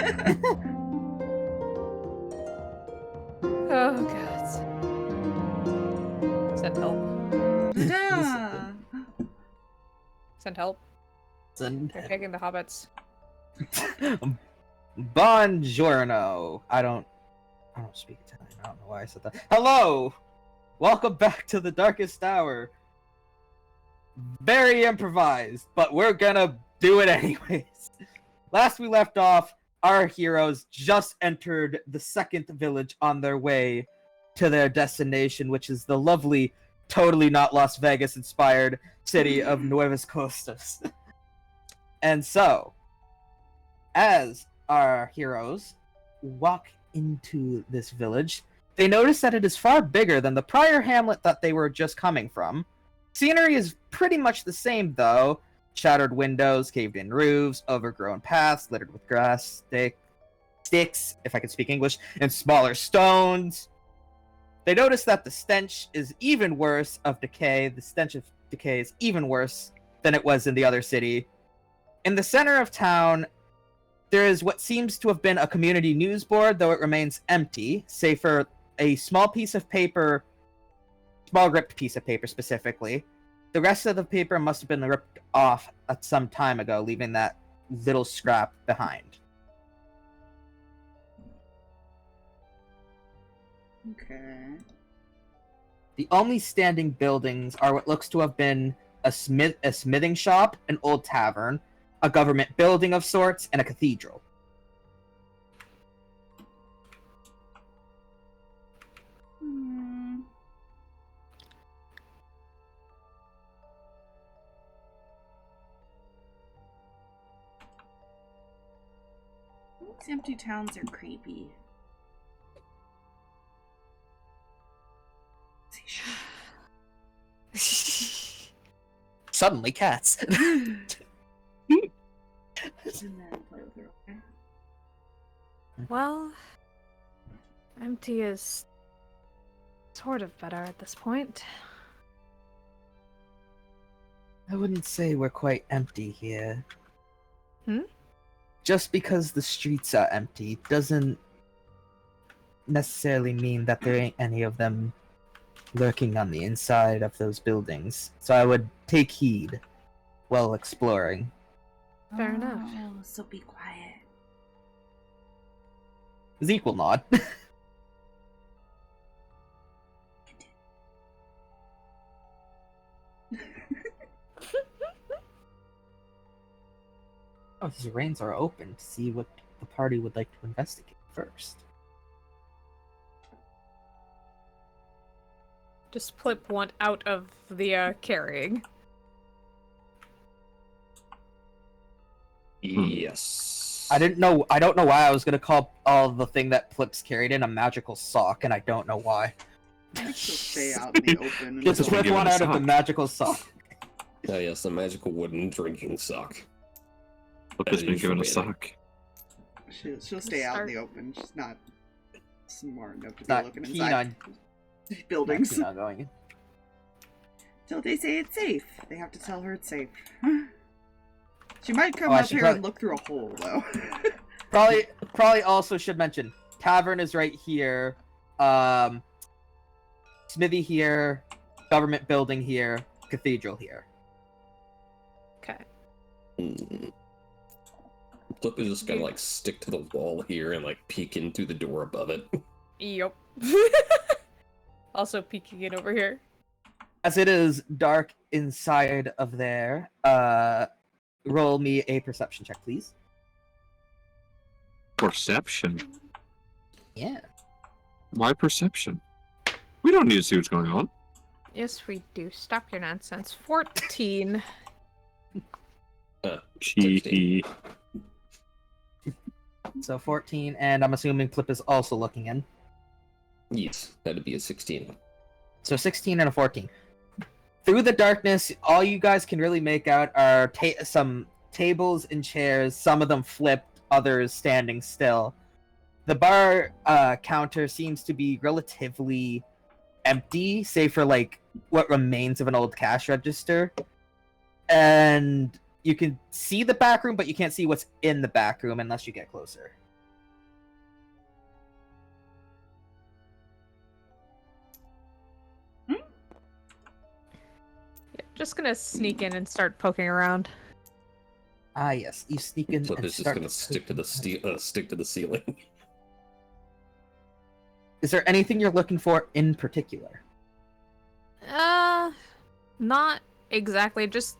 Oh god. Send help. Ta-da! Send help. Send They're taking the hobbits. Buongiorno. I don't speak Italian. I don't know why I said that. Hello! Welcome back to the Darkest Hour. Very improvised, but we're gonna do it anyways. Last we left off, our heroes just entered the second village on their way to their destination, which is the lovely, totally not Las Vegas inspired city of Nuevas Costas. And so, as our heroes walk into this village, they notice that it is far bigger than the prior hamlet that they were just coming from. Scenery is pretty much the same, though. Shattered windows, caved-in roofs, overgrown paths littered with grass, sticks, if I can speak English, and smaller stones. They notice that the stench is even worse of decay. The stench of decay is even worse than it was in the other city. In the center of town, there is what seems to have been a community news board, though it remains empty, save for a small piece of paper, small ripped piece of paper specifically. The rest of the paper must have been ripped off at some time ago, leaving that little scrap behind. Okay. The only standing buildings are what looks to have been a smithing shop, an old tavern, a government building of sorts, and a cathedral. These empty towns are creepy. Suddenly cats. Well, empty is sort of better at this point. I wouldn't say we're quite empty here. Hmm? Just because the streets are empty doesn't necessarily mean that there ain't any of them lurking on the inside of those buildings. So I would take heed while exploring. Fair enough. Oh, so be quiet. Zeke will nod. Oh, these reins are open to see what the party would like to investigate first. Does Plip want out of the carrying? Yes. I don't know why I was gonna call all the thing that Plip's carried in a magical sock, and I don't know why. She'll stay out in the open. Just Just Plip give it one a out of the sock. magical sock. Oh yes, the magical wooden drinking sock. Flip has been given a sock. She'll stay out in the open. She's not smart enough to be Not looking keen inside on buildings. not going in. Till they say it's safe. They have to tell her it's safe. She might come I up should here and look through a hole, though. Probably also should mention tavern is right here, smithy here, government building here, cathedral here. Okay. Flip is just gonna like stick to the wall here and like peek in through the door above it. Yup. Also peeking in over here. As it is dark inside of there, roll me a perception check, please. Perception? Yeah. Why perception? We don't need to see what's going on. Yes, we do. Stop your nonsense. 14. Cheeky. So 14, and I'm assuming Plip is also looking in. Yes, that'd be a 16. So 16 and a 14. Through the darkness, all you guys can really make out are some tables and chairs, some of them flipped, others standing still. The bar counter seems to be relatively empty, save for like what remains of an old cash register. And you can see the back room, but you can't see what's in the back room unless you get closer. Just gonna sneak in and start poking around. Ah, yes. You sneak in Plip and is just start gonna stick to the ceiling. Is there anything you're looking for in particular? Not exactly. Just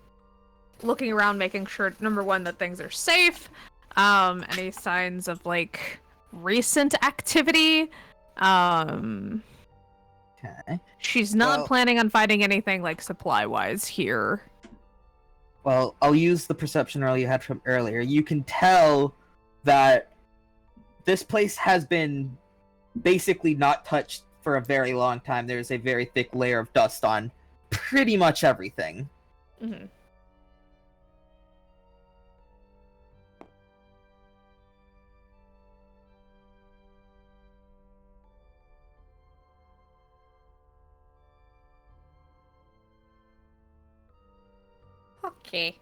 looking around, making sure, number one, that things are safe. Any signs of, like, recent activity. Okay. She's not Well- planning on finding anything, like, supply-wise here. Well, I'll use the perception roll you had from earlier. You can tell that this place has been basically not touched for a very long time. There's a very thick layer of dust on pretty much everything. Mm-hmm. Okay.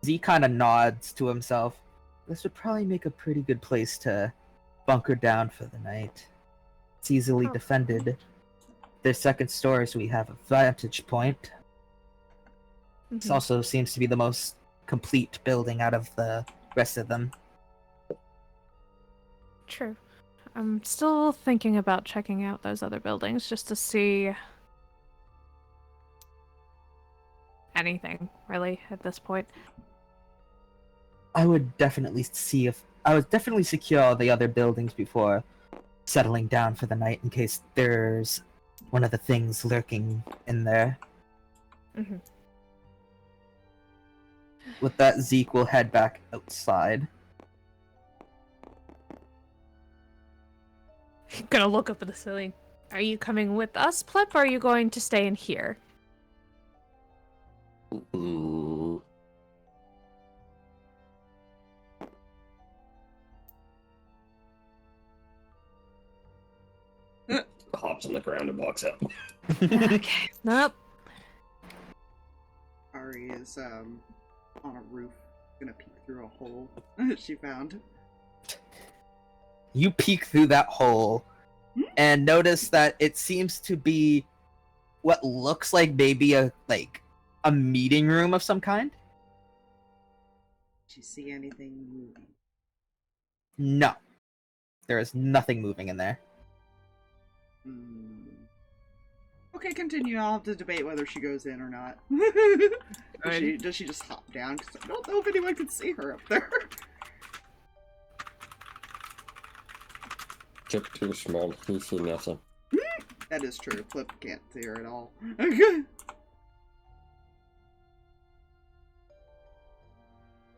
Z kind of nods to himself. This would probably make a pretty good place to bunker down for the night. It's easily Oh. defended. The second story, so we have a vantage point. This Mhm. also seems to be the most complete building out of the rest of them. True. I'm still thinking about checking out those other buildings just to see anything, really, at this point. I would definitely secure all the other buildings before settling down for the night in case there's one of the things lurking in there. Mm-hmm. With that, Zeke will head back outside. Gonna look up at the ceiling. Are you coming with us, Plip, or are you going to stay in here? Mm. Hops on the ground and walks out. Okay. Nope. Ari is on a roof, gonna peek through a hole she found. You peek through that hole and notice that it seems to be what looks like maybe a meeting room of some kind. Did you see anything moving? No. There is nothing moving in there. Okay, continue. I'll have to debate whether she goes in or not. Does she just hop down? Because I don't know if anyone can see her up there. Chip too small, you see nothing. That is true. Plip can't see her at all.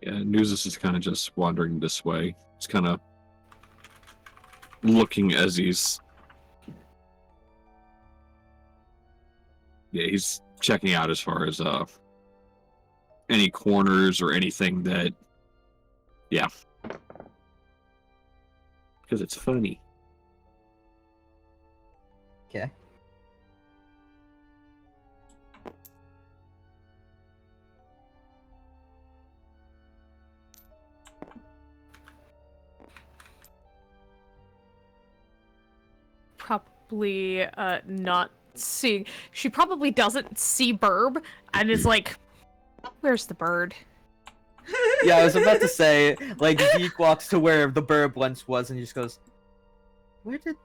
Yeah, Nuzus is kind of just wandering this way. He's kind of looking as he's... Yeah, he's checking out as far as any corners or anything that... Yeah. Because it's funny. Okay. Probably not seeing. She probably doesn't see Burb and is like, "Where's the bird?" Yeah, I was about to say, like, Zeke walks to where the burb once was and he just goes, "Where did,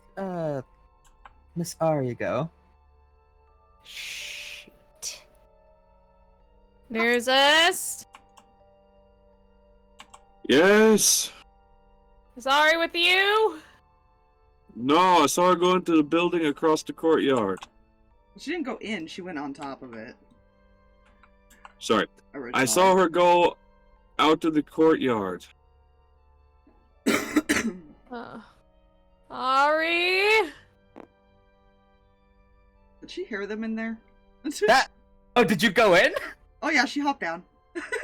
Miss Arya go?" Shoot. There's us. Yes! Sorry with you. No, I saw her go into the building across the courtyard. She didn't go in, she went on top of it. Sorry. Originally. I saw her go out to the courtyard. Ari. Did she hear them in there? Oh, did you go in? Oh yeah, she hopped down.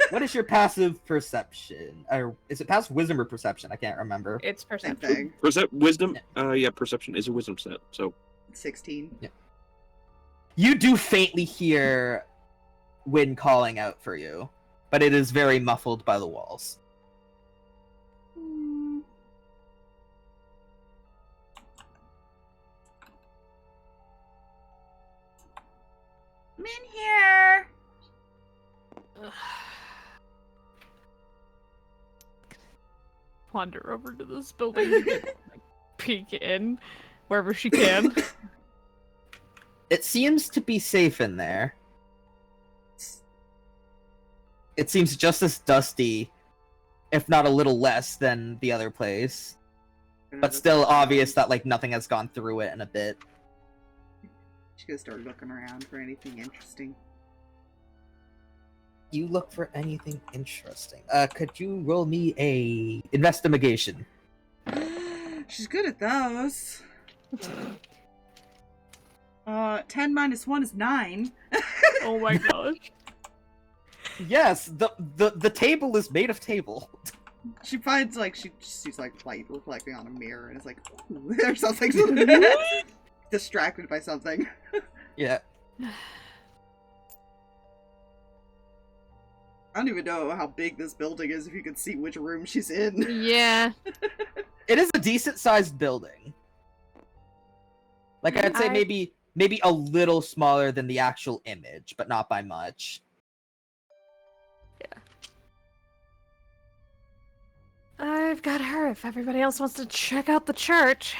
What is your passive perception? Or is it passive wisdom or perception? I can't remember. It's Same perception. thing. Wisdom? Yeah, perception is a wisdom set, so... 16. Yeah. You do faintly hear wind calling out for you, but it is very muffled by the walls. in here. Wander over to this building to get, like, peek in wherever she can. It seems to be safe in there. It seems just as dusty, if not a little less than the other place. But still obvious that, like, nothing has gone through it in a bit. She's gonna start looking around for anything interesting. You look for anything interesting. Could you roll me a investigation? She's good at those. 10 minus 1 is 9. Oh my gosh. Yes, the table is made of table. She finds, like, she sees, like, light reflecting on a mirror, and it's like, ooh, there's something distracted by something. Yeah. I don't even know how big this building is if you can see which room she's in. Yeah. It is a decent-sized building. Like, I'd say maybe a little smaller than the actual image, but not by much. Yeah. I've got her if everybody else wants to check out the church.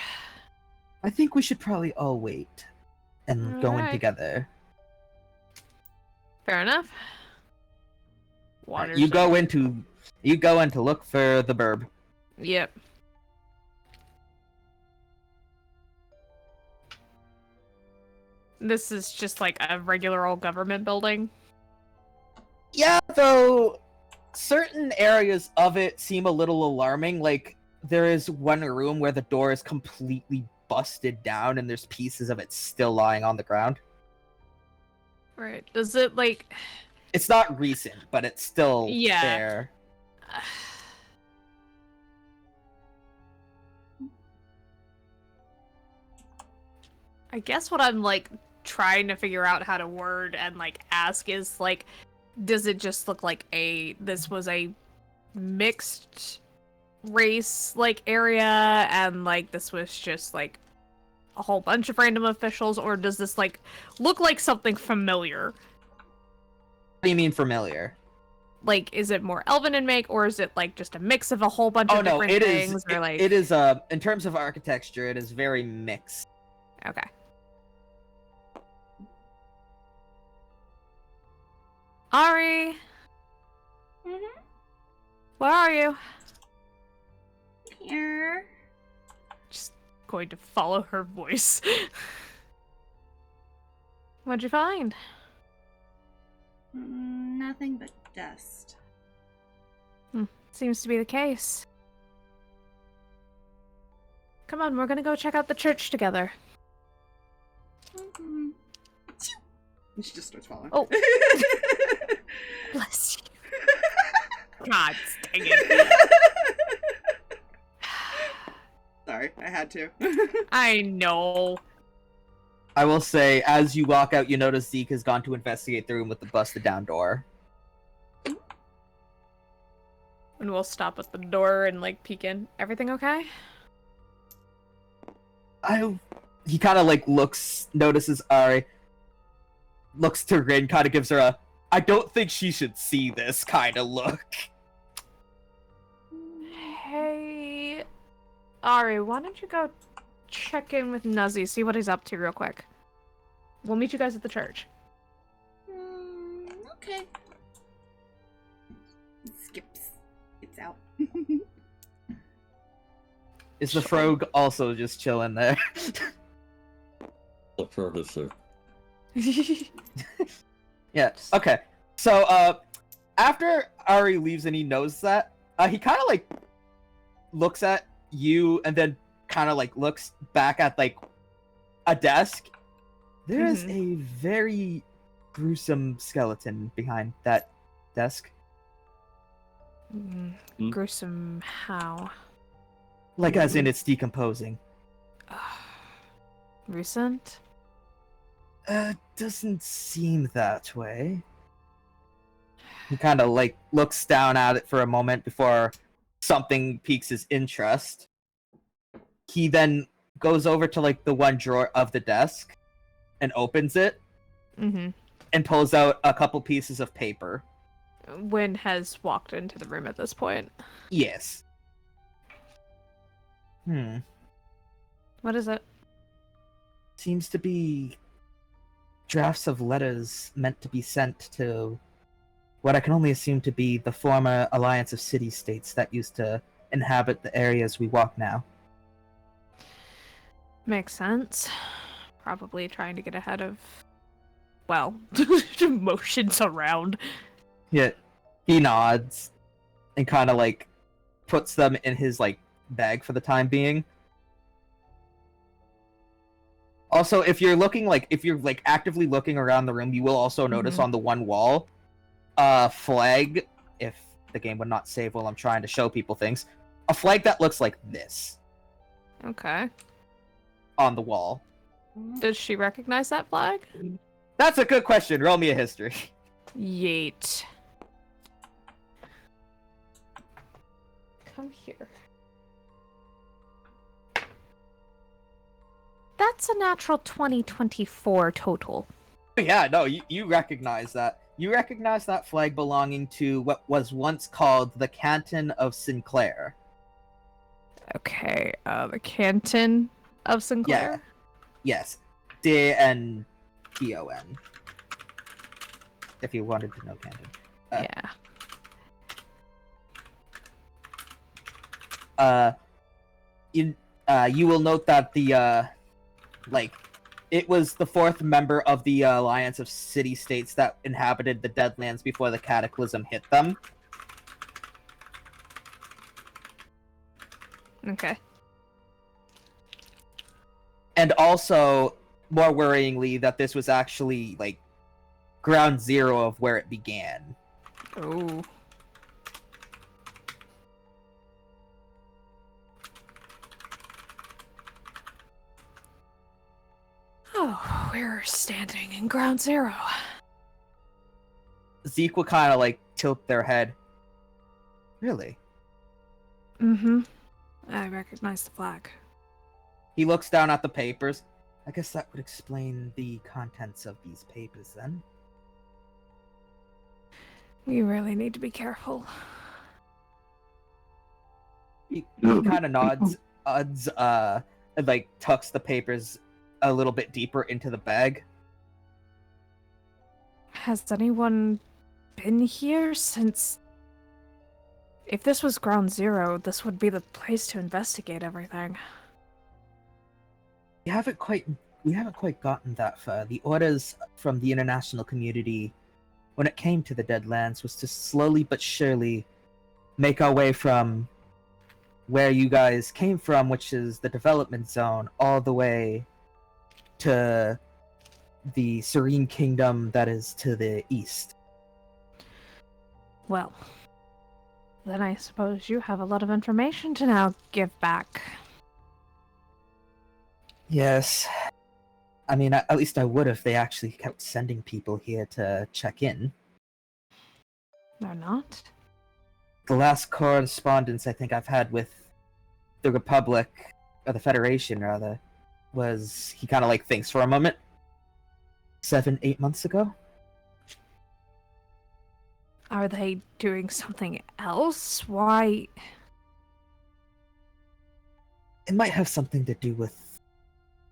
I think we should probably all wait and go in Alright. together. Fair enough. You go in to look for the burb. Yep. This is just like a regular old government building. Yeah, though certain areas of it seem a little alarming. Like, there is one room where the door is completely busted down and there's pieces of it still lying on the ground. Right. Does it, like... It's not recent, but it's still there. I guess what I'm, like, trying to figure out how to word and, like, ask is, like, does it just look like this was a mixed race, like, area, and, like, this was just, like, a whole bunch of random officials, or does this, like, look like something familiar? What do you mean familiar? Like, is it more elven in make, or is it, like, just a mix of a whole bunch of different things? Or, like... It is, in terms of architecture, it is very mixed. Okay. Ari! Mm-hmm. Where are you? Here. Just going to follow her voice. What'd you find? Nothing but dust. Seems to be the case. Come on, we're gonna go check out the church together. Mm-hmm. And she just starts following. Oh. Bless you. God dang it. Sorry, I had to. I know. I will say, as you walk out, you notice Zeke has gone to investigate the room with the busted down door. And we'll stop at the door and, like, peek in. Everything okay? He kind of, like, notices Ari, looks to Rin, kind of gives her a, I don't think she should see this kind of look. Hey, Ari, why don't you go check in with Nuzus, see what he's up to real quick. We'll meet you guys at the church. Okay. Skips. It's out. Is the frog also just chilling there? The frog is there. Yeah, okay. So, after Ari leaves and he knows that, he kind of, like, looks at you and then kind of, like, looks back at, like, a desk. There is a very gruesome skeleton behind that desk. Gruesome how? Like, as in it's decomposing. Recent? Doesn't seem that way. He kind of, like, looks down at it for a moment before something piques his interest. He then goes over to, like, the one drawer of the desk and opens it. and pulls out a couple pieces of paper. Wynn has walked into the room at this point. Yes. What is it? Seems to be drafts of letters meant to be sent to what I can only assume to be the former alliance of city-states that used to inhabit the areas we walk now. Makes sense. Probably trying to get ahead of, well, motions around. Yeah, he nods and kind of like puts them in his like bag for the time being. Also, if you're actively looking around the room, you will also notice on the one wall a flag, if the game would not save while I'm trying to show people things, a flag that looks like this Okay. on the wall. Does she recognize that flag? That's a good question. Roll me a history. Yeet. Come here. That's a natural 2024 total. Yeah, no, you recognize that. You recognize that flag belonging to what was once called the Canton of Sinclair. Okay, the Canton of Sinclair? Yes. D-N-T-O-N. If you wanted to know Canton. You will note that the, it was the fourth member of the Alliance of City-States that inhabited the Deadlands before the Cataclysm hit them. Okay. And also, more worryingly, that this was actually, like, ground zero of where it began. Oh. Oh, we're standing in ground zero. Zeke will kind of, like, tilt their head. Really? Mm-hmm. I recognize the flag. He looks down at the papers. I guess that would explain the contents of these papers, then. We really need to be careful. He kind of nods, and, like, tucks the papers a little bit deeper into the bag. Has anyone been here since... If this was ground zero, this would be the place to investigate everything. We haven't quite gotten that far. The orders from the international community, when it came to the Deadlands, was to slowly but surely make our way from where you guys came from, which is the development zone, all the way to the Serene Kingdom that is to the east. Well, then I suppose you have a lot of information to now give back. Yes. I mean, at least I would if they actually kept sending people here to check in. They're not? The last correspondence I think I've had with the Republic, or the Federation rather, was, he kind of like thinks for a moment, 7-8 months ago. Are they doing something else? Why? It might have something to do with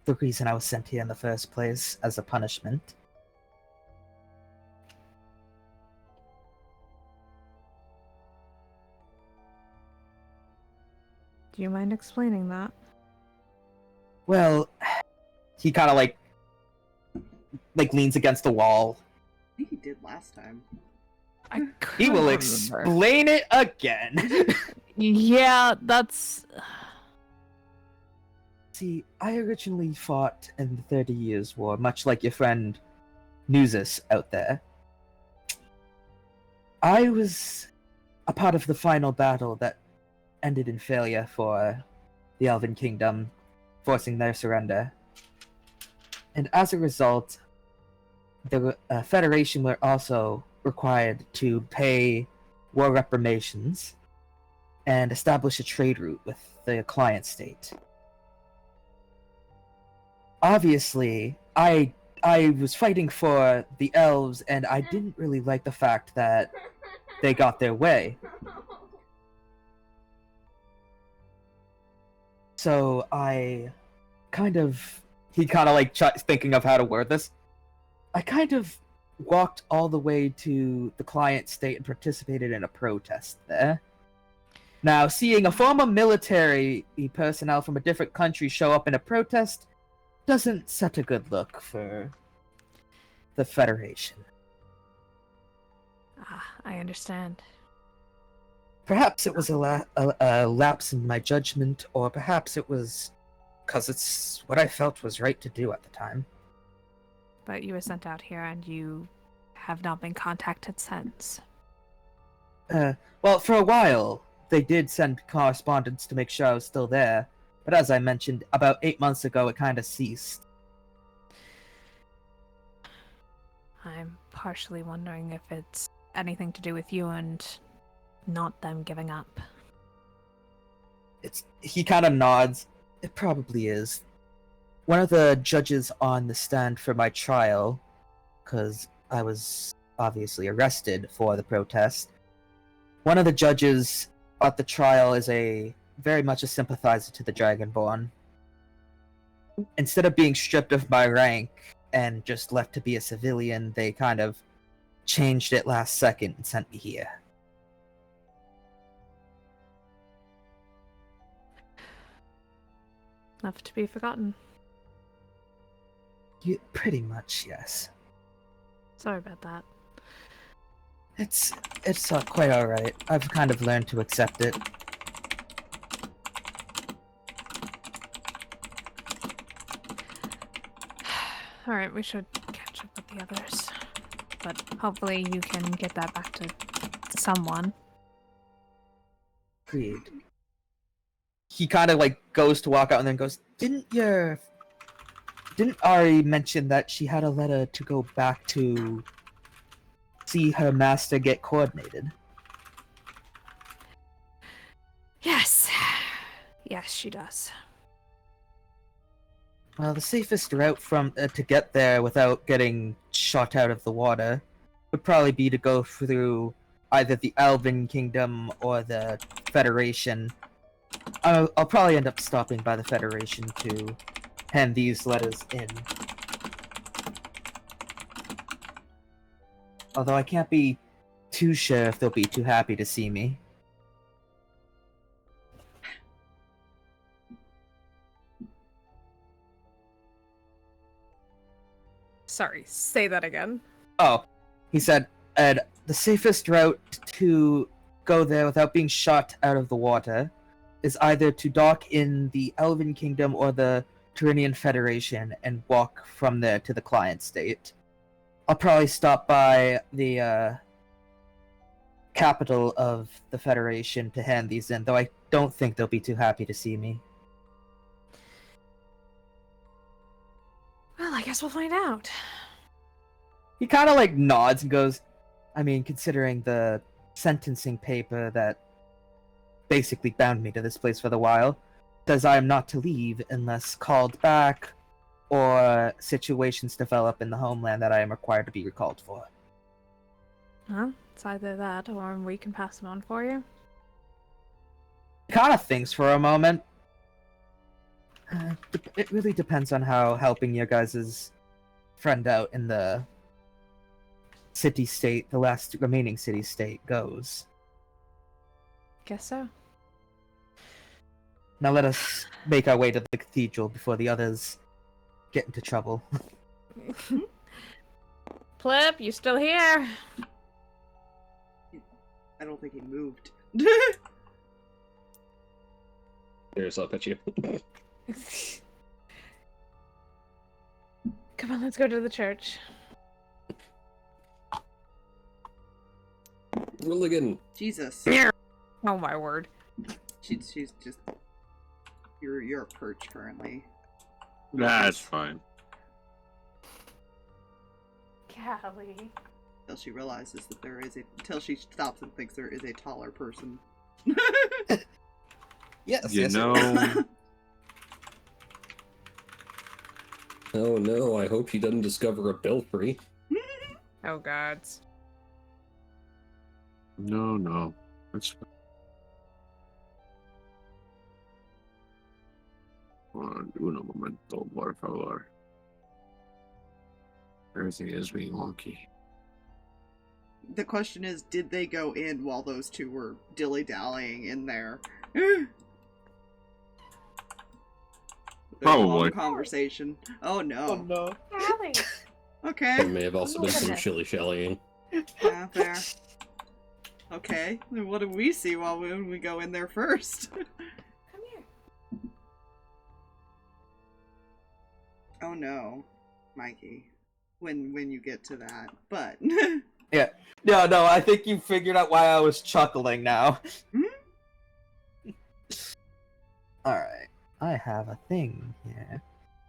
the reason I was sent here in the first place, as a punishment. Do you mind explaining that? Well, he kind of like leans against the wall. I think he did last time. He will explain it again. Yeah, that's... See, I originally fought in the 30 Years' War, much like your friend Nuzus out there. I was a part of the final battle that ended in failure for the Elven Kingdom, forcing their surrender. And as a result, the Federation were also required to pay war reparations and establish a trade route with the client state. Obviously, I I was fighting for the elves, and I didn't really like the fact that they got their way. So I kind of... He kind of like thinking of how to word this. I kind of walked all the way to the client state and participated in a protest there. Now, seeing a former military personnel from a different country show up in a protest doesn't set a good look for the Federation. I understand. Perhaps it was a lapse in my judgment, or perhaps it was because it's what I felt was right to do at the time. But you were sent out here and you have not been contacted since. Well, for a while, they did send correspondence to make sure I was still there, but as I mentioned, about 8 months ago, it kind of ceased. I'm partially wondering if it's anything to do with you and not them giving up. He kind of nods. It probably is. One of the judges on the stand for my trial, because I was obviously arrested for the protest, one of the judges at the trial is very much a sympathizer to the Dragonborn. Instead of being stripped of my rank and just left to be a civilian, they kind of changed it last second and sent me here. Left to be forgotten. Pretty much, yes. Sorry about that. It's quite alright. I've kind of learned to accept it. Alright, we should catch up with the others. But hopefully you can get that back to someone. Agreed. He kind of like goes to walk out and then goes, Didn't Ari mention that she had a letter to go back to see her master get coordinated? Yes. Yes, she does. Well, the safest route to get there without getting shot out of the water would probably be to go through either the Elven Kingdom or the Federation. I'll probably end up stopping by the Federation to hand these letters in. Although I can't be too sure if they'll be too happy to see me. Sorry, say that again. Oh, he said, Ed, the safest route to go there without being shot out of the water is either to dock in the Elven Kingdom or the Tyrrhenian Federation and walk from there to the client state. I'll probably stop by the capital of the Federation to hand these in, though I don't think they'll be too happy to see me. Well, I guess we'll find out. He kind of like nods and goes, I mean, considering the sentencing paper that basically bound me to this place for the while, says I am not to leave unless called back or situations develop in the homeland that I am required to be recalled for. Well, it's either that or we can pass them on for you. He kind of thinks for a moment. It really depends on how helping your guys' friend out in the city-state, the last remaining city-state, goes. Guess so. Now let us make our way to the cathedral before the others get into trouble. Plip, you still here? I don't think he moved. There's up at you. Come on, let's go to the church. Willigan. Jesus. Oh my word. She's just... You're a perch currently. That's fine. Callie. Until she realizes that there is until she stops and thinks there is a taller person. Yes, You yes. know, Oh no, I hope he doesn't discover a belfry. Oh god. No. That's uno momento, por favor. Everything is being wonky. The question is, did they go in while those two were dilly-dallying in there? Probably. Long conversation. Oh no. no. Okay. There may have also been some shilly-shallying. Yeah, fair. Okay. Then what do we see while we go in there first? Come here. Oh no, Mikey. When you get to that, but Yeah. No, I think you figured out why I was chuckling now. Alright. I have a thing here.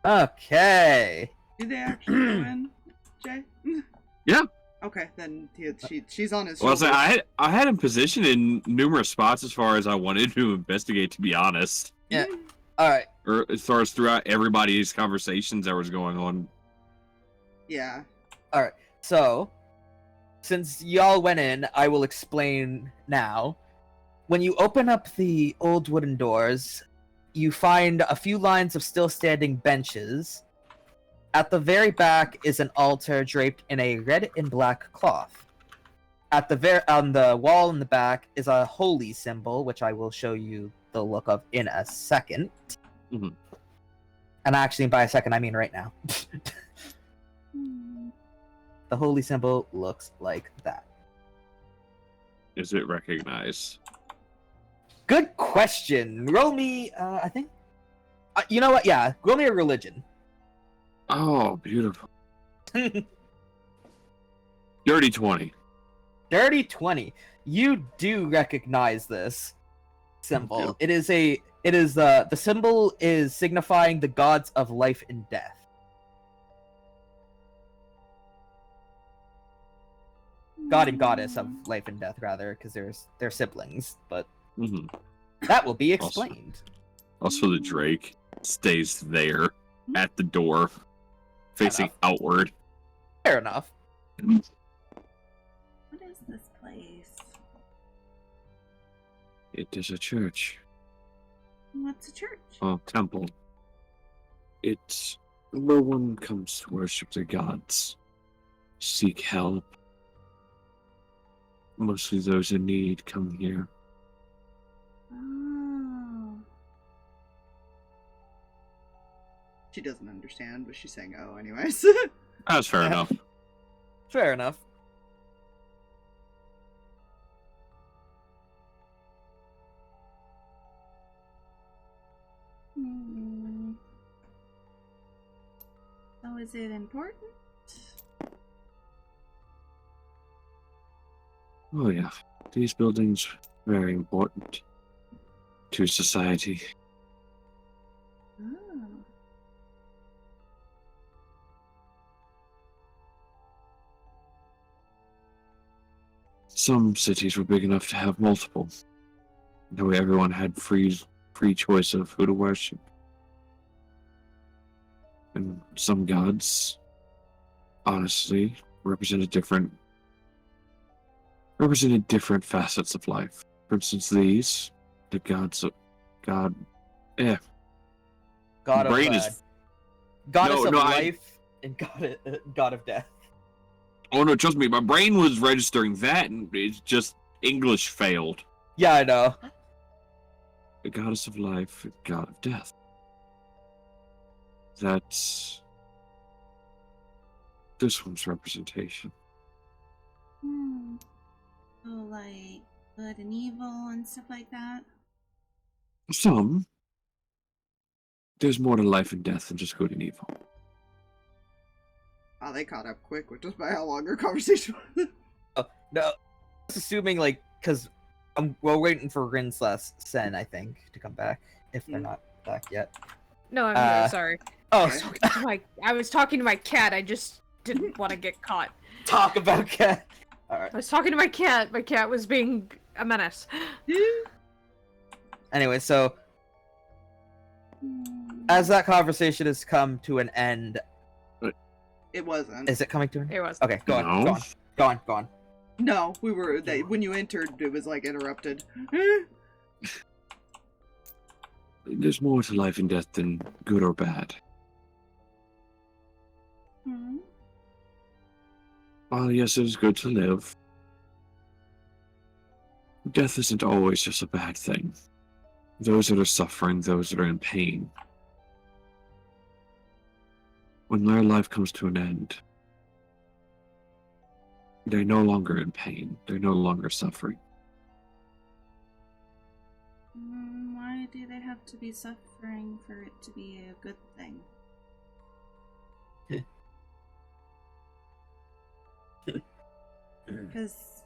Okay. did they actually go in, Jay? Yeah. Okay, then she's on his. Well, shoulders. I had him positioned in numerous spots as far as I wanted to investigate, to be honest. Yeah. Alright. Or as far as throughout everybody's conversations that was going on. Yeah. Alright. So, since y'all went in, I will explain now. When you open up the old wooden doors, you find a few lines of still standing benches. At the very back is an altar draped in a red and black cloth. At the on the wall in the back is a holy symbol, which I will show you the look of in a second. Mhm. And actually, by a second, I mean right now. The holy symbol looks like that. Is it recognized? Good question. Roll me, I think... you know what? Yeah, roll me a religion. Oh, beautiful. Dirty 20. Dirty 20. You do recognize this symbol. Yeah. The symbol is signifying the gods of life and death. God and goddess of life and death, rather, because they're siblings, but Mm-hmm. that will be explained. Also, the Drake stays there at the door, facing outward. Fair enough. What is this place? It is a church. What's a church? Oh, temple. It's where one comes to worship their gods, seek help. Mostly those in need come here. Oh. She doesn't understand, but she's saying "oh" anyways. That's fair enough. Fair enough. So is it important? Oh yeah, these buildings very important to society. Oh. Some cities were big enough to have multiple. That way everyone had free choice of who to worship. And some gods, honestly, represented different facets of life. For instance, these, the gods of God. God Brain of is. goddess No, of no, life and god of death. Oh no, trust me, my brain was registering that, and it's just English failed. Yeah, I know. The goddess of life, and god of death. That's this one's representation. So like good and evil and stuff like that? Some. There's more to life and death than just good and evil. Oh, they caught up quick, which was by how long our conversation was. No, just assuming because we're waiting for Rin/Sen, I think, to come back if they're not back yet. No, I'm really sorry. Oh, I was talking to my cat. I just didn't want to get caught. talk about cat. All right. I was talking to my cat. My cat was being a menace. Anyway, so as that conversation has come to an end, It wasn't. Is it coming to an It was. Okay, go on, No. go on. No, we were. When you entered, it was like interrupted. There's more to life and death than good or bad. Hmm. While yes, it is good to live, death isn't always just a bad thing. Those that are suffering, those that are in pain, when their life comes to an end, they're no longer in pain. They're no longer suffering. Why do they have to be suffering for it to be a good thing? Because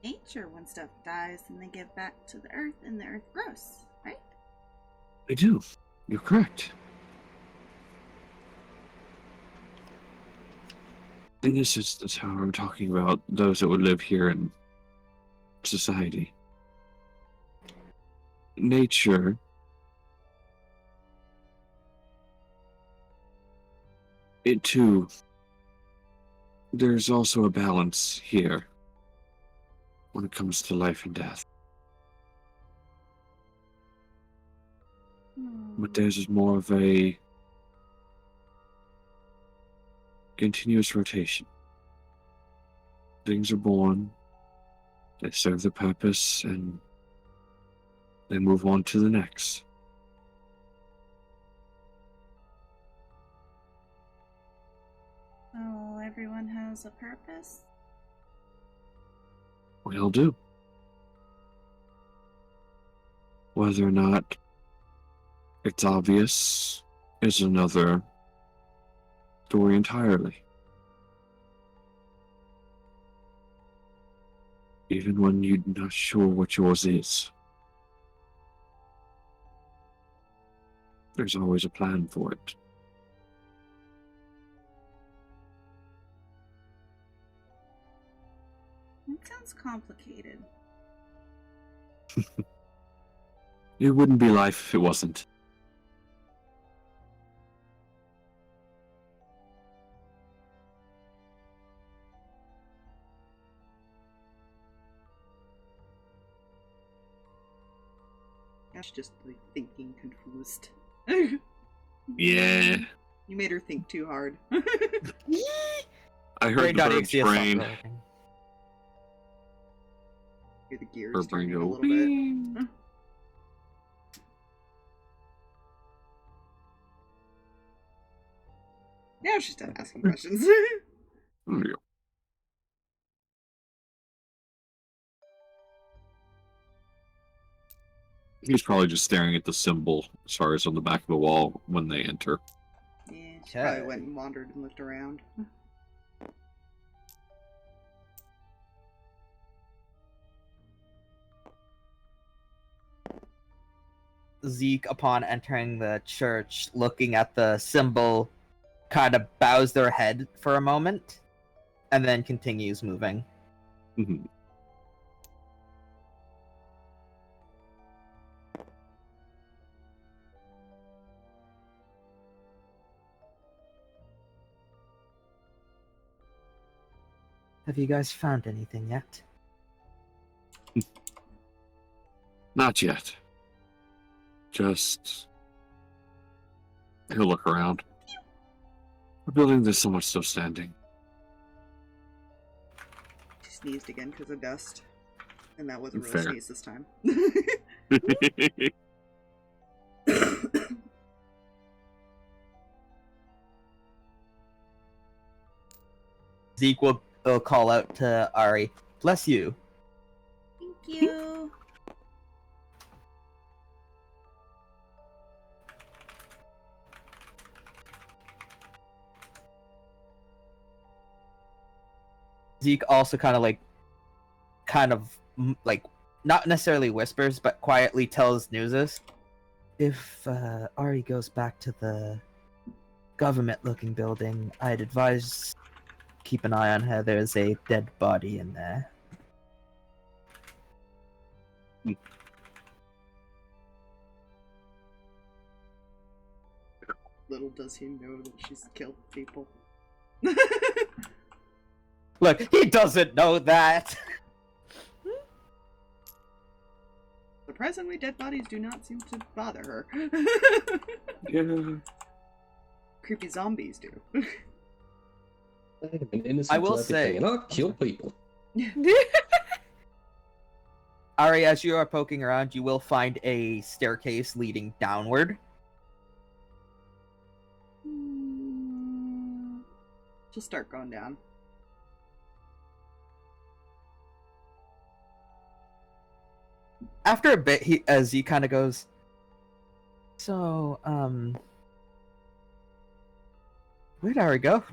nature, when stuff dies, and they give back to the earth, and the earth grows, right? They do. You're correct. In this instance, however, I'm talking about those that would live here in society. Nature it too, there's also a balance here when it comes to life and death. But theirs is more of a continuous rotation. Things are born, they serve their purpose, and they move on to the next. Oh, everyone has a purpose? We all do. Whether or not it's obvious is another story entirely. Even when you're not sure what yours is, there's always a plan for it. It sounds complicated. It wouldn't be life if it wasn't. She's just like thinking confused. Yeah. You made her think too hard. I heard the bird's brain. Hear the gears Her brain turning a go, little bit. Now she's done asking questions. There you go. He's probably just staring at the symbol as far as on the back of the wall when they enter. Yeah, she probably went and wandered and looked around. Zeke, upon entering the church, looking at the symbol, kind of bows their head for a moment, and then continues moving. Mm-hmm. Have you guys found anything yet? Not yet. Just... He'll look around. The building, there's so much still standing. She sneezed again because of dust. And that wasn't really Fair. a sneeze this time. Zeke will call out to Ari, "Bless you." Thank you. Zeke also kind of not necessarily whispers, but quietly tells Nuzus, if Ari goes back to the government-looking building, I'd advise keep an eye on her. There's a dead body in there. Little does he know that she's killed people. Look, he doesn't know that. Surprisingly, dead bodies do not seem to bother her. Yeah. Creepy zombies do. I'm an innocent I will to everything, say- and I'll kill people. Ari, as you are poking around, you will find a staircase leading downward. Just start going down. After a bit, as he kind of goes, so, where'd Ari go?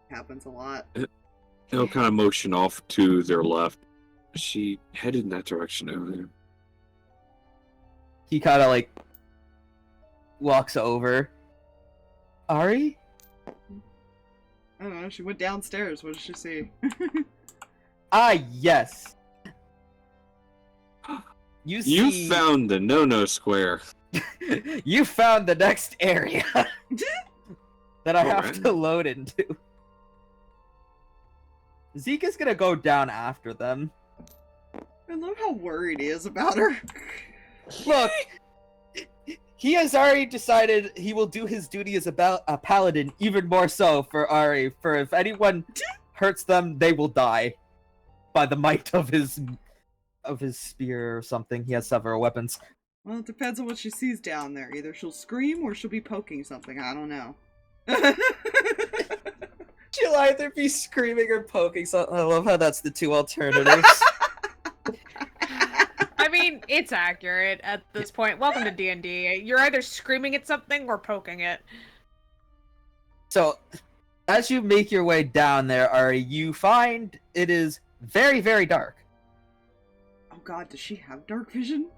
Happens a lot. They'll kind of motion off to their left. She headed in that direction earlier. He kind of like walks over. Ari? I don't know, she went downstairs. What did she see? Ah, yes. You found the no-no square. You found the next area that I have Alright. to load into. Zeke is gonna go down after them. I love how worried he is about her. Look, he has already decided he will do his duty as a paladin even more so for Ari. For if anyone hurts them, they will die by the might of his spear or something. He has several weapons. Well, it depends on what she sees down there. Either she'll scream or she'll be poking something. I don't know. She'll either be screaming or poking something. I love how that's the two alternatives. I mean, it's accurate at this point. Welcome to D&D. You're either screaming at something or poking it. So, as you make your way down there, Ari, you find it is very, very dark. Oh god, does she have dark vision?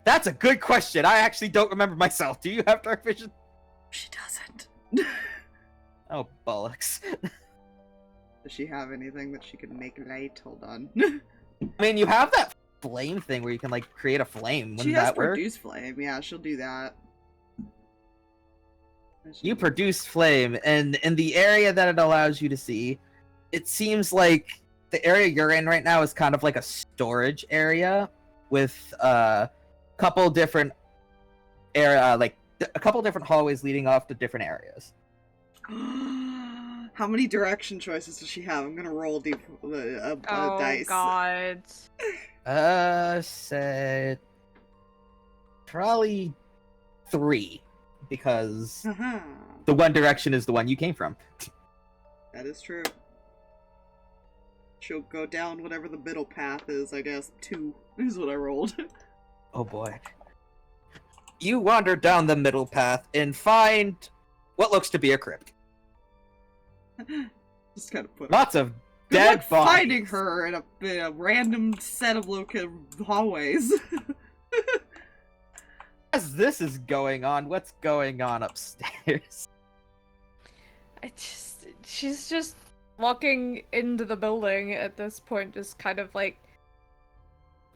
That's a good question. I actually don't remember myself. Do you have dark vision? She doesn't. Oh, bollocks. Does she have anything that she can make light? Hold on. I mean, you have that flame thing where you can, like, create a flame. Wouldn't She has that work? produce flame. Yeah, she'll do that. You produce flame, and in the area that it allows you to see, it seems like the area you're in right now is kind of like a storage area with a couple different a couple different hallways leading off to different areas. How many direction choices does she have? I'm gonna roll a dice. God. Say probably 3, because Uh-huh. the one direction is the one you came from. That is true. She'll go down whatever the middle path is, I guess. 2 is what I rolled. Oh boy. You wander down the middle path and find what looks to be a crypt. Just kind of put Lots of Good dead luck bodies. finding her in a random set of hallways. As this is going on, what's going on upstairs? She's just walking into the building at this point, just kind of like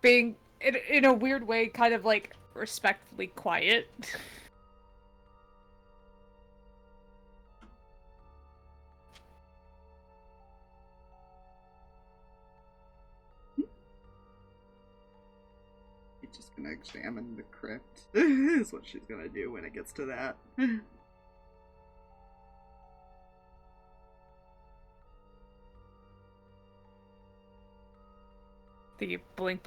being, in a weird way, kind of like respectfully quiet. She's just gonna examine the crypt. Is what she's gonna do when it gets to that. The blink,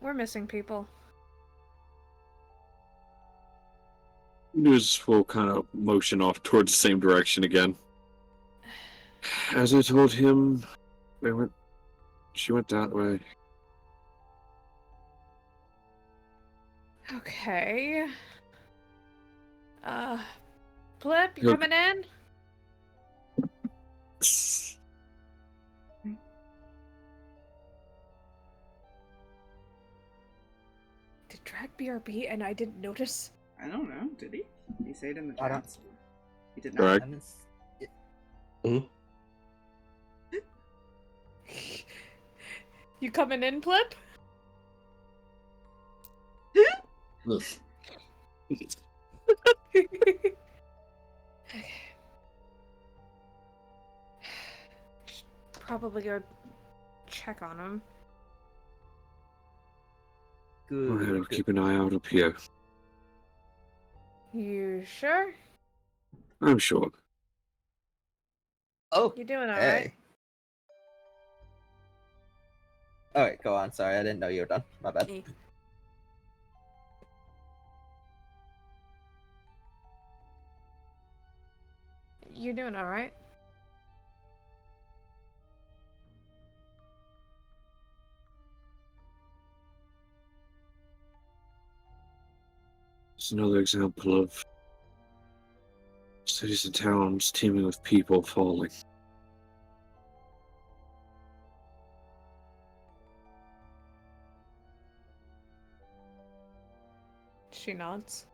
we're missing people. Nuzus will kind of motion off towards the same direction again. As I told him, she went that way. Okay. Plip, you Yep. coming in? Did Drag BRB and I didn't notice? I don't know, did he? Did he say it in the I don't- chats? He did not. Correct. And it's- You coming in, Plip? Ugh. Probably go check on him. Go ahead, I'll Good. keep an eye out up here. You sure? I'm sure. Oh, You doing alright? hey. Alright, go on. Sorry, I didn't know you were done. My bad. Eh. You doing alright? It's another example of cities and towns teeming with people falling. She nods.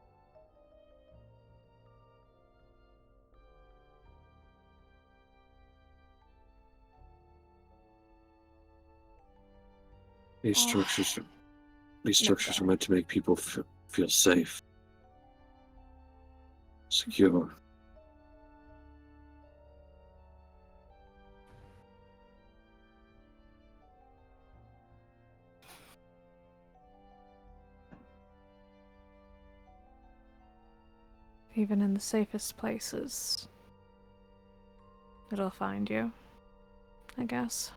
These Oh. structures are meant to make people feel safe, secure. Even in the safest places, it'll find you, I guess.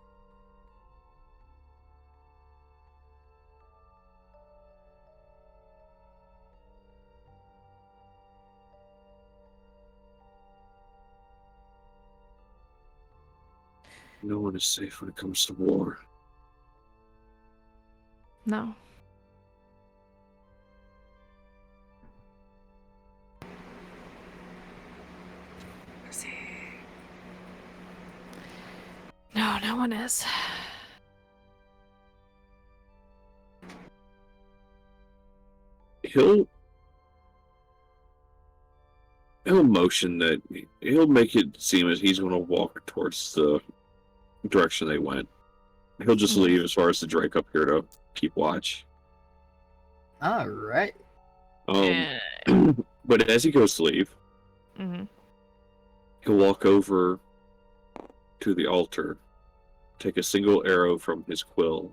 No one is safe when it comes to war. No. No, no one is. He'll motion that he'll make it seem as he's going to walk towards the direction they went. He'll just leave as far as the Drake up here to keep watch. Alright. But as he goes to leave, Mm-hmm. he'll walk over to the altar, take a single arrow from his quiver.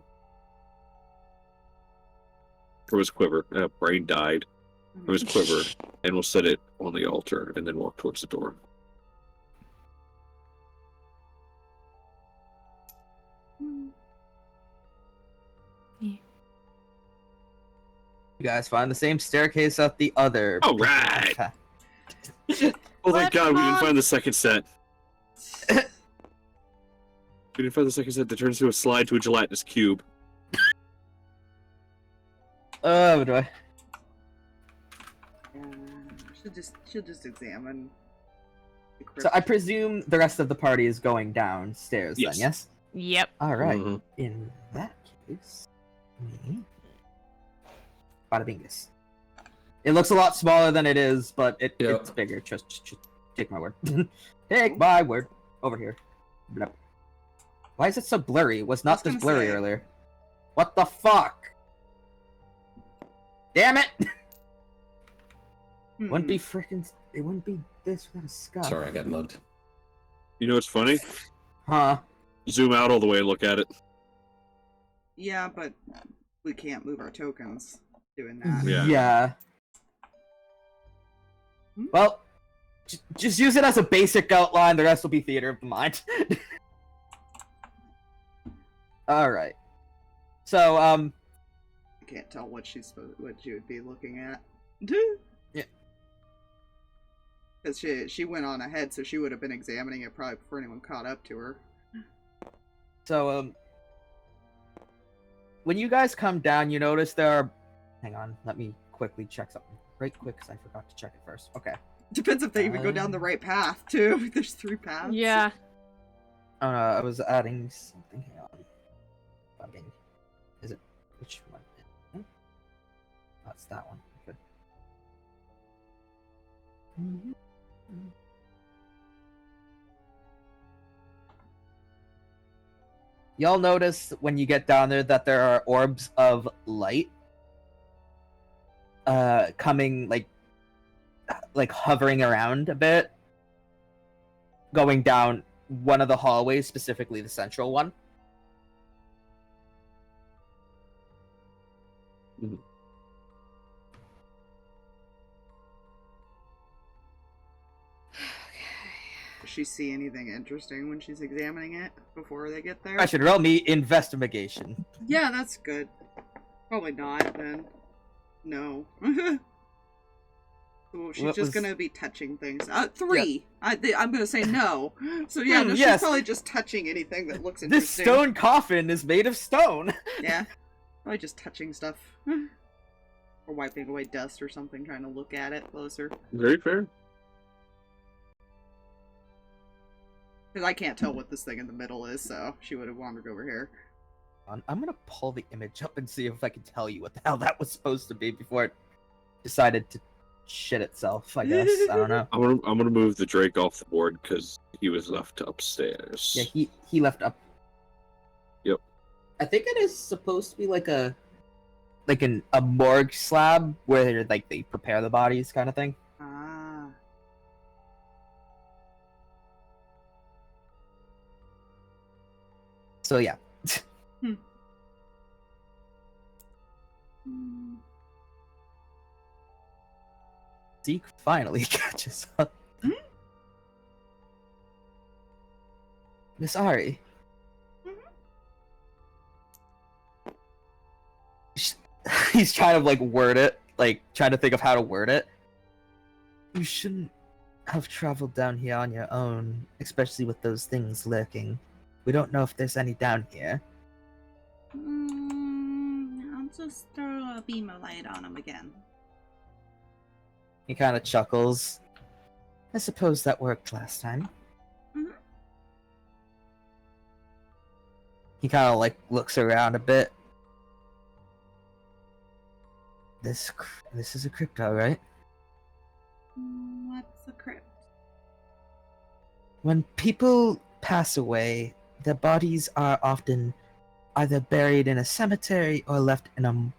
Brain died from his quiver, and will set it on the altar, and then walk towards the door. You guys find the same staircase at the other. All right. Oh, thank Let's God, we didn't run. find the second set. We didn't find the second set that turns into a slide to a gelatinous cube. What do I? She'll just examine. The So I crypt. presume the rest of the party is going downstairs Yes. then, yes? Yep. Alright. Mhm. In that case, me. Bada bingus. It looks a lot smaller than it is, but it's bigger. Just take my word. Take my word. Over here. Blah. Why is it so blurry? It was I was not this gonna blurry say. earlier. What the fuck? Damn it! Wouldn't be freaking. It wouldn't be this without a scuff. Sorry, I got mugged. You know what's funny? Huh? Zoom out all the way and look at it. Yeah, but we can't move our tokens doing that. Yeah. Well, just use it as a basic outline. The rest will be theater of the mind. All right. So, I can't tell what she would be looking at. Yeah. Because she went on ahead, so she would have been examining it probably before anyone caught up to her. So, when you guys come down, you notice there are. Hang on, let me quickly check something. Right quick, because I forgot to check it first. Okay. Depends if they even go down the right path, too. There's 3 paths. Yeah. Oh no, I was adding something. Hang on. Bugging. Is it which one? That's that one. Good. Y'all notice when you get down there that there are orbs of light coming like hovering around a bit, going down one of the hallways, specifically the central one. Does she see anything interesting when she's examining it before they get there? I should roll me investigation. Yeah, that's good. Probably not, then. No. Well, she's just gonna be touching things. 3! Yeah. I'm gonna say no. So yeah, no, she's probably just touching anything that looks interesting. This stone coffin is made of stone! Yeah. Probably just touching stuff. Or wiping away dust or something, trying to look at it closer. Very fair. Because I can't tell what this thing in the middle is, so she would have wandered over here. I'm gonna pull the image up and see if I can tell you what the hell that was supposed to be before it decided to shit itself, I guess. I don't know. I'm gonna move the Drake off the board because he was left upstairs. Yeah, he left up. Yep. I think it is supposed to be like a morgue slab where like they prepare the bodies kind of thing. Ah. So yeah. Zeke finally catches up. Miss Ari. He's trying to like word it, like trying to think of how to word it. You shouldn't have traveled down here on your own, especially with those things lurking. We don't know if there's any down here. I'll just throw a beam of light on him again. He kind of chuckles. I suppose that worked last time. He kind of like looks around a bit. This is a crypto, right? What's a crypt? When people pass away, their bodies are often either buried in a cemetery or left in a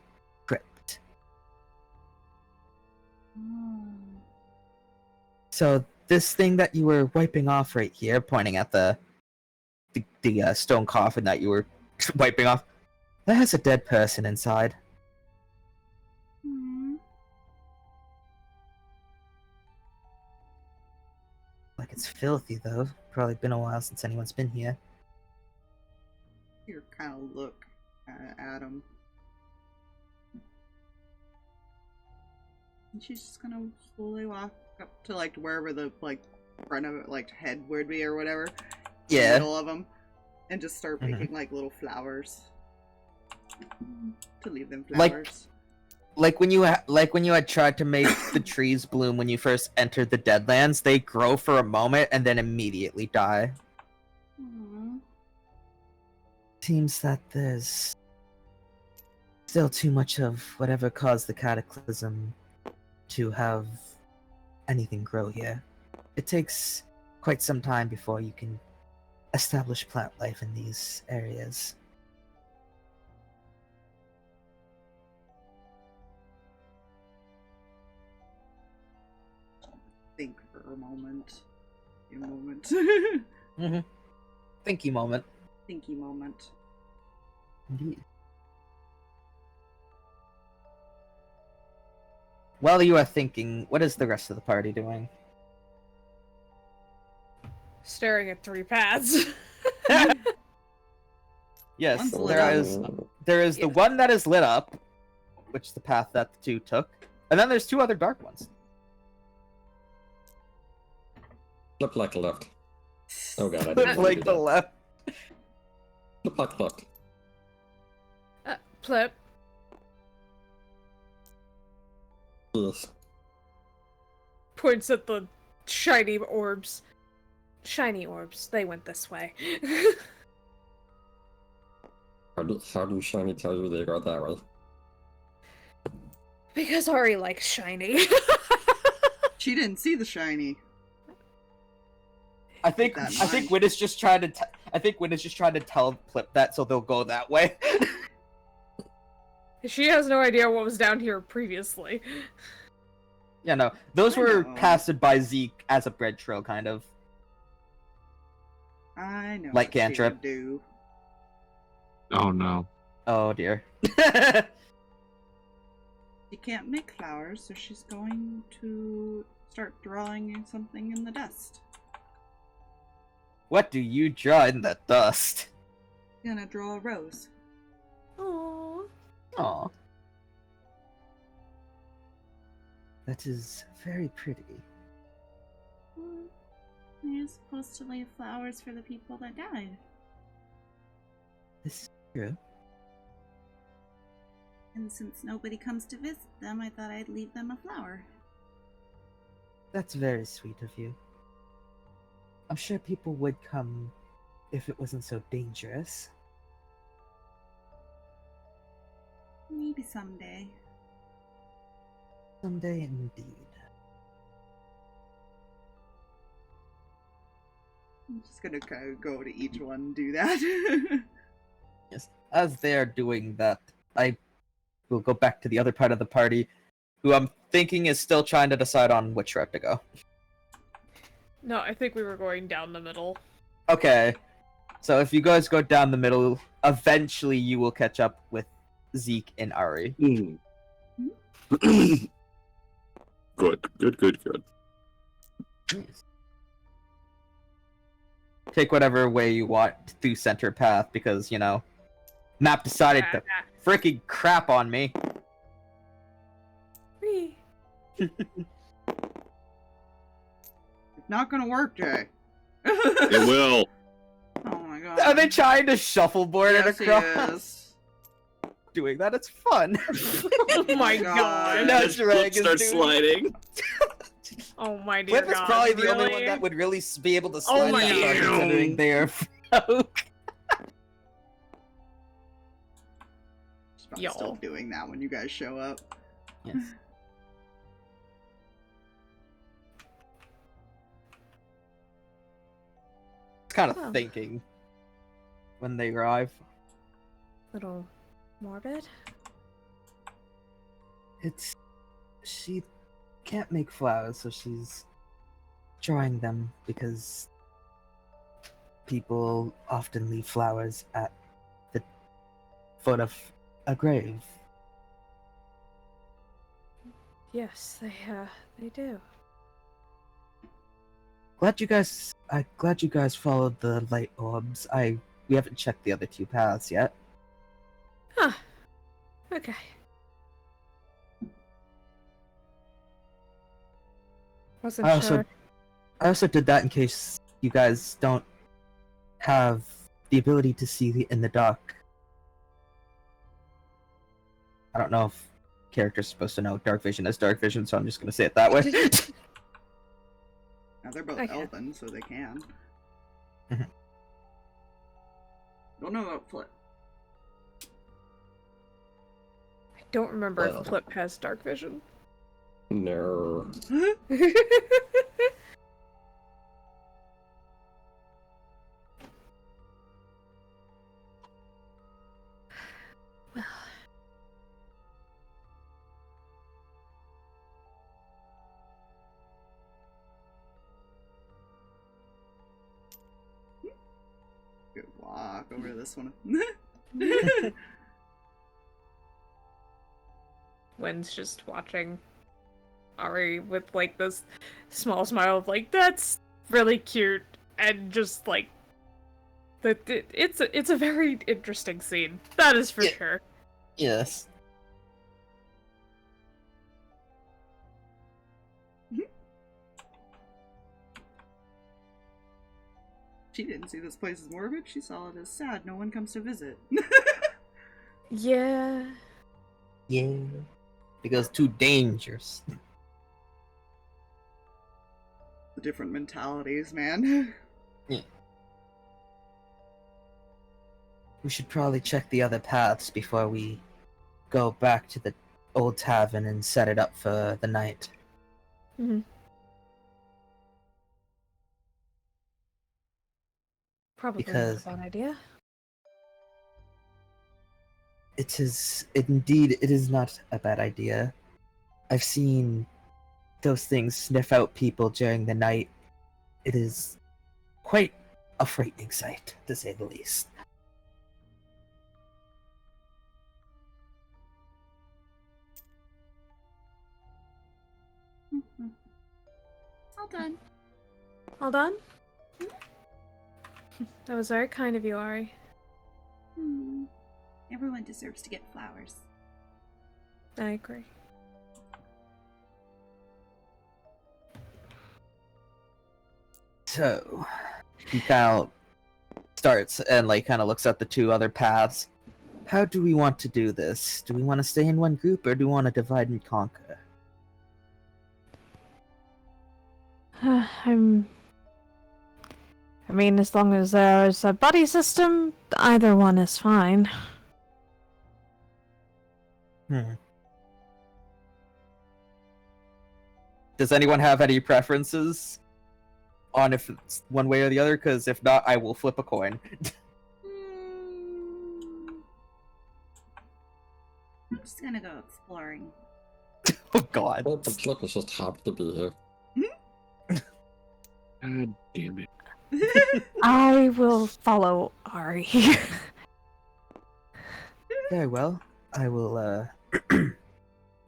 crypt. So this thing that you were wiping off right here, pointing at the stone coffin that you were wiping off, that has a dead person inside. Like it's filthy though. Probably been a while since anyone's been here. You kind of look at him. And she's just gonna slowly walk up to like wherever the like front of it, like head would be or whatever. Yeah. In the middle of them, and just start picking like little flowers to leave them flowers. Like when you had tried to make the trees bloom when you first entered the Deadlands, they grow for a moment and then immediately die. Seems that there's still too much of whatever caused the cataclysm to have anything grow here. It takes quite some time before you can establish plant life in these areas. Think for a moment. A moment. Thinky moment. Thinky moment. Indeed. While you are thinking, what is the rest of the party doing? Staring at 3 paths. Yes, One's lit there is the one that is lit up, which is the path that the 2 took, and then there's 2 other dark ones. Flip like the left. Oh god, I Flip didn't like the left. Flip like the left. Plip. Yes. Points at the shiny orbs. Shiny orbs. They went this way. How do shiny tell you they got that way? Because Ari likes shiny. She didn't see the shiny. I think Win is just trying to tell Plip that so they'll go that way. She has no idea what was down here previously. Yeah, no. Those were passed by Zeke as a bread trail, kind of. I know. Light what she cantrip. would do. Oh no. Oh dear. She can't make flowers, so she's going to start drawing something in the dust. What do you draw in the dust? Gonna draw a rose. Aww. Aw. That is very pretty. You're supposed to leave flowers for the people that died. This is true. And since nobody comes to visit them, I thought I'd leave them a flower. That's very sweet of you. I'm sure people would come if it wasn't so dangerous. Maybe someday. Someday indeed. I'm just gonna go to each one and do that. Yes. As they're doing that, I will go back to the other part of the party, who I'm thinking is still trying to decide on which route to go. No, I think we were going down the middle. Okay. So if you guys go down the middle, eventually you will catch up with Zeke and Ari. Mm. Good. Take whatever way you want through center path, because, you know, map decided to freaking crap on me. Whee. It's not gonna work, Jay. It will. Oh my god. Are they trying to shuffleboard it Yes, he across? is. Doing that, it's fun. Oh my God. god. No, As Shrek Plip is starts doing- sliding. Oh my dear Plip is god. probably the only one really? that would really be able to slide my that far, God. considering they're folk. She's probably still Y'all. doing that when you guys show up. Yes. It's kind of Oh. thinking when they arrive. Little morbid. She can't make flowers, so she's drawing them because people often leave flowers at the foot of a grave. Yes, they do. Glad you guys followed the light orbs. We haven't checked the other two paths yet. Huh. Okay. Wasn't sure. I also did that in case you guys don't have the ability to see in the dark. I don't know if characters supposed to know dark vision is dark vision, so I'm just gonna say it that way. Now they're both Okay. elven, so they can. Mhm. Don't know about Flip. I don't remember Well. if Plip has dark vision. No. Good walk over to this one. Wynn's just watching Ari with like this small smile of like, that's really cute, and just like it's a very interesting scene. That is for Yeah. sure. Yes. She didn't see this place as morbid. She saw it as sad. No one comes to visit. Yeah. Yeah. Because too dangerous. The different mentalities, man. We should probably check the other paths before we go back to the old tavern and set it up for the night. Mhm. Probably Because- not a bad idea. It is not a bad idea. I've seen those things sniff out people during the night. It is quite a frightening sight, to say the least. All done. All done? That was very kind of you, Ari. Everyone deserves to get flowers. I agree. So, he kind of starts and like kind of looks at the two other paths. How do we want to do this? Do we want to stay in one group or do we want to divide and conquer? I mean, as long as there's a buddy system, either one is fine. Does anyone have any preferences on if it's one way or the other? Because if not, I will flip a coin. I'm just gonna go exploring. Oh god. Well, the Plip is just happy to be here. God damn it. I will follow Ari. Very well. I will,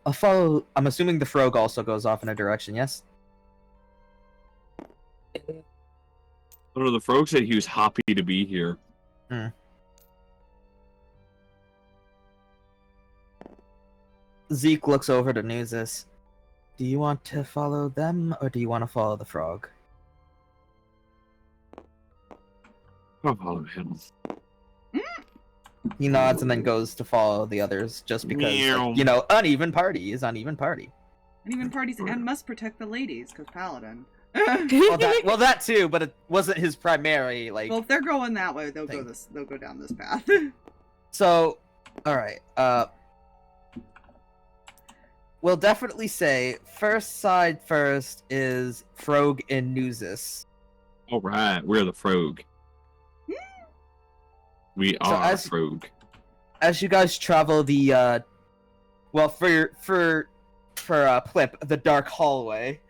I'll follow... I'm assuming the frog also goes off in a direction, yes? Oh no, the frog said he was happy to be here. Zeke looks over to Nuzus. Do you want to follow them, or do you want to follow the frog? I'll follow him. He nods and then goes to follow the others, just because, like, you know, uneven party is uneven party. And even parties and must protect the ladies, because Paladin. Well, that too, but it wasn't his primary, like... Well, if they're going that way, they'll thing. they'll go down this path. So, alright, we'll definitely say, first side first is Frog and Nuzus. Alright, we're the frog. We are frog. As you guys travel the, well, for Plip, the dark hallway,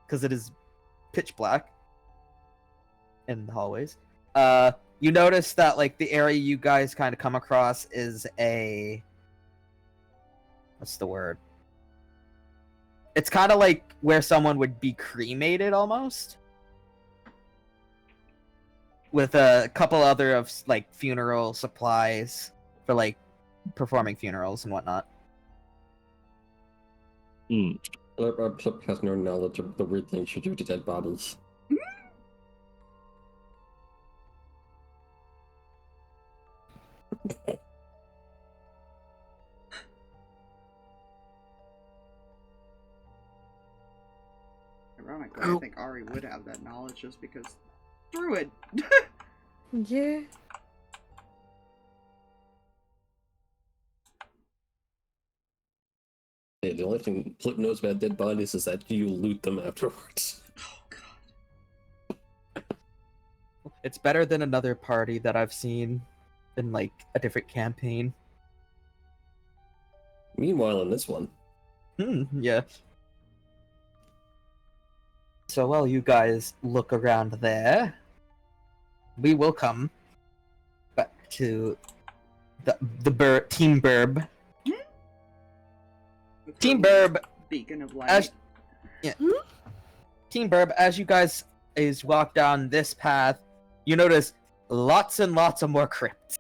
because it is pitch black in the hallways, you notice that, like, the area you guys kind of come across is a... What's the word? It's kind of like where someone would be cremated, almost. With a couple other of, like, funeral supplies for, like, performing funerals and whatnot. Plip has no knowledge of the weird things you do to dead bodies. Ironically, I think Ari would have that knowledge just because Druid. Yeah. Yeah, the only thing Plip knows about dead bodies is that you loot them afterwards. Oh god. It's better than another party that I've seen in, like, a different campaign. Meanwhile, in this one, Yeah. So while you guys look around there, we will come back to the Team Burb. Team Burb, Beacon of light. Team Burb, as you guys walk down this path, you notice lots and lots of more crypts.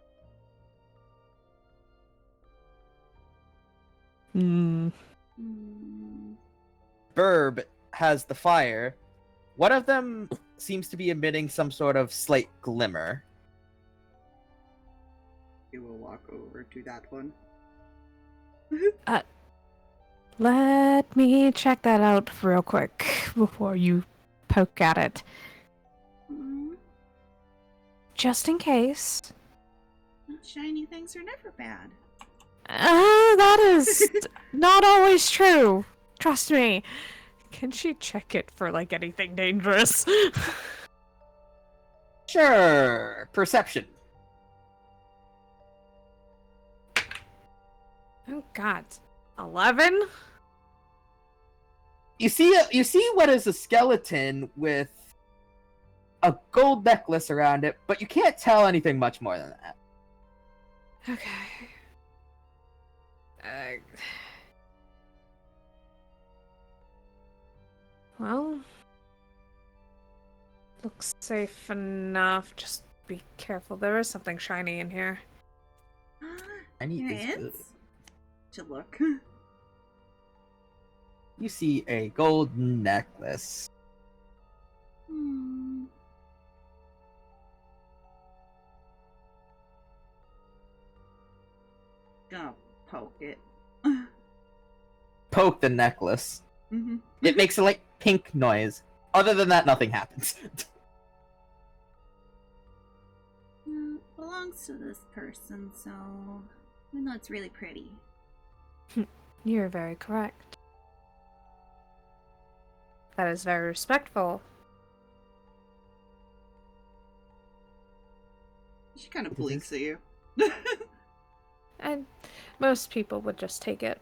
Burb has the fire. One of them seems to be emitting some sort of slight glimmer. You will walk over to that one. Let me check that out real quick before you poke at it. Just in case. Shiny things are never bad. That is not always true. Trust me. Can she check it for, like, anything dangerous? Sure. Perception. Oh god. 11? You see what is a skeleton with a gold necklace around it, but you can't tell anything much more than that. Okay. Well, looks safe enough. Just be careful. There is something shiny in here. I need this Hands? good. To look. You see a gold necklace. Hmm. Gonna poke it. Poke the necklace. Mm-hmm. It makes a like pink noise. Other than that, nothing happens. Belongs to this person, so we know it's really pretty. You're very correct. That is very respectful. She kind of blinks at you. And most people would just take it.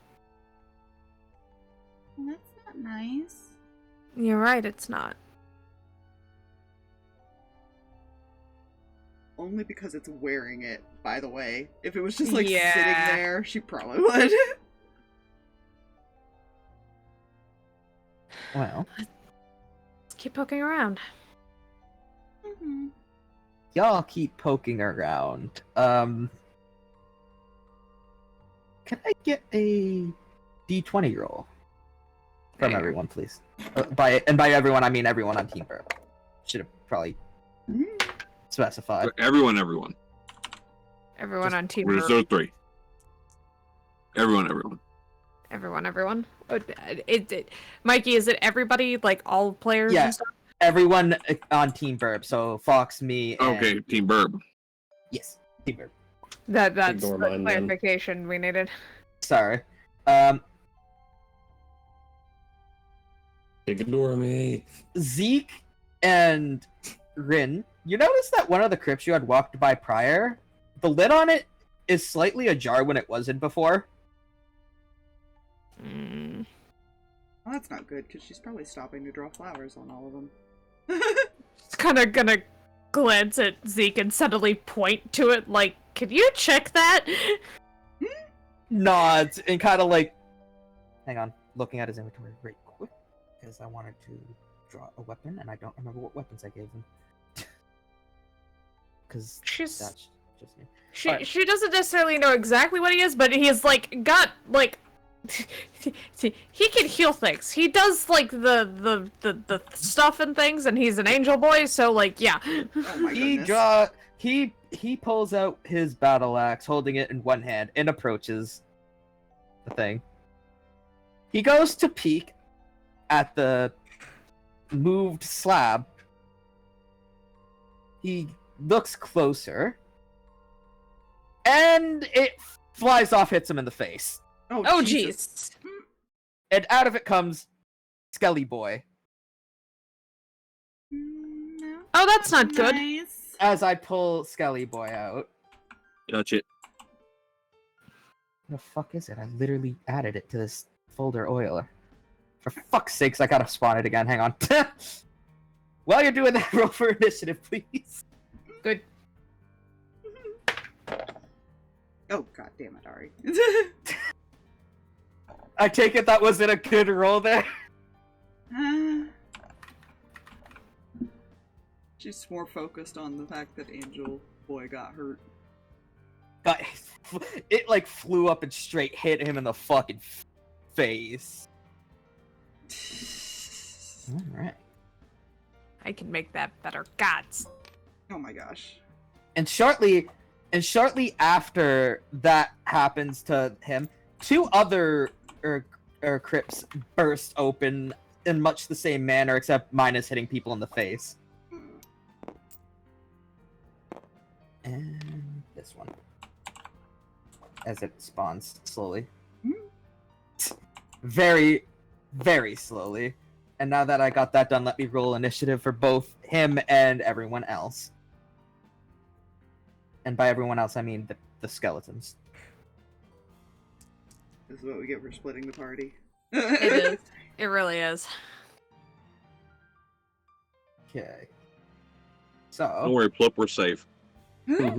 Well, that's not nice. You're right, it's not. Only because it's wearing it, by the way. If it was just like Yeah. sitting there, she probably would. Well, Let's keep poking around. Mm-hmm. y'all keep poking around. Can I get a D20 roll from There. everyone, please? By everyone, I mean everyone on Team Burp. Should have probably specified. Everyone. Everyone Just on Team Where's Burp. those three? Everyone. Everyone. Mikey, is it everybody, like all players Yeah. and stuff? Everyone on Team Burp. So Fox, me, and... Okay, Team Burb. Yes, Team Burp. That's Ignore the mine, then. clarification we needed. Sorry. Ignore me. Zeke and Rin, you notice that one of the crypts you had walked by prior, the lid on it is slightly ajar when it wasn't before. Mm. Well, that's not good, because she's probably stopping to draw flowers on all of them. Just kind of gonna glance at Zeke and suddenly point to it like, can you check that? Nods and kind of like, hang on, looking at his inventory right quick, because I wanted to draw a weapon, and I don't remember what weapons I gave him. Because She's... that's just me. She doesn't necessarily know exactly what he is, but he's like got like he can heal things. He does like the stuff and things, and he's an angel boy, so like yeah. Oh my He goodness. he pulls out his battle axe, holding it in one hand, and approaches the thing. He goes to peek at the moved slab. He looks closer, and it flies off, hits him in the face. Oh Jesus. jeez. And out of it comes Skelly Boy. No. Oh, that's not good. Nice. As I pull Skelly Boy out. Touch it. What the fuck is it? I literally added it to this folder oiler. For fuck's sakes, I gotta spawn it again. Hang on. While you're doing that, roll for initiative, please. Good. Oh, god damn it, Ari. I take it that wasn't a good roll there. She's more focused on the fact that Angel Boy got hurt. But it like flew up and straight hit him in the fucking face. Alright. I can make that better. Gods. Oh my gosh. And shortly after that happens to him, two other crypts burst open in much the same manner, except mine is hitting people in the face. And this one. As it spawns slowly. Very, very slowly. And now that I got that done, let me roll initiative for both him and everyone else. And by everyone else, I mean the skeletons. This is what we get for splitting the party. It is. It really is. Okay. So, Don't worry, Plip, we're safe.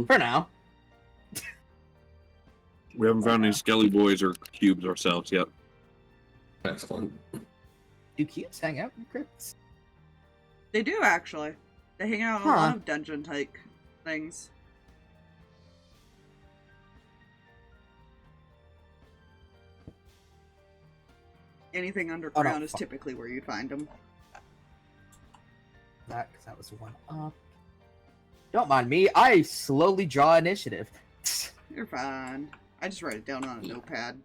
for now. We haven't found any skelly boys or cubes ourselves yet. Excellent. Do cubes hang out in crypts? They do, actually. They hang out in a lot of dungeon-type things. Anything underground is typically where you'd find them. Because that was one up. Don't mind me, I slowly draw initiative. You're fine. I just write it down on a notepad.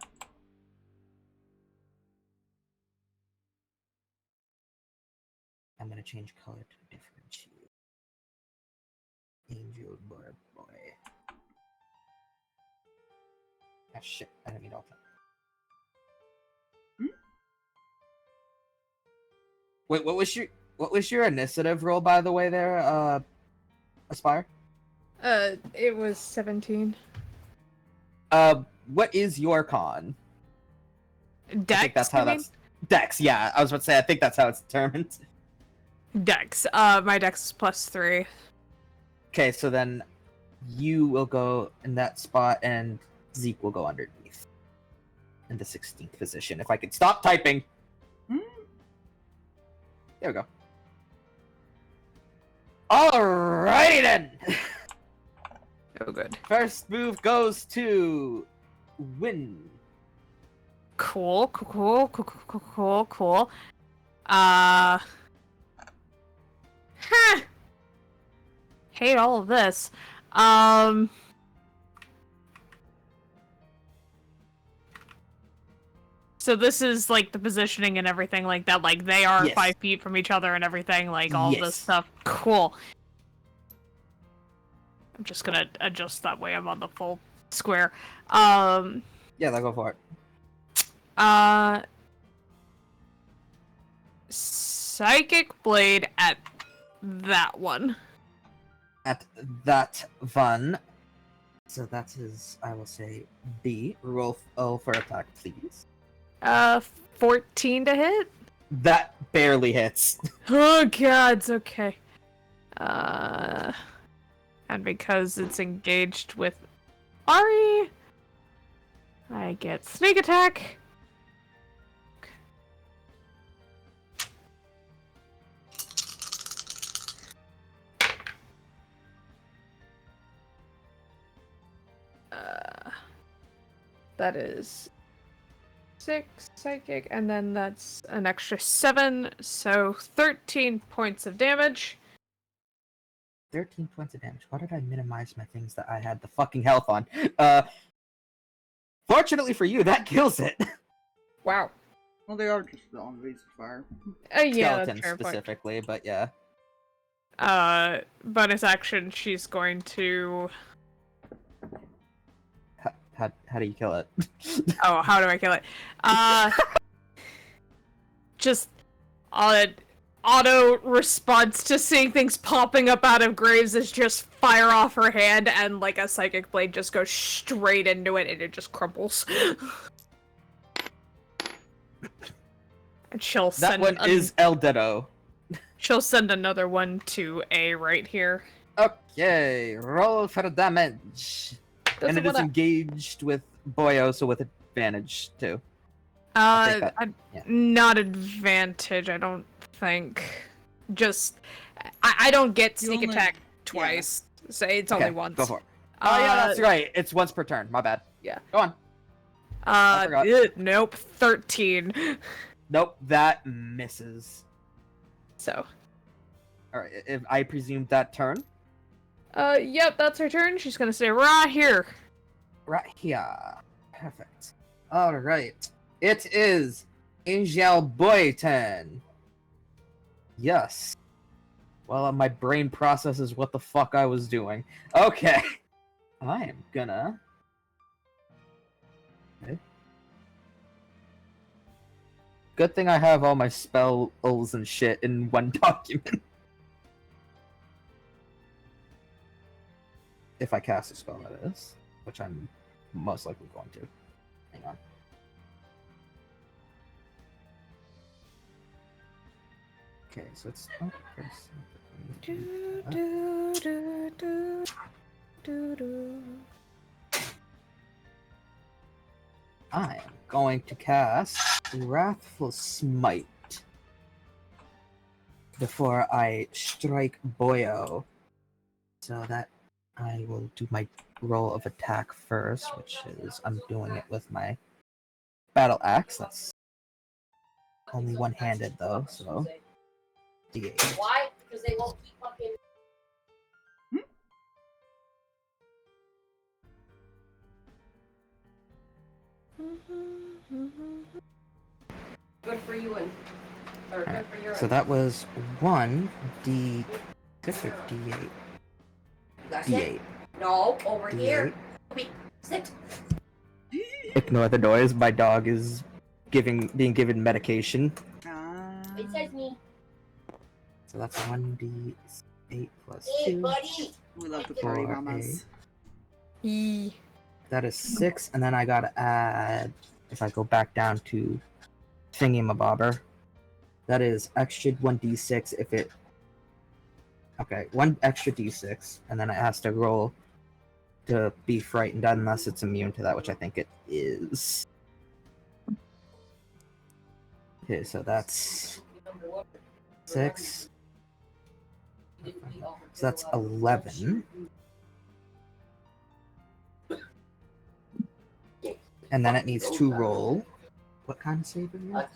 I'm gonna change color to a different hue. Angel boy. Ah shit, I didn't mean all that. Wait, what was your initiative roll, by the way, there, Aspire? It was 17. What is your con? Dex? I think that's how that's... Dex, yeah. I was about to say, I think that's how it's determined. Dex. My Dex is +3. Okay, so then you will go in that spot, and Zeke will go underneath. In the 16th position. If I could stop typing! There we go. Alrighty then! Oh, good. First move goes to Win. Cool. Hate all of this. So this is like the positioning and everything like that. Like they are 5 feet from each other and everything. Like all this stuff. Cool. I'm just gonna adjust that way I'm on the full square. Yeah, let's go for it. Psychic Blade at that one. At that one. So that is, I will say, B. Roll for attack, please. 14 to hit? That barely hits. Oh god, it's okay. And because it's engaged with Ari, I get sneak attack. That is 6 psychic, and then that's an extra 7, so 13 points of damage. 13 points of damage. Why did I minimize my things that I had the fucking health on? Fortunately for you, that kills it. Wow. Well, they are just zombies of fire. Yeah, Skeletons specifically, but yeah. Bonus action, she's going to... How do you kill it? Oh, how do I kill it? Just auto response to seeing things popping up out of graves is just fire off her hand, and like a psychic blade just goes straight into it, and it just crumbles. And she'll send that one is El Dedo. She'll send another one to A right here. Okay, roll for damage. And it is engaged with Boyo, so with advantage too. Not advantage, I don't think. Just, I don't get sneak attack twice. Yeah. So it's only once. Go for it. Oh yeah, that's right. It's once per turn. My bad. Yeah. Go on. I forgot. Nope. 13. Nope, that misses. So. Alright, if I presume that turn? Yep, that's her turn. She's gonna stay right here. Right here. Perfect. Alright. It is Angel Boy turn. Yes. Well, my brain processes what the fuck I was doing. Okay. I am gonna... Okay. Good thing I have all my spells and shit in one document. If I cast a spell, that is. Which I'm most likely going to. Hang on. Okay, so it's... Oh, I am going to cast Wrathful Smite before I strike Boyo. So that I will do my roll of attack first, which is I'm doing it with my battle axe. That's only one-handed though, so D8. Why? Because they won't keep fucking. Good for you and. Or good for your. So that was 1d6 or d8? That's D8. it. No, over D8. here. Wait, sit. Ignore the noise. My dog is being given medication. It says me. So that's 1d8 plus Hey, 2. buddy. We love the party For mamas. That is 6, and then I gotta add, if I go back down to thingy-mabobber, that is extra 1d6 if it... Okay, 1 extra d6, and then it has to roll to be frightened unless it's immune to that, which I think it is. Okay, so that's 6. So that's 11. And then it needs to roll. What kind of save is it?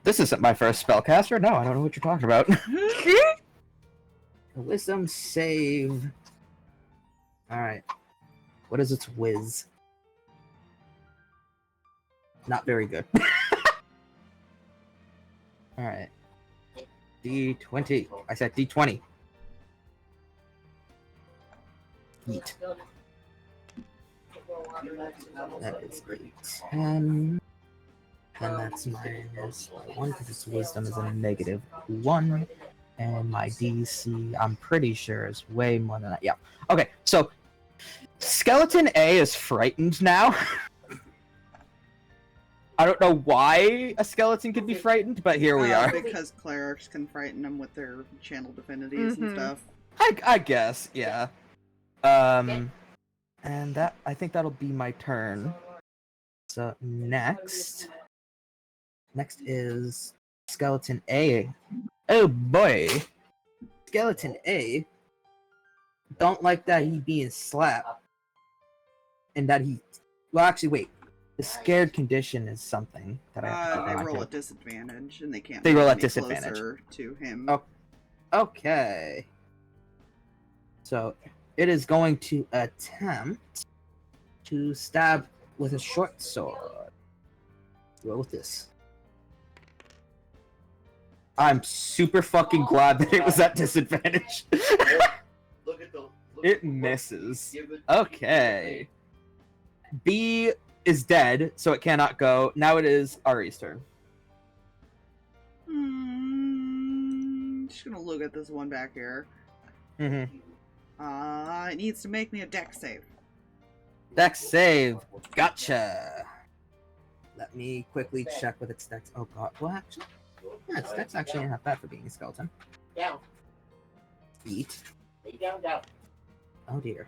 This isn't my first spellcaster. No, I don't know what you're talking about. A wisdom save. Alright. What is its whiz? Not very good. Alright. D20. I said D20. Yeet. That is a 10. And that's minus 1 because its wisdom is a negative 1. And my DC, I'm pretty sure, is way more than that. Yeah. Okay, so Skeleton A is frightened now. I don't know why a skeleton could be frightened, but here we are. Because clerics can frighten them with their channel divinities and stuff. I guess, yeah. And that, I think that'll be my turn. So next is Skeleton A. Oh boy, Skeleton A. Don't like that he being slapped, and that he. Well, actually, wait. The scared condition is something that I have to They keep in roll mind, at disadvantage, and they can't. They move roll at any disadvantage. closer to him. Oh. Okay. So it is going to attempt to stab with a short sword. Roll with this. I'm super fucking glad that it was at disadvantage. It misses. Okay. B is dead, so it cannot go. Now it is Ari's turn. Just gonna look at this one back here. Mm-hmm. It needs to make me a dex save. Dex save. Gotcha. Let me quickly check with its dex. Oh god. Well, actually, yeah, its dex actually ain't that bad for being a skeleton. Down. Eat. Lay down, down. Oh dear.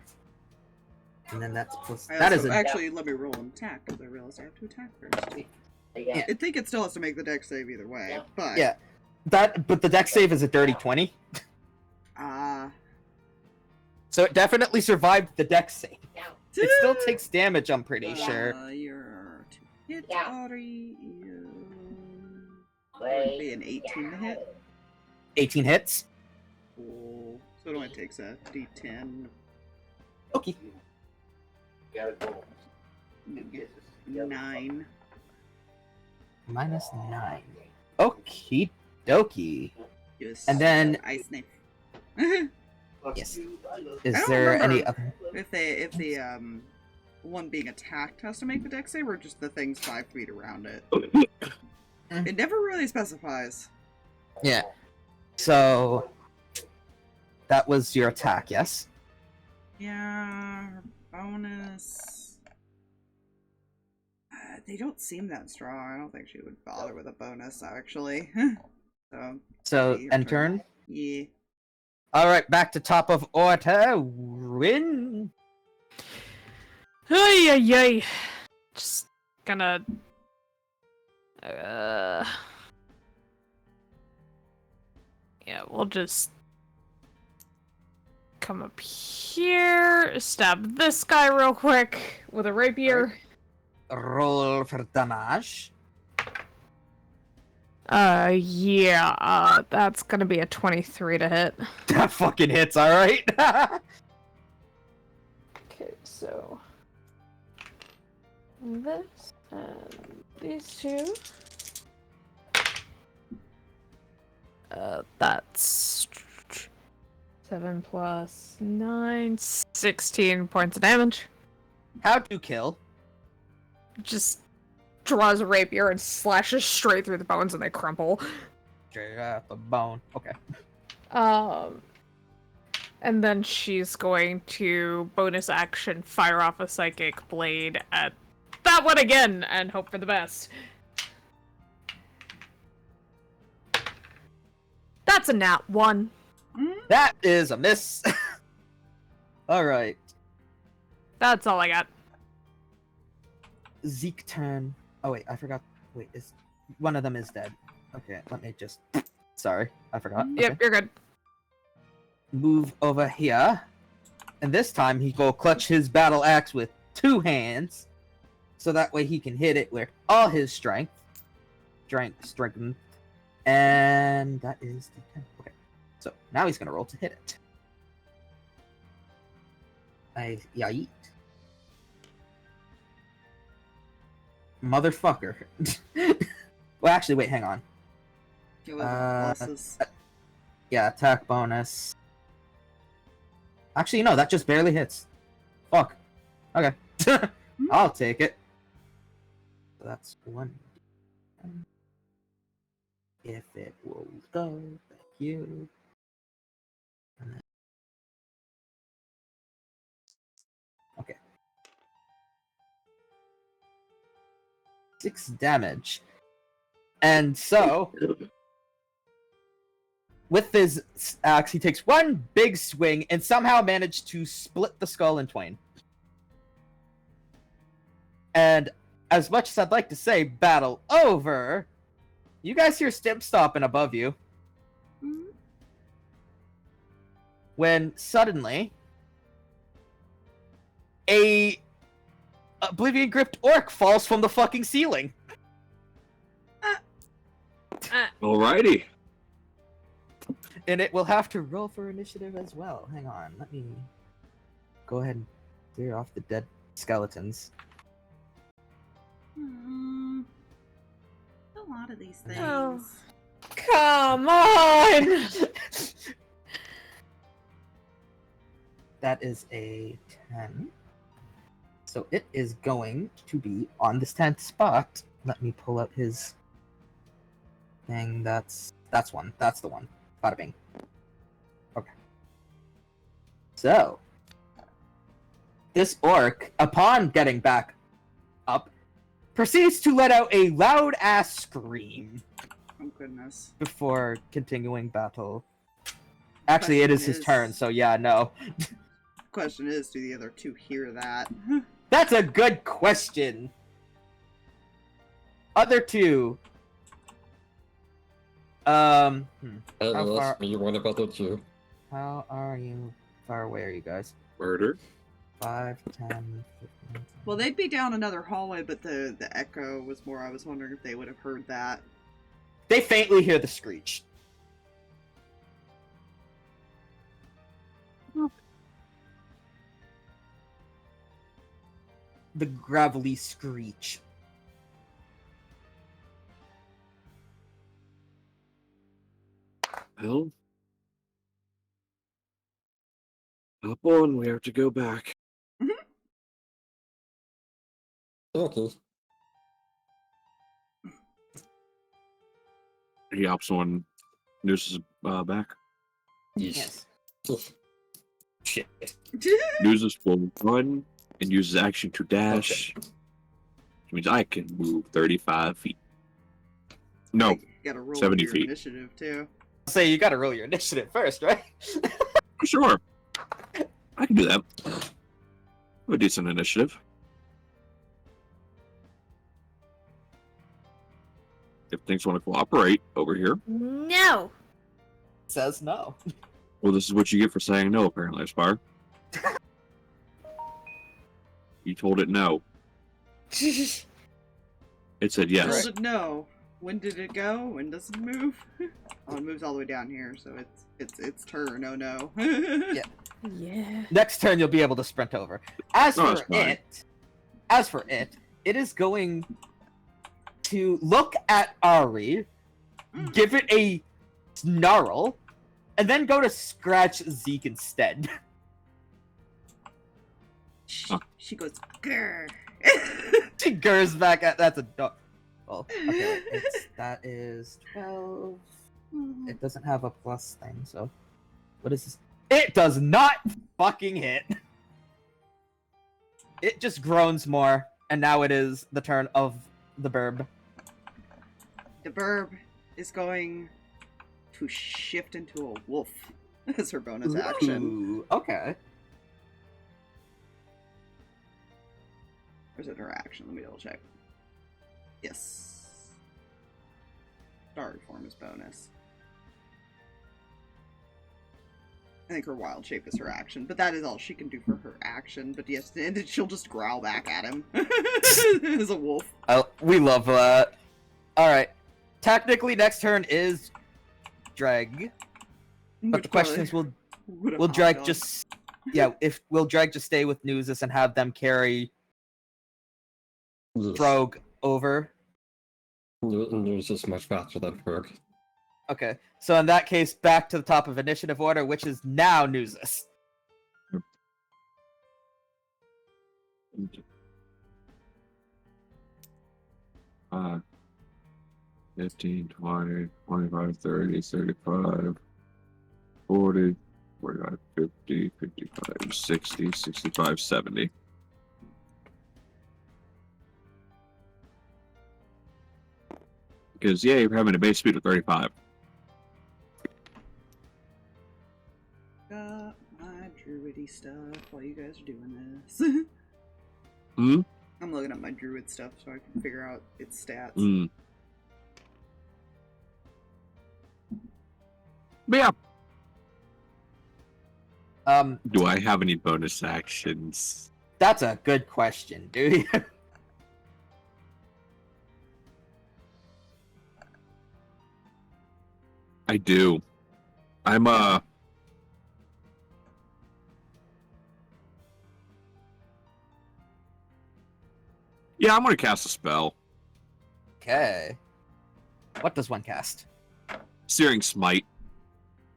And then that's plus. I That also- is a. actually let me roll an attack because I realized I have to attack first. Lay down. Yeah. I think it still has to make the dex save either way, but Yeah. But the dex save is a dirty 20. So it definitely survived the dex save. Down. It still takes damage, I'm pretty sure. You're to hit, Yeah. Ari. Would Lay be an 18 to hit. 18 hits. Cool. So it only takes a D10. Okay. 9. Minus 9. Okie dokie. Yes. And then- ice knife. Yes. I Is don't there remember. any other? if the one being attacked has to make the dex save, or just the things 5 feet around it. It never really specifies. Yeah. So that was your attack, yes? Yeah, her bonus. They don't seem that strong. I don't think she would bother with a bonus, actually. So So your end turn. yeah. All right, back to top of order. Win. Ay, ay, ay. Just gonna. Yeah, we'll just come up here, stab this guy real quick with a rapier. Roll for damage. That's gonna be a 23 to hit. That fucking hits, all right. Okay, so this and these two. That's 7 plus 9, 16 points of damage. How to kill? Just draws a rapier and slashes straight through the bones and they crumple. Straight off the bone. Okay. And then she's going to bonus action fire off a psychic blade at that one again and hope for the best. That's a nat 1. That is a miss. All right. That's all I got. Zeke turn. Oh wait, I forgot. Wait, is one of them is dead? Okay, let me just. Sorry, I forgot. Yep, Okay. you're good. Move over here, and this time he go clutch his battle axe with 2 hands, so that way he can hit it with all his strength, and that is the 10. Okay, so now he's gonna roll to hit it. Yeet. Motherfucker. Well, actually, wait, hang on. Give it pluses. Yeah, attack bonus. Actually, no, that just barely hits. Fuck. Okay. I'll take it. So that's 1. If it will go, thank you. And then... Okay. 6 damage. And so, with his axe, he takes 1 big swing and somehow managed to split the skull in twain. And as much as I'd like to say battle over, you guys hear Stimp stomping above you. When suddenly, a Oblivion gripped orc falls from the fucking ceiling. Alrighty. And it will have to roll for initiative as well. Hang on, let me go ahead and clear off the dead skeletons. A lot of these things. Oh. Come on! That is a 10. So it is going to be on this 10th spot. Let me pull out his thing. That's one. That's the one. Bada bing. Okay. So this orc, upon getting back up, proceeds to let out a loud ass scream Oh goodness. before continuing battle. Actually, it is his turn, so yeah, no. Question is, do the other 2 hear that? That's a good question. Other 2. I don't How know, far- that's me. What about the 2? How are you? Far away are you guys? Murder. 5, 10, 15. Well, they'd be down another hallway, but the echo was more. I was wondering if they would have heard that. They faintly hear the screech. The gravelly screech. Well, up on, we have to go back. Okay. He hops on Nuzus' back. Yes. Shit. Nuzus will run and uses action to dash. Which means I can move 35 feet. No, Gotta roll 70 your feet. initiative too. Say you gotta roll your initiative first, right? Sure. I can do that. A decent initiative. If things want to cooperate over here. No. Says no. Well, this is what you get for saying no, apparently, Aspire. You told it no. It said yes. Told it no. When did it go? When does it move? Oh, it moves all the way down here, so it's its turn. Oh no. Yeah. Yeah. Next turn, you'll be able to sprint over. As for it, it is going to look at Ari, give it a snarl, and then go to scratch Zeke instead. She goes, grr. She gurs back at that's a dog. Well, okay, that is 12. It doesn't have a plus thing, so what is this? It does not fucking hit. It just groans more, and now it is the turn of the burb. The burb is going to shift into a wolf as her bonus action. Ooh, okay. Or is it her action? Let me double check. Yes. Starred form is bonus. I think her wild shape is her action, but that is all she can do for her action. But yes, and then she'll just growl back at him as a wolf. Oh, we love that. Alright. Technically, next turn is Drag. But the question is, will Drag just... Yeah, will Drag just stay with Nuzus and have them carry Frog over? Nuzus is much faster than Frog. Okay, so in that case, back to the top of initiative order, which is now Nuzus. 15, 20, 25, 30, 35, 40, 45, 50, 55, 60, 65, 70. Because, yeah, you're having a base speed of 35. Got my druidy stuff while you guys are doing this. Hmm? I'm looking at my druid stuff so I can figure out its stats. Hmm. But yeah. Do I have any bonus actions? That's a good question, dude. I do. I'm Yeah, I'm gonna cast a spell. Okay. What does one cast? Searing Smite.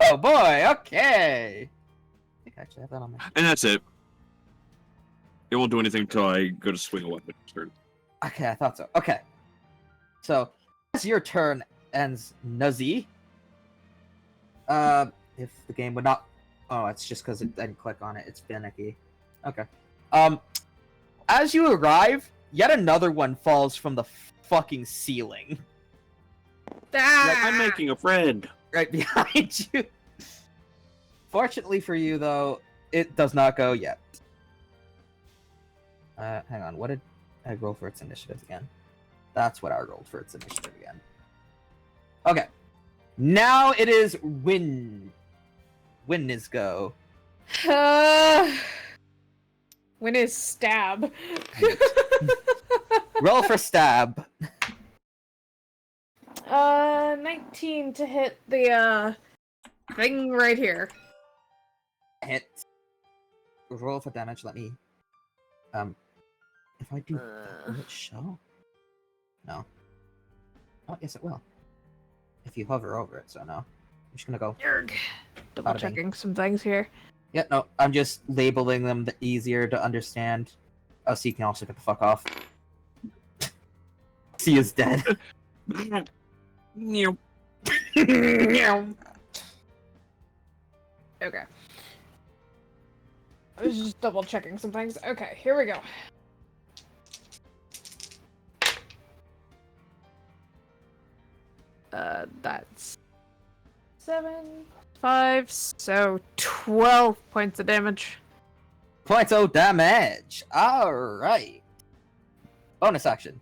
Oh boy, okay! I think I actually have that on my... And that's it. It won't do anything until I go to swing a weapon. Turn. Okay, I thought so. Okay. So, as your turn ends, Nuzi. If the game would not... Oh, it's just because it didn't click on it. It's finicky. Okay. As you arrive, yet another one falls from the fucking ceiling. I'm making a friend. Right behind you. Fortunately for you, though, it does not go yet. Hang on, what did I roll for its initiative again? That's what I rolled for its initiative again. Okay. Now it is Win. Win is go. When is stab? Roll for stab. 19 to hit the thing right here. Hit. Roll for damage. Let me. If I do, will it show? No. Oh, yes, it will. If you hover over it, so no. I'm just gonna go. Yerg. Double checking some things here. Yeah, no, I'm just labeling them easier to understand. Oh, so you can also get the fuck off. C is dead. Okay. I was just double checking some things. Okay, here we go. That's 7, 5, so 12 points of damage. Points of damage. Alright. Bonus action.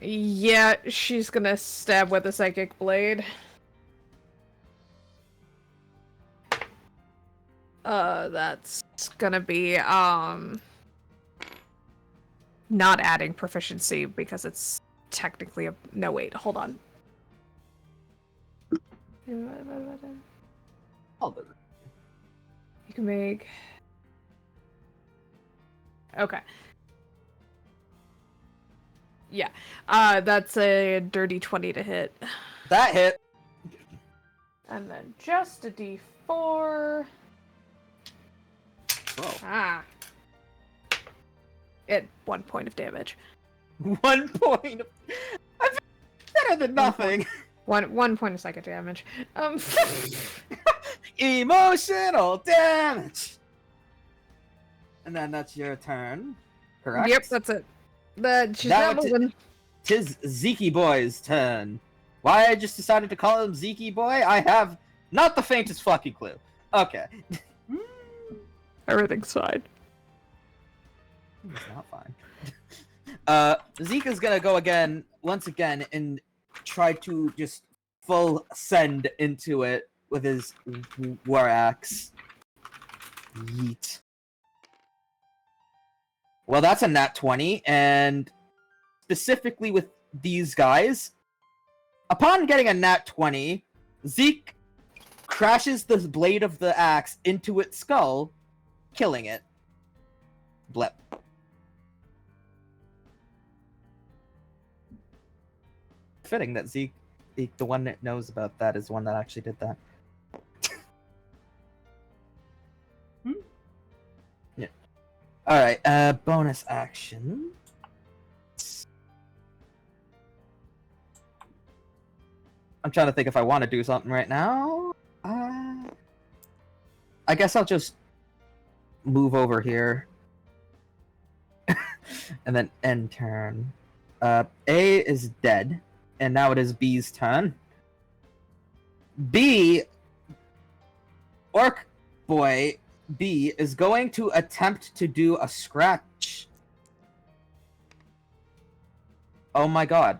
Yeah, she's gonna stab with a psychic blade. That's gonna be, not adding proficiency because it's technically a... No, wait, hold on. You can make... Okay. Yeah. That's a dirty 20 to hit. That hit. And then just a d4. Whoa. Ah. At 1 point of damage. 1 point. That's better than nothing. One point of psychic damage. Emotional damage. And then that's your turn, correct? Yep, that's it. But she's Now not moving. Tis Zeke Boy's turn. Why I just decided to call him Zeke Boy, I have not the faintest fucking clue. Okay. Everything's fine. It's not fine. Zeke is gonna go once again, and try to just full send into it with his war axe. Yeet. Well, that's a nat 20, and specifically with these guys, upon getting a nat 20, Zeke crashes the blade of the axe into its skull, killing it. Blip. Fitting that Zeke, the one that knows about that, is the one that actually did that. Yeah. Alright, bonus action. I'm trying to think if I want to do something right now. I guess I'll just move over here. And then end turn. A is dead. And now it is B's turn. B, Orc Boy B, is going to attempt to do a scratch. Oh my god.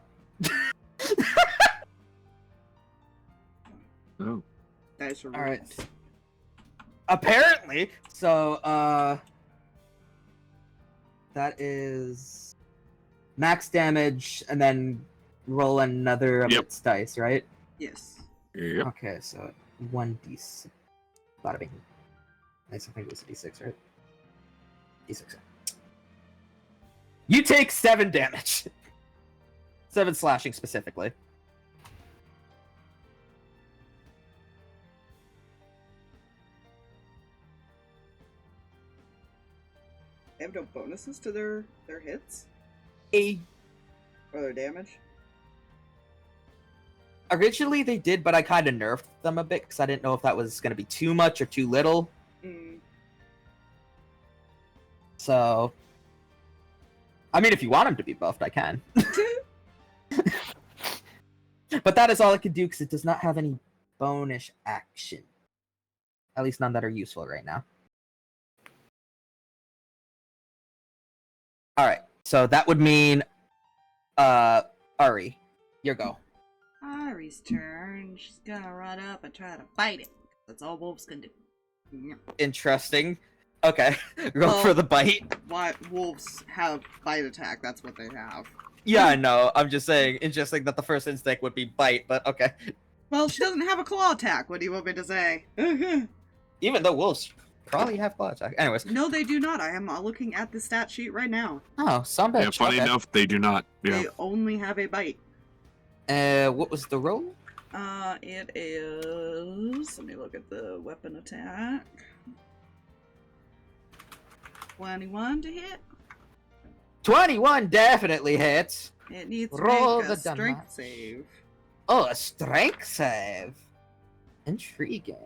Oh. Dice are All right. rolls. Apparently. So, that is max damage, and then roll another of Yep. its dice, right? Yes. Yep. Okay, so 1d6. Bada bing. Nice, I think it was a d6, right? D6. You take 7 damage. 7 slashing specifically. They have no bonuses to their hits A or their damage. Originally they did, but I kind of nerfed them a bit because I didn't know if that was going to be too much or too little. Mm. So, I mean, if you want them to be buffed, I can. But that is all it can do because it does not have any bonus action. At least none that are useful right now. Alright, so that would mean, Ari, your go. Ari's turn. She's gonna run up and try to bite it. That's all wolves can do. Yeah. Interesting. Okay, roll Well- for the bite. Why wolves have bite attack? That's what they have. Yeah, I know. I'm just saying, interesting that the first instinct would be bite, but okay. Well, she doesn't have a claw attack. What do you want me to say? Even though wolves probably have claw attack. Anyways. No, they do not. I am looking at the stat sheet right now. Oh, some bitch. Yeah, funny okay. enough, they do not. Yeah. They only have a bite. What was the roll? It is. Let me look at the weapon attack. 21 to hit. 21 definitely hits. It needs to Roll make a the strength damage. save. Oh, a strength save. Intriguing.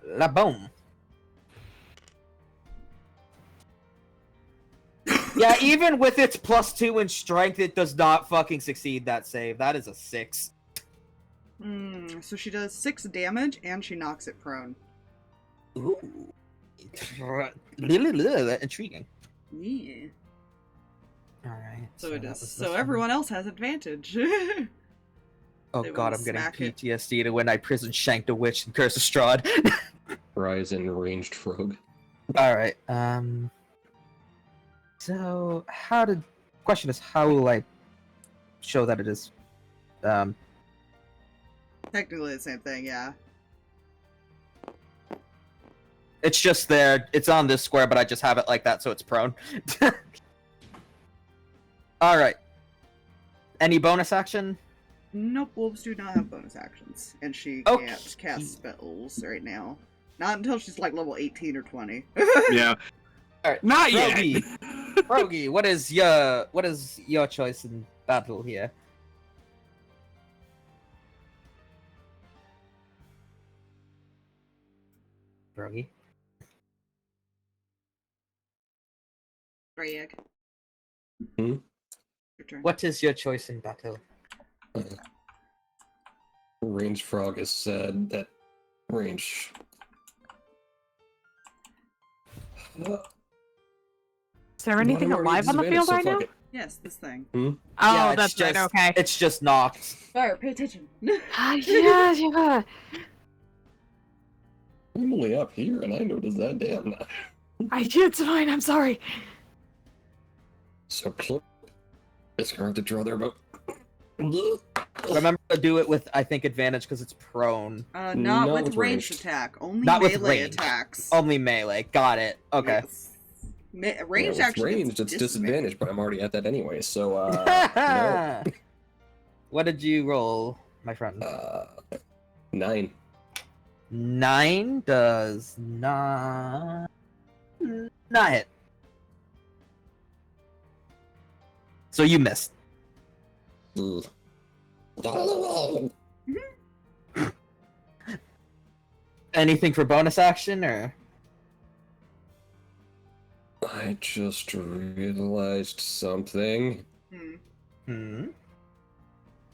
La boom. Yeah, even with its +2 in strength, it does not fucking succeed that save. That is a 6. So she does 6 damage and she knocks it prone. Ooh. Intriguing. Yeah. Alright. So it that is. was So this one. everyone else has advantage. Oh they god, wanna I'm getting smack it. PTSD to when I prison shanked a witch and cursed a Strahd. Rise in ranged frog. Alright, so question is, how will I show that it is, Technically the same thing, yeah. it's just there, it's on this square, but I just have it like that so it's prone. Alright. Any bonus action? Nope, wolves do not have bonus actions. And she Okay. can't cast spells right now. Not until she's like level 18 or 20. Yeah. Alright. Not yet. Rogi, what is your choice in battle here? Rogi? Gray egg. Hmm? Your turn. What is your choice in battle? Ranged frog has said that range. Is there anything Not already alive on the disadvantaged, field so right now? fuck it. Yes, this thing. Oh, Yeah, it's that's right. just- Okay. It's just knocked. Fire, pay attention. Yeah. I'm only up here and I noticed that damn. It's fine. I'm sorry. So Plip is going to draw their bow. Remember to do it with, I think, advantage because it's prone. Not Not with with ranged ranged. attack. Only Not with melee range. attacks. Only melee. Got it. Okay. Yes. Yeah, Range with actually ranged, gets it's disadvantage, but I'm already at that anyway. So no. What did you roll, my friend? 9. 9 does not hit. So you missed. Ugh. Anything for bonus action, or? I just realized something. Hmm.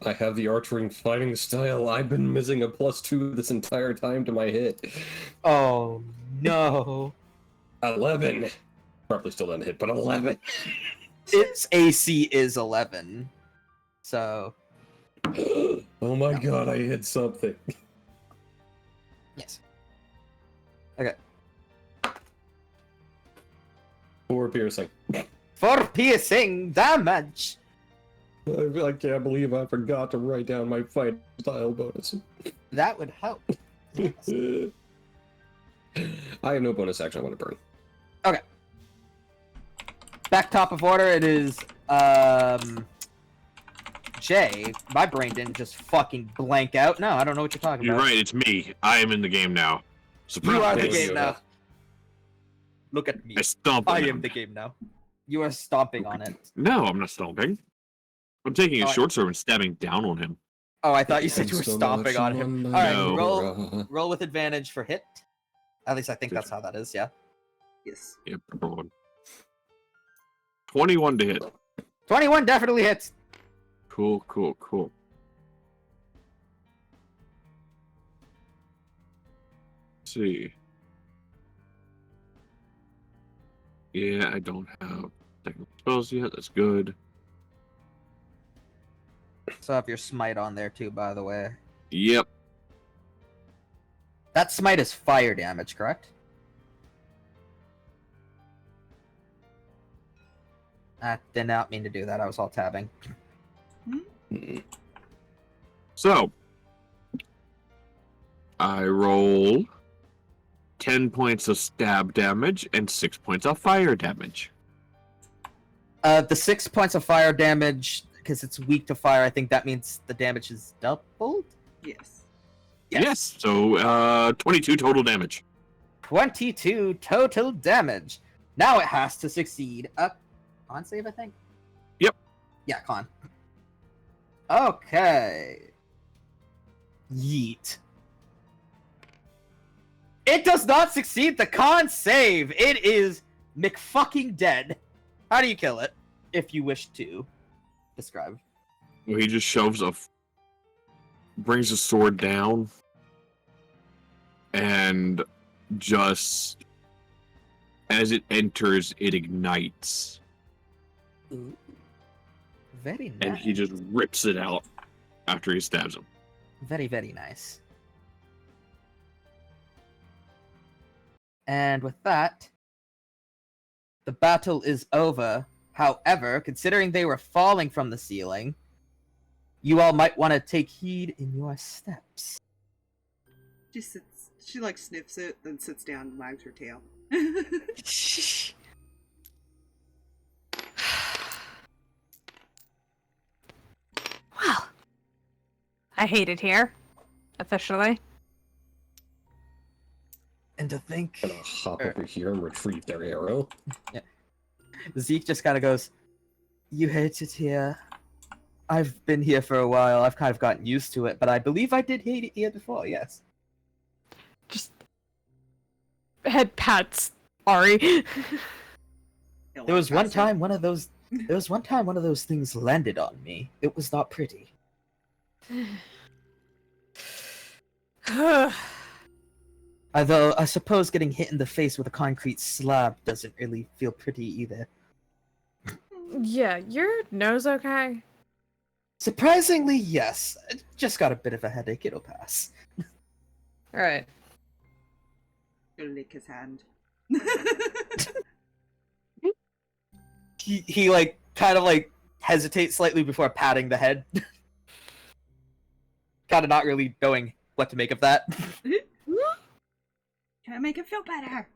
I have the archering fighting style. I've been missing a +2 this entire time to my hit. Oh no. 11. Probably still doesn't hit, but 11. Its AC is 11. So. Oh my god, I hit something. Yes. Okay. 4 piercing. For piercing damage. I can't believe I forgot to write down my fight style bonus. That would help. I have no bonus action I want to burn. Okay. Back top of order, it is Jay. My brain didn't just fucking blank out. No, I don't know what you're talking You're about. right, it's me. I am in the game now. You are the Thank game you. now. Look at me. I stomp on I him. am the game now. You are stomping on it. No, I'm not stomping. I'm taking a Oh, short sword and stabbing down on him. Oh, I thought you said you were stomping on him. Alright, No. roll with advantage for hit. At least I think that's how that is, yeah. Yes. Yep, number one. 21 to hit. 21 definitely hits. Cool. Let's see. Yeah, I don't have technical spells yet. That's good. So have your smite on there too, by the way. Yep. That smite is fire damage, correct? I did not mean to do that. I was all tabbing. So, I roll 10 points of stab damage and 6 points of fire damage. The 6 points of fire damage, because it's weak to fire, I think that means the damage is doubled? Yes. Yes. So, 22 total damage. 22 total damage. Now it has to succeed. Con save, I think? Yep. Yeah, con. Okay. Yeet. It does not succeed the con save. It is McFucking dead. How do you kill it? If you wish to describe. Well, he just shoves a brings the sword down and just as it enters, it ignites. Ooh. Very nice. And he just rips it out after he stabs him. Very, very nice. And with that, the battle is over. However, considering they were falling from the ceiling, you all might want to take heed in your steps. She like sniffs it, then sits down and wags her tail. Well, I hate it here. Officially. And to think... Gonna hop over here and retrieve their arrow. Yeah. Zeke just kind of goes, you hate it here. I've been here for a while. I've kind of gotten used to it, but I believe I did hate it here before, yes. Just... head pats Ari. There was one time one of those things landed on me. It was not pretty. Although, I suppose getting hit in the face with a concrete slab doesn't really feel pretty either. Yeah, your nose okay? Surprisingly, yes. I just got a bit of a headache. It'll pass. Alright. Gonna lick his hand. He like, kind of like, hesitates slightly before patting the head. Kind of not really knowing what to make of that. Can I make him feel better?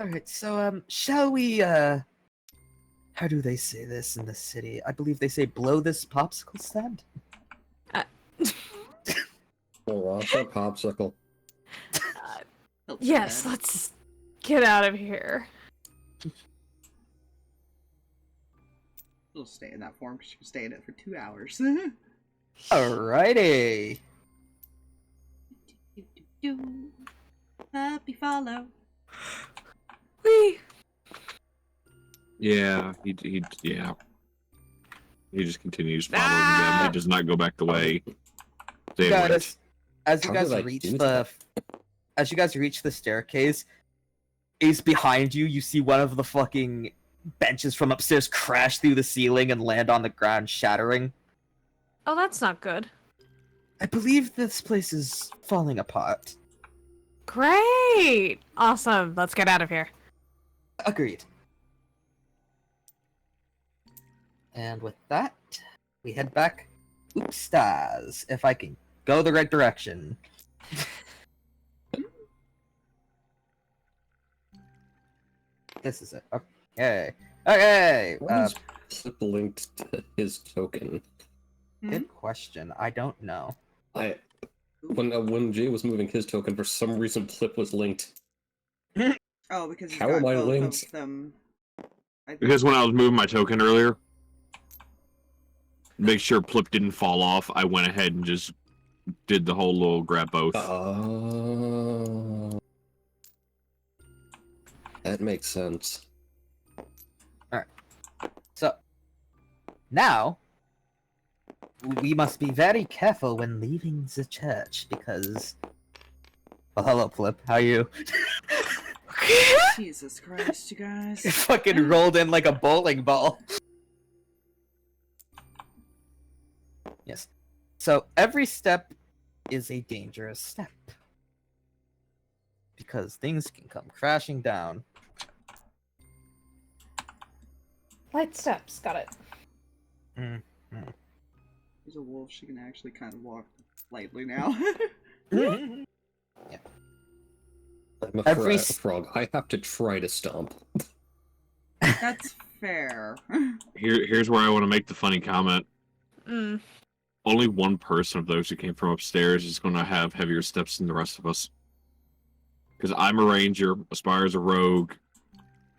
Alright, so, shall we, how do they say this in the city? I believe they say blow this popsicle stand? Blow off that popsicle. Yes, let's get out of here. She'll stay in that form because she can stay in it for 2 hours. Alrighty. Happy follow. Whee! Yeah, he just continues following them. He does not go back the way they went. Guys, as you How guys did I reach do the that? as you guys reach the staircase, is behind you. You see one of the fucking benches from upstairs crash through the ceiling and land on the ground, shattering. Oh, that's not good. I believe this place is falling apart. Great! Awesome. Let's get out of here. Agreed. And with that, we head back upstairs, if I can go the right direction. This is it. Okay. Okay. What is Plip linked to his token? Good question. I don't know. When Jay was moving his token, for some reason Plip was linked. Oh, because he's How got am I both linked? of them. Because when I was moving my token earlier, make sure Plip didn't fall off, I went ahead and just did the whole little grab both. That makes sense. So, now, we must be very careful when leaving the church, because... Well, hello, Plip. How are you? Jesus Christ, you guys. It fucking rolled in like a bowling ball. Yes. So, every step is a dangerous step. Because things can come crashing down. Light steps. Got it. She's a wolf, she can actually kind of walk lightly now. Yeah. I'm a Every frog. I have to try to stomp. That's fair. Here's where I want to make the funny comment. Mm. Only one person of those who came from upstairs is going to have heavier steps than the rest of us. Because I'm a ranger, Aspire's a rogue,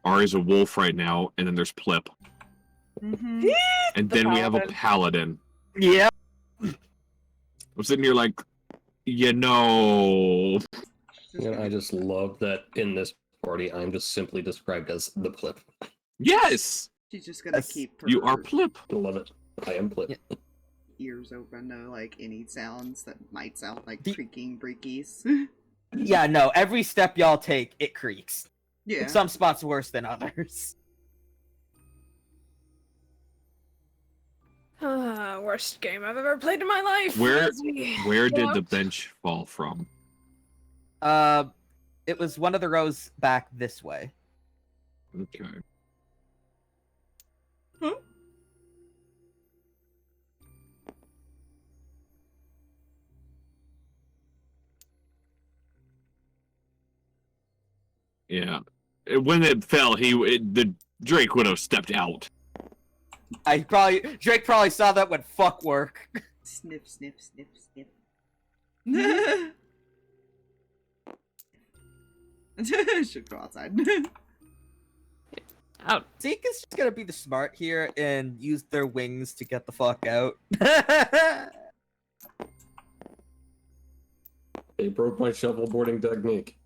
Ari's a wolf right now, and then there's Plip. Mm-hmm. And The then we have a paladin. paladin. Yeah. I'm sitting here like, you know... I just love that in this party, I'm just simply described as the Plip. Yes! She's just gonna Yes, keep her... You are Plip. I love it. I am Plip. Yeah. ears open to like any sounds that might sound like The- creaking breakies. Yeah, no, every step y'all take, it creaks. Yeah. Some spots worse than others. Worst game I've ever played in my life. Where As we did go the out. bench fall from? It was one of the rows back this way. Okay. Huh? Yeah. When it fell, the Drake would have stepped out. Drake probably saw that when fuck work. Sniff, sniff, sniff, sniff. Should go outside. Out. Zeke is just gonna be the smart here and use their wings to get the fuck out. They broke my shovelboarding technique.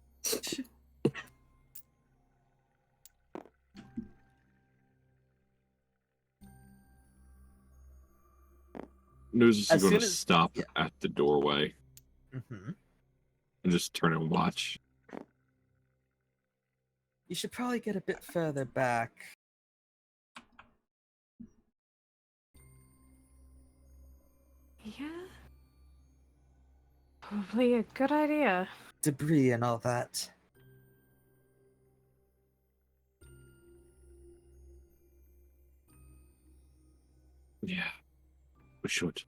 Nuzus As is going soon to as- stop yeah. at the doorway Mm-hmm. and just turn and watch. You should probably get a bit further back. Yeah. Probably a good idea. Debris and all that. Yeah. We should.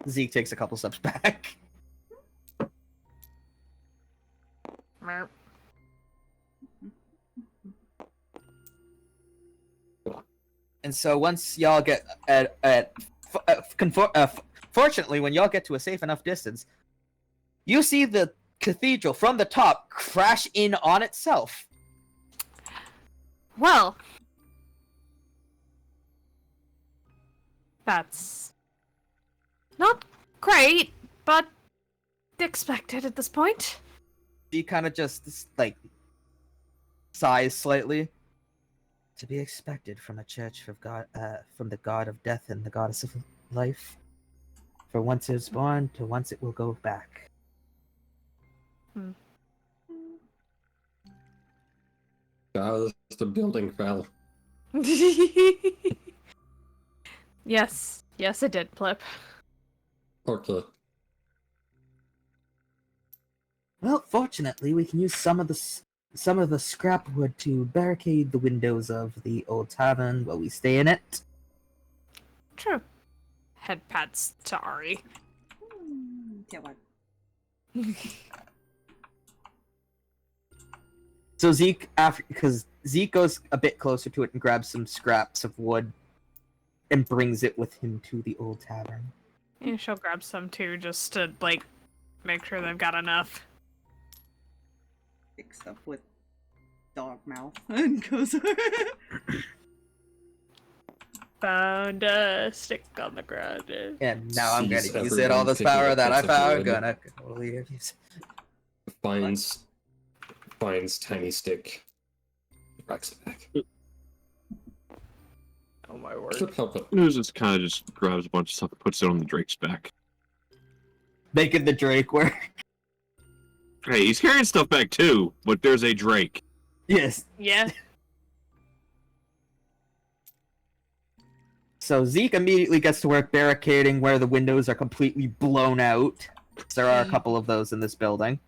Zeke takes a couple steps back. Merp. And so once y'all get fortunately, when y'all get to a safe enough distance, you see the cathedral from the top crash in on itself. Well, that's not great, but expected at this point. She kind of just like sighs slightly. To be expected from a church of God, from the god of death and the goddess of life. For once it is born, to once it will go back. The building fell. Yes, it did, Plip. Okay. Well, fortunately, we can use some of the scrap wood to barricade the windows of the old tavern while we stay in it. True. Head pats to Ari. Yeah, what? So because Zeke goes a bit closer to it and grabs some scraps of wood and brings it with him to the old tavern. Yeah, she'll grab some too, just to, like, make sure they've got enough. Picks up with dog mouth and goes. Found a stick on the ground. And now I'm gonna Sees use it all everyone this picking power up that I bits of found. wood. Gonna totally use. Finds tiny stick. Racks it back. Oh my word. Can't help it. Nuzus kind of just grabs a bunch of stuff and puts it on the Drake's back. Making the Drake work. Hey, he's carrying stuff back too, but there's a Drake. Yes. Yeah. So Zeke immediately gets to work barricading where the windows are completely blown out. There are a couple of those in this building.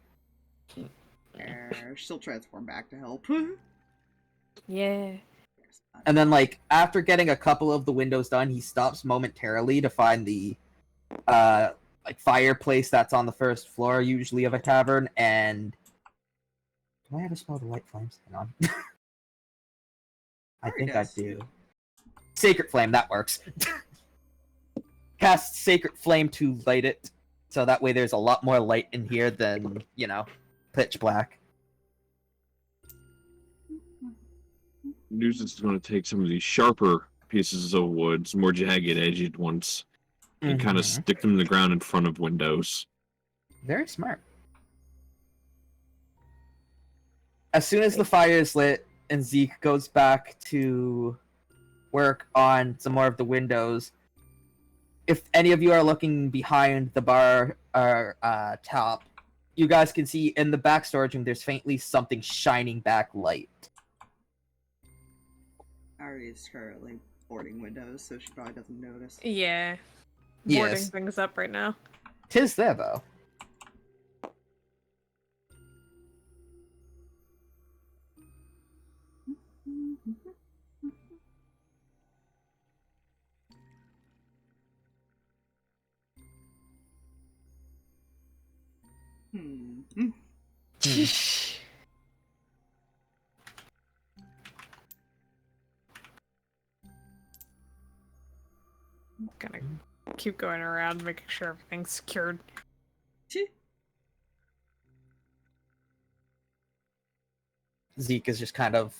She'll transform back to help. Yeah. And then, like, after getting a couple of the windows done, he stops momentarily to find the, like, fireplace that's on the first floor, usually, of a tavern, and... Do I have a spell to light flames? Hang on. I think I does. do. Sacred Flame, that works. Cast Sacred Flame to light it, so that way there's a lot more light in here than, you know, pitch black. Nuzus is going to take some of these sharper pieces of wood, some more jagged, edged ones, and kind of Mhm. stick them in the ground in front of windows. Very smart. As soon as the fire is lit and Zeke goes back to work on some more of the windows. If any of you are looking behind the bar top, you guys can see in the back storage room there's faintly something shining back light. Ari is currently boarding windows, so she probably doesn't notice. Yeah. Boarding Yes. things up right now. 'Tis there, though. Gonna keep going around, making sure everything's secured. Zeke is just kind of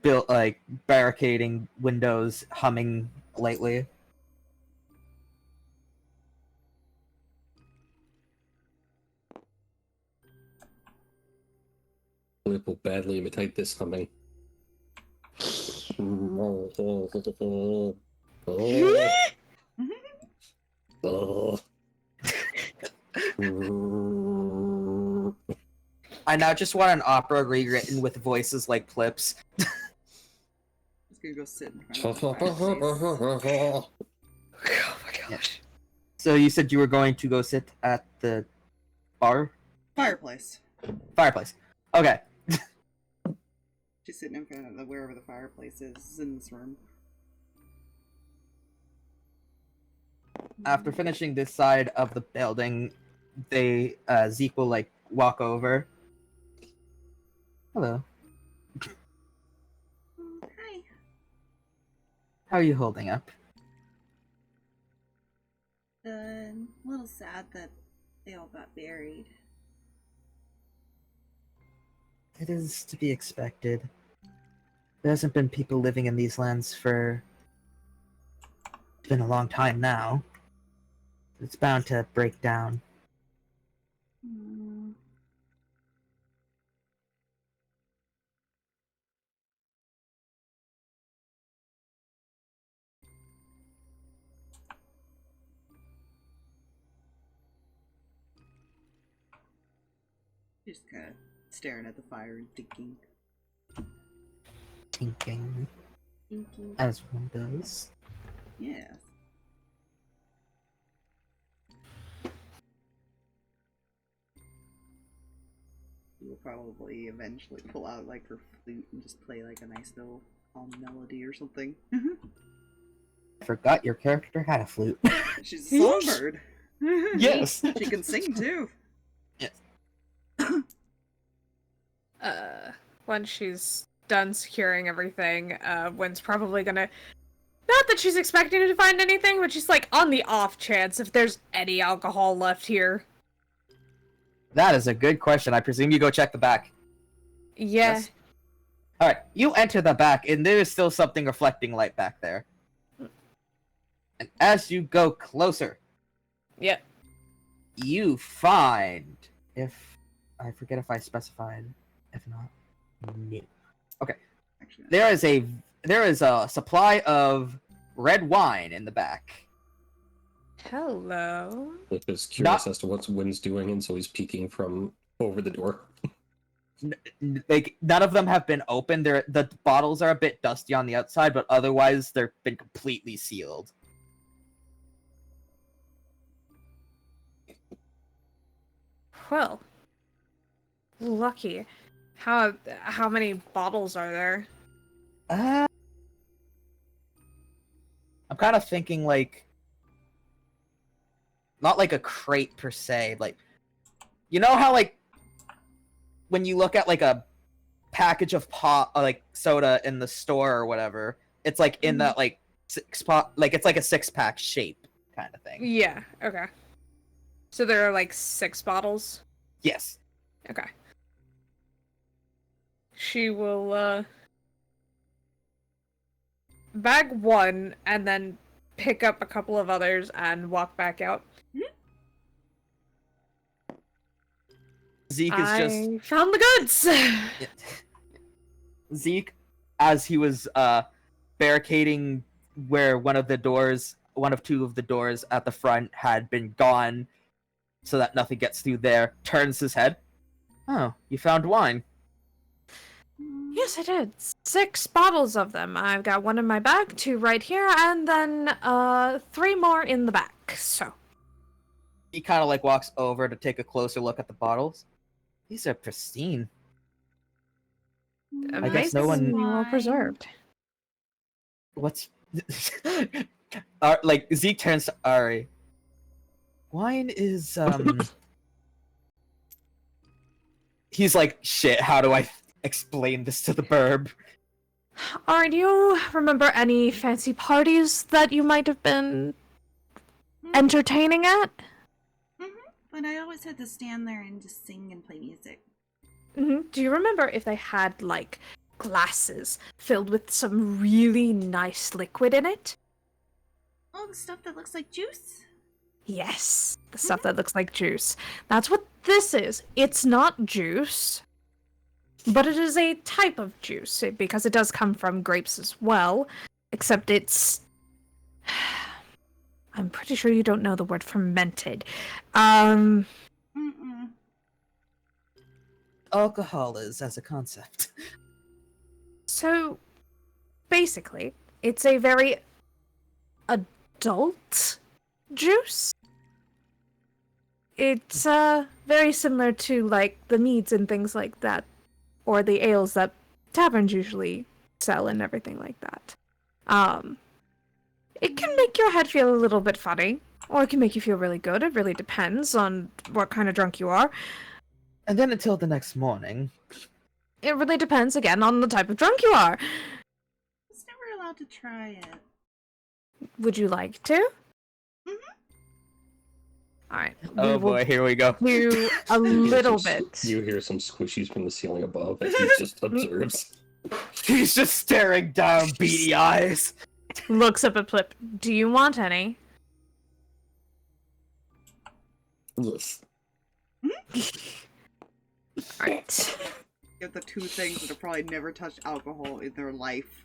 built like barricading windows, humming lightly. Plip will badly imitate this humming. I now just want an opera rewritten with voices like Plip's. Just gonna go sit in front of the fireplace. Oh my gosh. So you said you were going to go sit at the bar? Fireplace. Fireplace. Okay. She's sitting in front of the wherever the fireplace is in this room. After finishing this side of the building, Zeke will like walk over. Hello. Hi. How are you holding up? A little sad that they all got buried. It is to be expected. There hasn't been people living in these lands for... It's been a long time now. It's bound to break down. Just kind of staring at the fire and thinking. Thinking, Thinking. as one does. Yes. She will probably eventually pull out like her flute and just play like a nice little calm melody or something. I forgot your character had a flute. She's a songbird. Yes! She can sing too. Once she's done securing everything, Wynn's probably gonna... Not that she's expecting to find anything, but she's like, on the off chance if there's any alcohol left here. That is a good question. I presume you go check the back. Yeah. Yes. Alright, you enter the back, and there is still something reflecting light back there. And as you go closer, Yep. you find... I forget if I specified. If not, no. Okay. Actually, There is a supply of red wine in the back. Hello. Plip is curious as to what Wynn's doing, and so he's peeking from over the door. Like none of them have been opened. The bottles are a bit dusty on the outside, but otherwise they've been completely sealed. Well. Lucky. How many bottles are there? I'm kind of thinking like not like a crate per se, like you know how like when you look at like a package of like soda in the store or whatever, it's like in that like it's like a 6-pack shape kind of thing. Yeah, okay. So there are like 6 bottles? Yes. Okay. She will, bag one and then pick up a couple of others and walk back out. Zeke is just found the goods! Zeke, as he was barricading where one of two of the doors at the front had been gone, so that nothing gets through there, turns his head. Oh, you found wine. Yes, I did. 6 bottles of them. I've got 1 in my bag, 2 right here, and then 3 more in the back. So He kind of like walks over to take a closer look at the bottles. These are pristine. I guess no one- amazingly well preserved. What's like Zeke turns to Ari. Wine is He's like, shit, how do I explain this to the burb? Ari, do you remember any fancy parties that you might have been entertaining at? But I always had to stand there and just sing and play music. Do you remember if they had, like, glasses filled with some really nice liquid in it? Oh, the stuff that looks like juice? Yes, the stuff that looks like juice. That's what this is. It's not juice, but it is a type of juice, because it does come from grapes as well, except it's... I'm pretty sure you don't know the word fermented. Mm-mm. Alcohol is as a concept. So, basically, it's a very adult juice. It's very similar to, like, the meads and things like that, or the ales that taverns usually sell and everything like that. It can make your head feel a little bit funny, or it can make you feel really good. It really depends on what kind of drunk you are. And then until the next morning. It really depends, again, on the type of drunk you are. I was never allowed to try it. Would you like to? Alright. Oh boy, here we go. Do a little bit. You hear some squishies from the ceiling above as he just observes. He's just staring down, beady eyes. Looks up at Plip. Do you want any? Yes. Alright. Get the 2 things that have probably never touched alcohol in their life.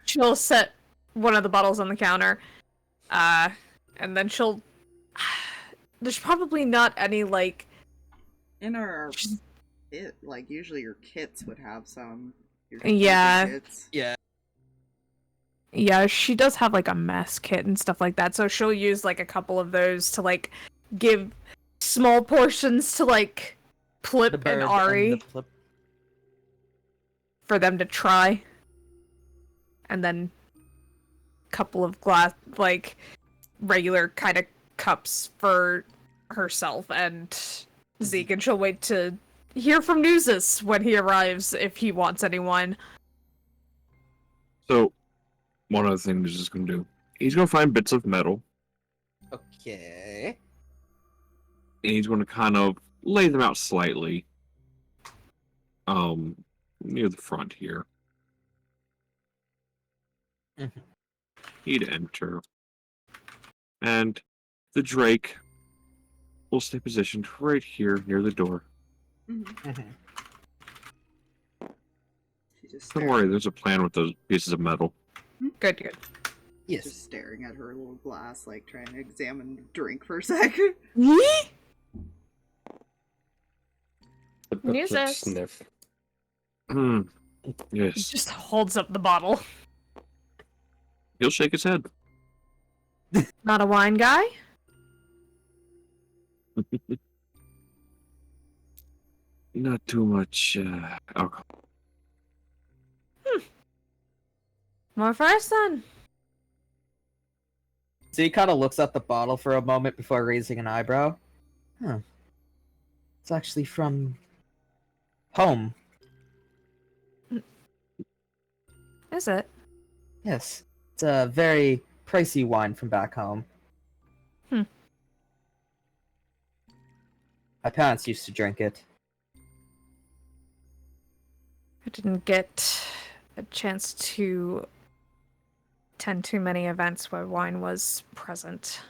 She'll set one of the bottles on the counter. And then she'll... There's probably not any, like... In our kit, like, usually your kits would have some. Your Yeah. Kits. Yeah. Yeah, she does have, like, a mess kit and stuff like that, so she'll use, like, a couple of those to, like, give small portions to, like, Plip The bird and Ari and the Plip. for them to try. And then a couple of glass, like, regular kind of cups for herself and Zeke, and she'll wait to hear from Nuzus when he arrives if he wants anyone. So, one other thing Nuzus is going to do. He's going to find bits of metal, Okay. and he's going to kind of lay them out slightly. Near the front here. Mhm. He'd enter. And the Drake will stay positioned right here near the door. She just Don't staring, worry, there's a plan with those pieces of metal. Good, good. Yes. just staring at her little glass, like trying to examine the drink for a sec. Nuzus. Sniff. He Yes. just holds up the bottle. He'll shake his head. Not a wine guy? Not too much alcohol. More for us then. So he kind of looks at the bottle for a moment before raising an eyebrow. Huh. It's actually from home. Is it? Yes. It's a very pricey wine from back home. Hmm. My parents used to drink it. I didn't get a chance to attend too many events where wine was present.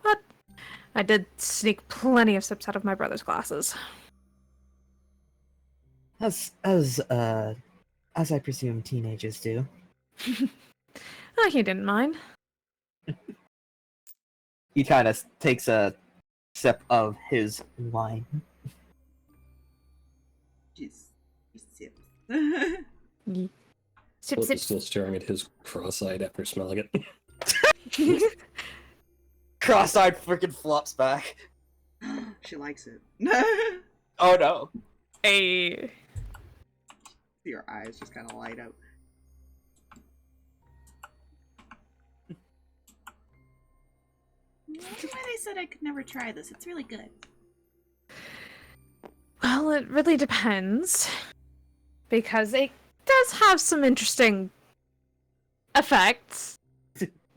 But I did sneak plenty of sips out of my brother's glasses. As I presume teenagers do. Oh, he didn't mind. He kind of takes a sip of his wine. She sips. Sip, Flip sip. is still staring at his cross-eyed after smelling it. Cross-eyed freaking flops back. She likes it. Oh no. Hey. See her eyes just kind of light up. I wonder why they said I could never try this. It's really good. Well, it really depends. Because it does have some interesting effects,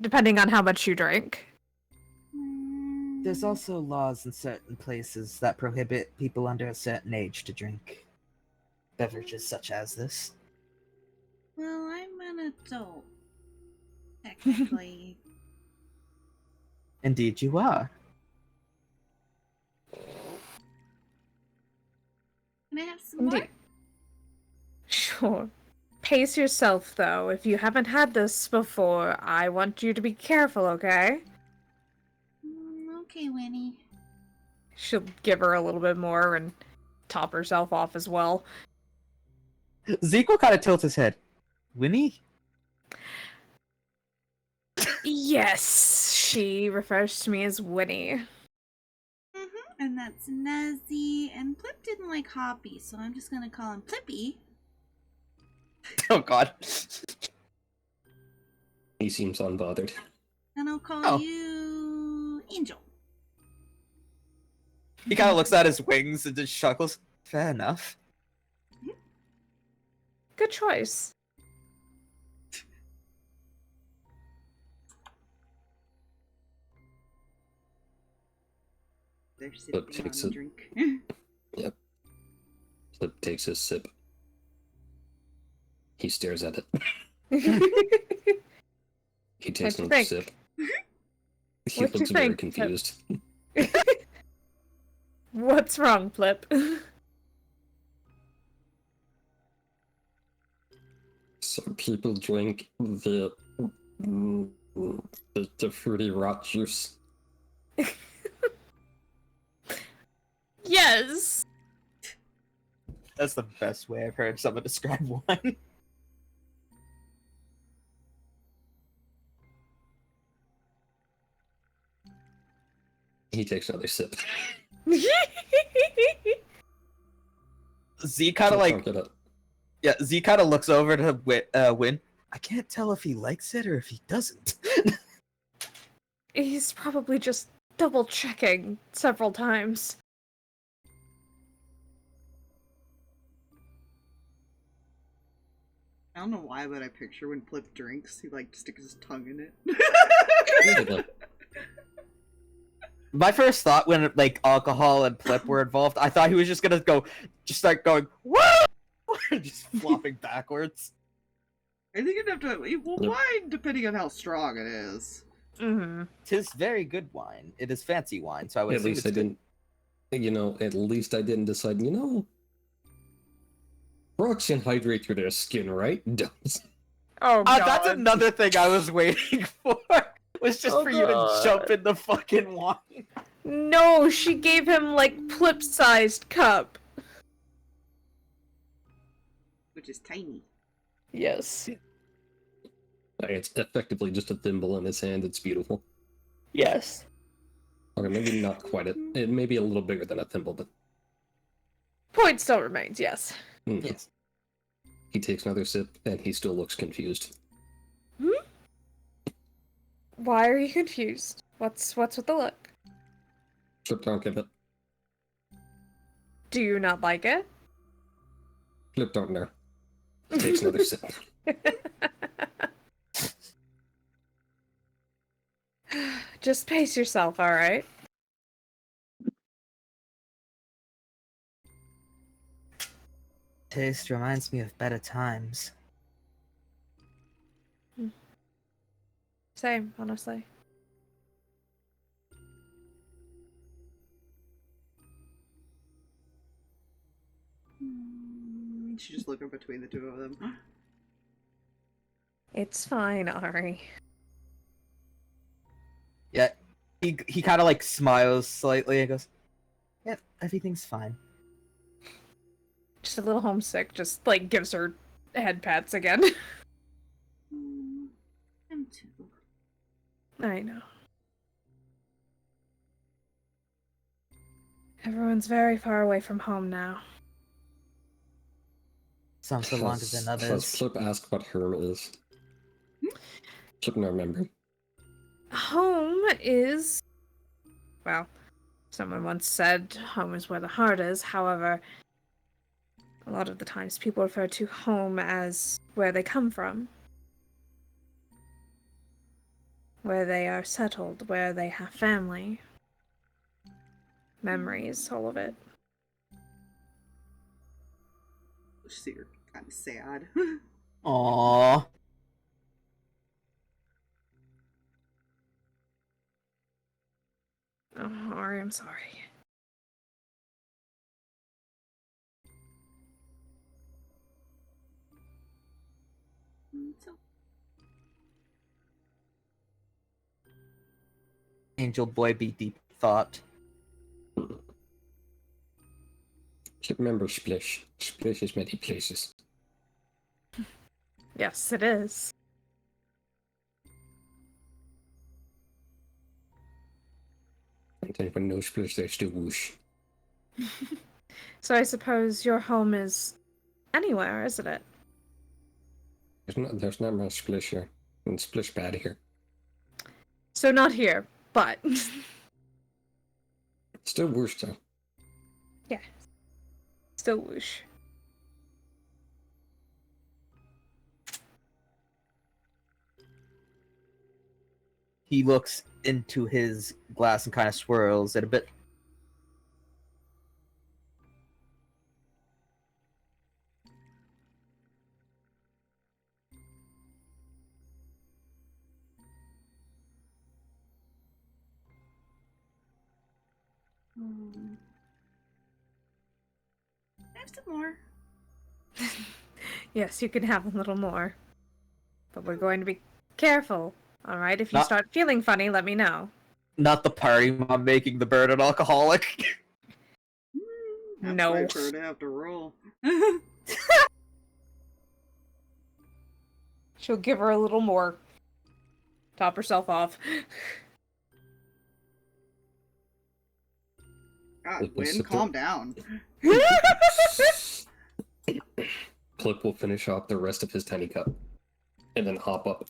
depending on how much you drink. There's also laws in certain places that prohibit people under a certain age to drink beverages such as this. Well, I'm an adult. Technically. Indeed you are. Can I have some more? Indeed. Sure. Pace yourself, though. If you haven't had this before, I want you to be careful, okay? Okay, Winnie. She'll give her a little bit more and top herself off as well. Zeke will kind of tilt his head. Winnie? Yes, she refers to me as Winnie. And that's Nuzzy. And Plip didn't like Hoppy, so I'm just gonna call him Plippy. Oh god. He seems unbothered. And I'll call Oh. you Angel. He kind of looks at his wings and just chuckles. Fair enough. Good choice. They're sipping takes on a- a drink. Yep. Flip takes his sip. He stares at it. He takes What'd you another think? sip. He What'd you looks very think? confused. What's wrong, Plip? Some people drink the fruity rot juice. Yes. That's the best way I've heard someone describe wine. He takes another sip. Z kind of like, yeah, Z kind of looks over to Win. I can't tell if he likes it or if he doesn't. He's probably just double checking several times. I don't know why, but I picture when Plip drinks, he like sticks his tongue in it. My first thought when like alcohol and Plip were involved, I thought he was just gonna just start going woo, just flopping backwards. I think you'd have to. Well, Yep. wine, depending on how strong it is. Mm-hmm. Tis very good wine. It is fancy wine, so I would At assume least it's I good. didn't. At least I didn't decide. Frogs can hydrate through their skin, right? Oh god. That's another thing I was waiting for. Was just Oh, for you to God. jump in the fucking wine. No, she gave him like Plip-sized cup. Which is tiny. Yes. It's effectively just a thimble in his hand. It's beautiful. Yes. Okay, maybe not quite it may be a little bigger than a thimble, but Point still remains, yes. Yes. He takes another sip and he still looks confused. Why are you confused? What's with the look? Flip don't give it. Do you not like it? Flip don't know. He takes another sip. Just pace yourself, alright? Taste reminds me of better times. Same, honestly. She's just looking between the two of them. It's fine, Ari. Yeah, he kind of like smiles slightly and goes, "Yeah, everything's fine." Just a little homesick, just like gives her head pats again. I'm too. I know. Everyone's very far away from home now. Some for longer than Has others. Plip asked what home is? Plip no remember. Home is... Well, someone once said home is where the heart is. However, a lot of the times people refer to home as where they come from. Where they are settled, where they have family. Memories, all of it. So you're kind of sad. Aww. Oh, Ari, I'm sorry. So, Angel boy be deep thought. Plip remember Splish. Splish is many places. Yes, it is. And then when no Splish, there's still whoosh. So I suppose your home is anywhere, isn't it? There's not much Splish here. And Splish bad here. So not here, but... Still whoosh though. yeah. Still whoosh. He looks into his glass and kind of swirls it a bit. I have some more. Yes, you can have a little more. But we're going to be careful, alright? If you Not- start feeling funny, let me know. Not the party mom making the bird an alcoholic. That's No. right for her to have to roll. She'll give her a little more. Top herself off. God, Win, calm down. Plip will finish off the rest of his tiny cup. And then hop up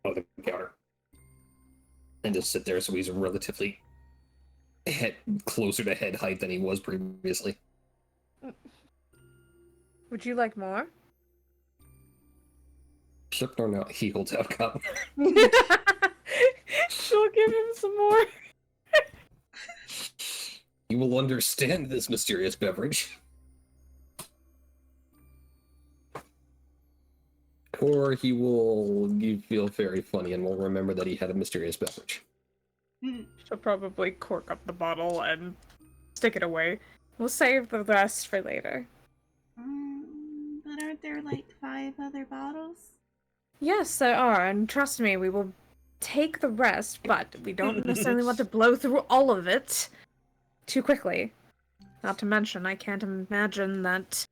on the counter. And just sit there so he's relatively closer to head height than he was previously. Would you like more? Plip no, he holds out cup. She'll give him some more. You will understand this mysterious beverage. Or he will feel very funny and will remember that he had a mysterious beverage. She'll probably cork up the bottle and stick it away. We'll save the rest for later. But aren't there like 5 other bottles? Yes, there are, and trust me, we will take the rest, but we don't necessarily want to blow through all of it too quickly. Not to mention, I can't imagine that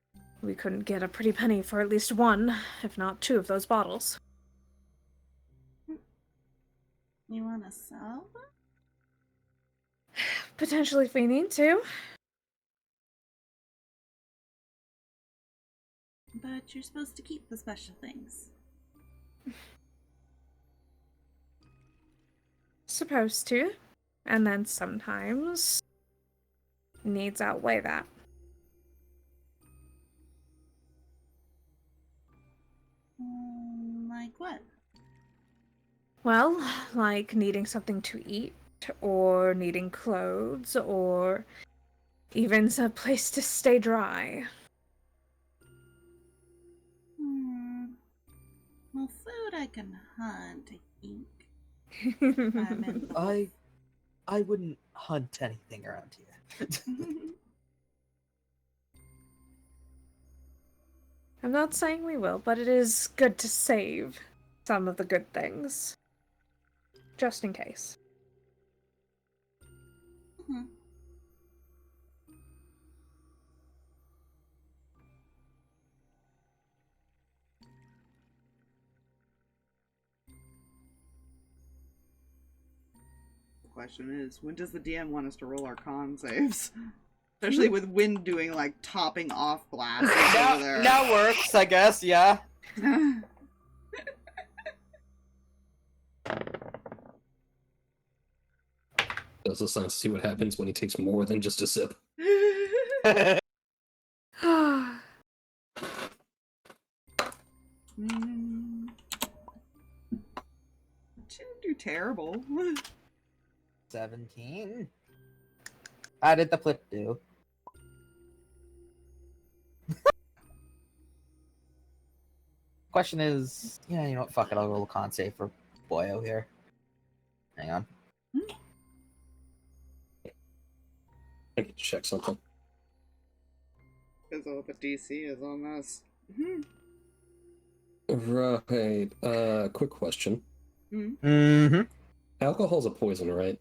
we couldn't get a pretty penny for at least one, if not 2 of those bottles. You wanna sell them? Potentially if we need to. But you're supposed to keep the special things. Supposed to. And then sometimes needs outweigh that. Like what? Well, like needing something to eat, or needing clothes, or even a place to stay dry. Well, food I can hunt, I think. I'm in the- I wouldn't hunt anything around here. I'm not saying we will, but it is good to save. some of the good things. Just in case. Mhm. The question is, when does the DM want us to roll our con saves? Especially with Wind doing, like, topping off glasses over there. Now works, I guess, yeah. Does the science see what happens when he takes more than just a sip? Shouldn't do terrible. 17. How did the Plip do? Question is, yeah, you know what? Fuck it. I'll roll a con save for Boyo here. Hang on. I can check something. Depends on what the DC is on this. Right. Quick question. Mm-hmm. Alcohol's a poison, right?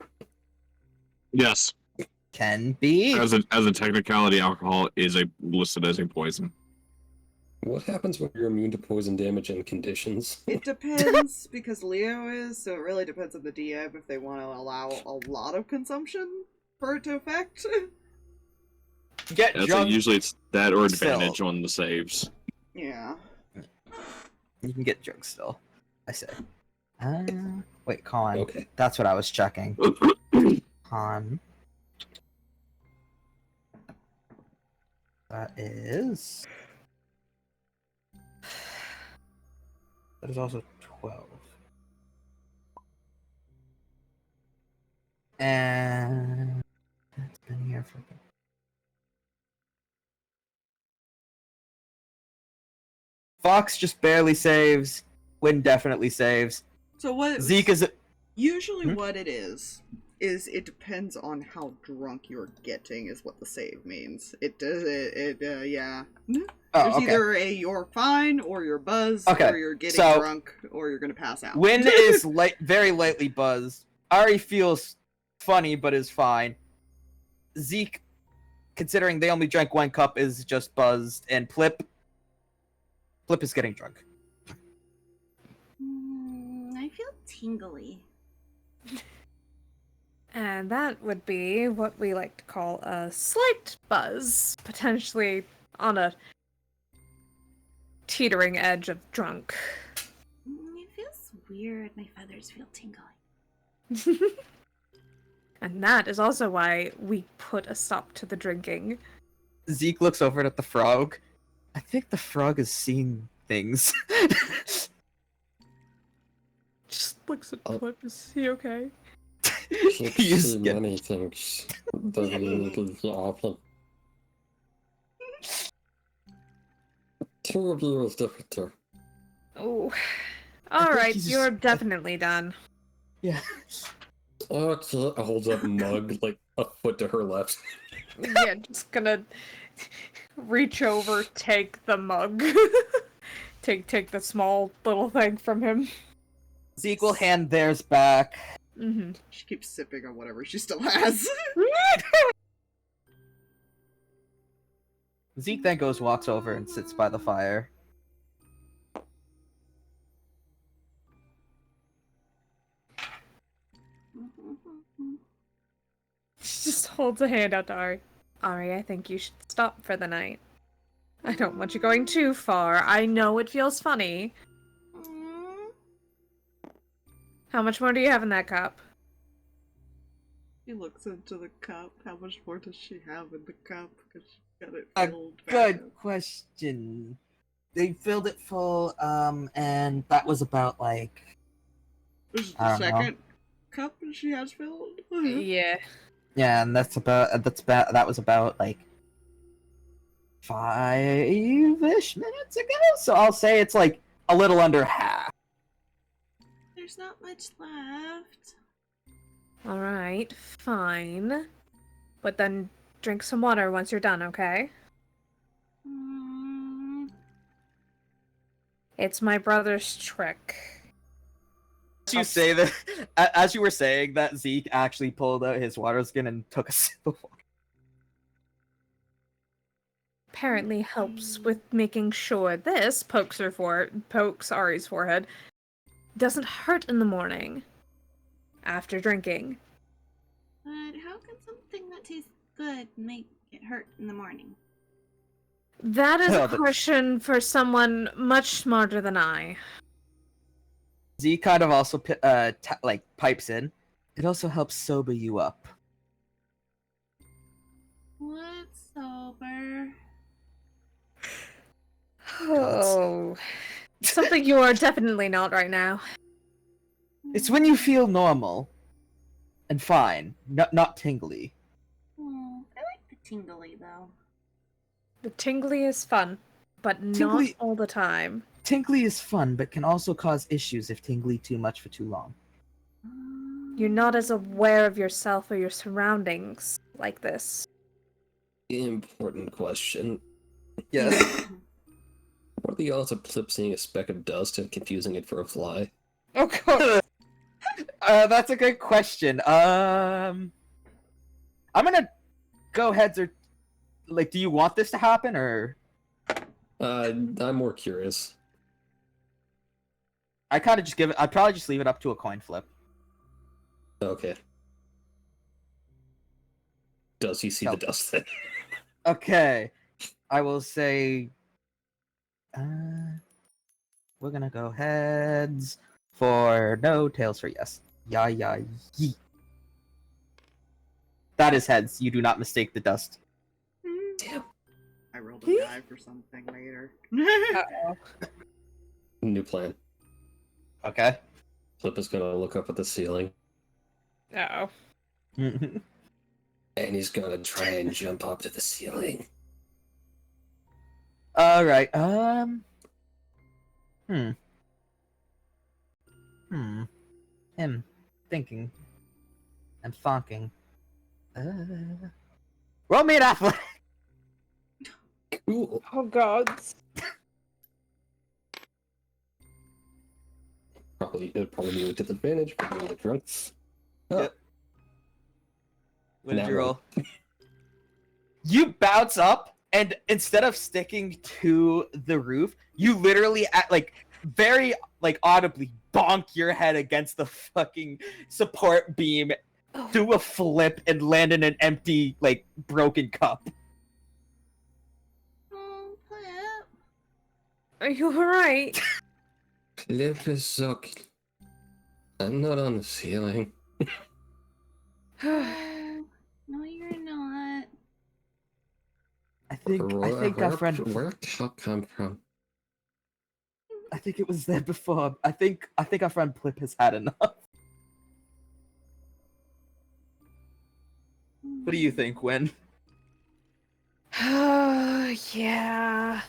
Yes. Can be. As a technicality, alcohol is listed as a poison. What happens when you're immune to poison damage and conditions? It depends, because Leo is, so it really depends on the DM if they want to allow a lot of consumption for it to affect. Get Yeah, so drunk. usually it's that or advantage Still. on the saves. Yeah. You can get drunk still. I said. Wait, con. Okay. That's what I was checking. Con. That is. That is also 12. And it's been here for. Fox just barely saves. Win definitely saves. So what Zeke is. usually Hmm? what it is it depends on how drunk you're getting is what the save means. It does yeah. Oh, There's okay. either a you're fine or you're buzzed Okay, or you're getting so- drunk or you're gonna pass out. Win is very lightly buzzed. Ari feels funny but is fine. Zeke, considering they only drank 1 cup, is just buzzed, and Plip is getting drunk. I feel tingly. And that would be what we like to call a slight buzz, potentially on a teetering edge of drunk. It feels weird. My feathers feel tingly. And that is also why we put a stop to the drinking. Zeke looks over at the frog. I think the frog has seen things. Just looks at Plip. Is he okay? He's see get- many things that really happen. 2 of you is different too. Oh. think Alright, he's you're just- definitely done. Yeah. Okay, I hold up mug like a foot to her left. Yeah, just gonna reach over, take the mug. take the small little thing from him. Zeke will hand theirs back. Mm-hmm. She keeps sipping on whatever she still has. Zeke then walks over and sits by the fire. She just holds a hand out to Ari. Ari, I think you should stop for the night. I don't want you going too far. I know it feels funny. How much more do you have in that cup? She looks into the cup. How much more does she have in the cup? Because she's got it A filled back good up. question. They filled it full, and that was about like. This is I the don't know. second cup that she has filled. Yeah. Yeah, and that was about like 5-ish minutes ago. So I'll say it's like a little under half. There's not much left. Alright, fine. But then drink some water once you're done, okay? Mm, It's my brother's trick. as you say that, as you were saying that, Zeke actually pulled out his water skin and took a sip of water. Apparently helps with making sure this pokes Ari's forehead doesn't hurt in the morning after drinking. But how can something that tastes good make it hurt in the morning? That is a question for someone much smarter than I. Z kind of also pipes in. It also helps sober you up. What's sober? Oh, something you are definitely not right now. It's when you feel normal and fine, not tingly. Oh, I like the tingly though. The tingly is fun, but not all the time. Tingly is fun, but can also cause issues if tingly too much for too long. You're not as aware of yourself or your surroundings like this. Important question. Yes. What are the odds of Plip seeing a speck of dust and confusing it for a fly? Oh god. That's a good question. I'm gonna go heads or like. Do you want this to happen or? I'm more curious. I kind of just give it. I'd probably just leave it up to a coin flip. Okay. Does he see the dust then? Okay, I will say. We're gonna go heads for no, tails for yes. Yee. That is heads. You do not mistake the dust. Damn. I rolled a die for something later. Uh-oh. New plan. Okay. Plip is gonna look up at the ceiling. Uh-oh. And he's gonna try and jump up to the ceiling. All right. Him thinking and thonking. Roll me an athletic. Cool. Oh god. It'd probably be with disadvantage for being the drunk. Yep. What did Now you roll? You bounce up, and instead of sticking to the roof, you literally very audibly bonk your head against the fucking support beam, do a flip, and land in an empty broken cup. Oh, Plip. Are you alright? Plip is suck. I'm not on the ceiling. Oh, no, you're not. I think our friend. Where did the hell come from? I think it was there before. I think our friend Plip has had enough. What do you think, Win? Yeah.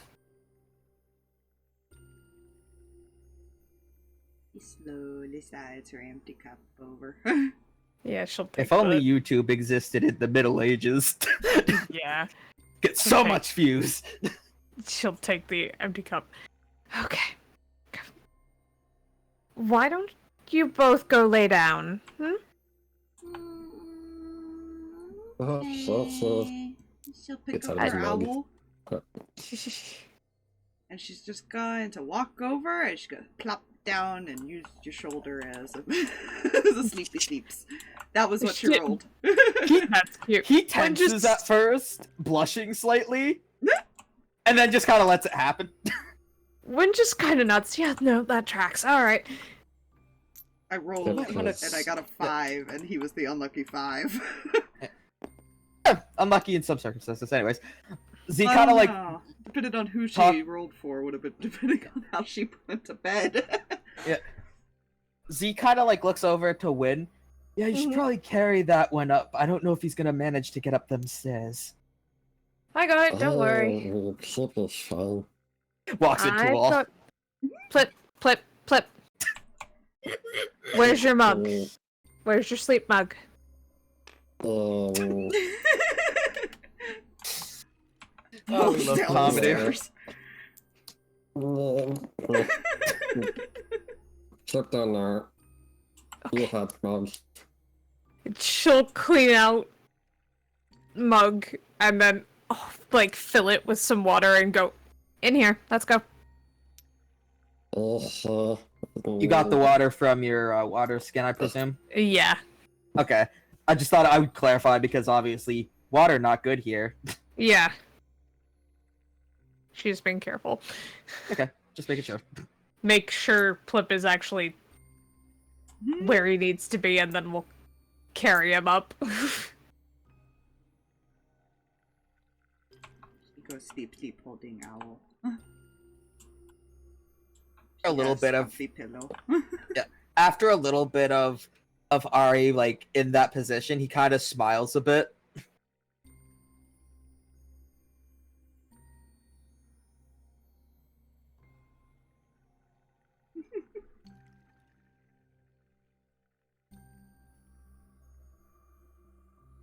He slowly slides her empty cup over. Yeah, she'll take If only that. YouTube existed in the Middle Ages. Yeah. Get so Okay. much views. She'll take the empty cup. Okay. Why don't you both go lay down? Okay. She'll pick Gets up out of her his mug. owl, and she's just going to walk over, and she's gonna plop down and use your shoulder as a sleepy sleeps. That was what she Shit. rolled. That's cute. He tenses at first, blushing slightly, and then just kind of lets it happen. Win just kind of nuts. Yeah, no, that tracks. All right. I rolled, and I got a 5, and he was the unlucky 5. Unlucky in some circumstances, anyways. Z I kind of don't know. Depending on who she talk- rolled for, would have been depending on how she went to bed. Z kind of looks over to Win. Yeah, you should probably carry that one up. I don't know if he's gonna manage to get up them stairs. I got it. Don't worry. Oh, Plip is fine. Walks into I a wall. thought... Plip. Where's your mug? Where's your sleep mug? Oh, Oh, we love Down the comedy. stairs. Plip down there. We'll have problems. She'll clean out mug and then like fill it with some water and go in here. Let's go. You got the water from your water skin, I presume? Yeah. Okay. I just thought I would clarify because obviously water not good here. Yeah. She's being careful. Okay, just making sure. Make sure Plip is actually where he needs to be, and then we'll carry him up. He goes sleep, sleep, holding owl. A little bit of pillow. yeah. After a little bit of Ari like in that position, he kind of smiles a bit.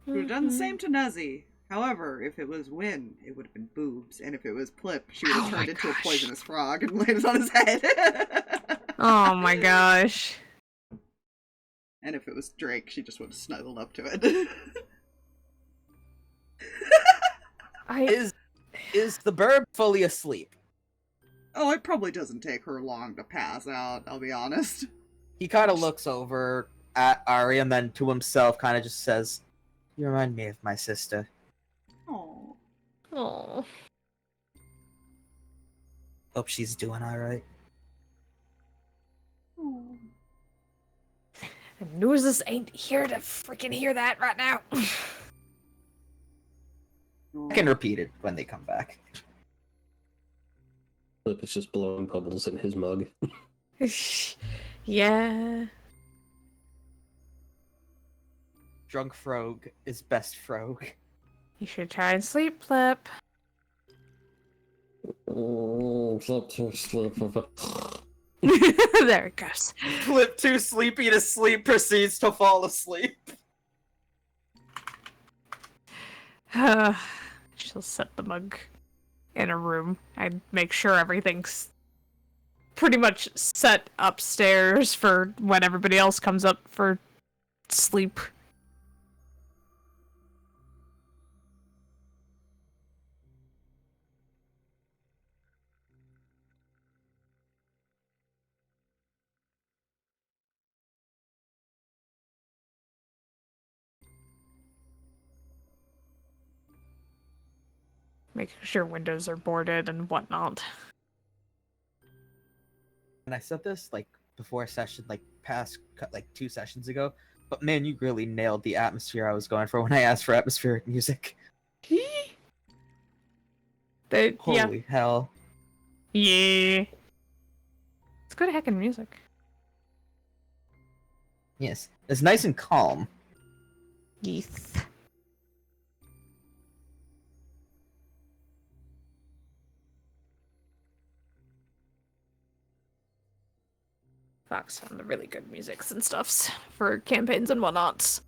We would have done the same to Nuzzy. However, if it was Win, it would have been boobs, and if it was Plip, she would have turned into a poisonous frog and landed on his head. Oh my gosh. And if it was Drake, she just would have snuggled up to it. Is the bird fully asleep? Oh, it probably doesn't take her long to pass out, I'll be honest. He kind of looks over at Ari and then to himself kind of just says, "You remind me of my sister." Oh. Oh. Hope she's doing alright. Nuzus ain't here to freaking hear that right now. I can repeat it when they come back. Plip is just blowing bubbles in his mug. Yeah. Drunk Frog is best Frog. You should try and sleep, Plip. There it goes. Plip too sleepy to sleep proceeds to fall asleep. She'll set the mug in a room and make sure everything's pretty much set upstairs for when everybody else comes up for sleep. Making sure windows are boarded and whatnot. And I said this like before a session, like like 2 sessions ago. But man, you really nailed the atmosphere I was going for when I asked for atmospheric music. Holy hell. Yeah. It's good heckin' music. Yes. It's nice and calm. Yes. Fox found the really good musics and stuffs for campaigns and whatnots.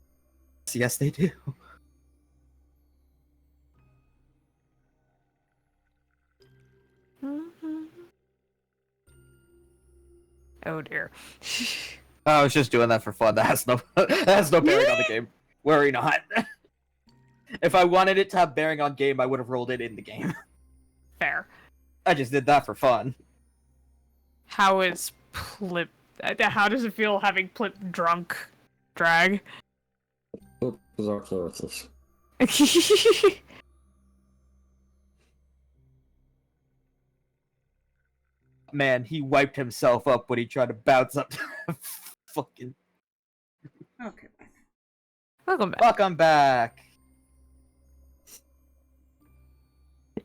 Yes, they do. Oh dear. I was just doing that for fun. That has no bearing on the game. Worry not. If I wanted it to have bearing on game, I would have rolled it in the game. Fair. I just did that for fun. How is Plip? How does it feel having Plip drunk drag? Plip is our clothes. Man, he wiped himself up when he tried to bounce up. Fucking. Okay. Welcome back. Welcome back.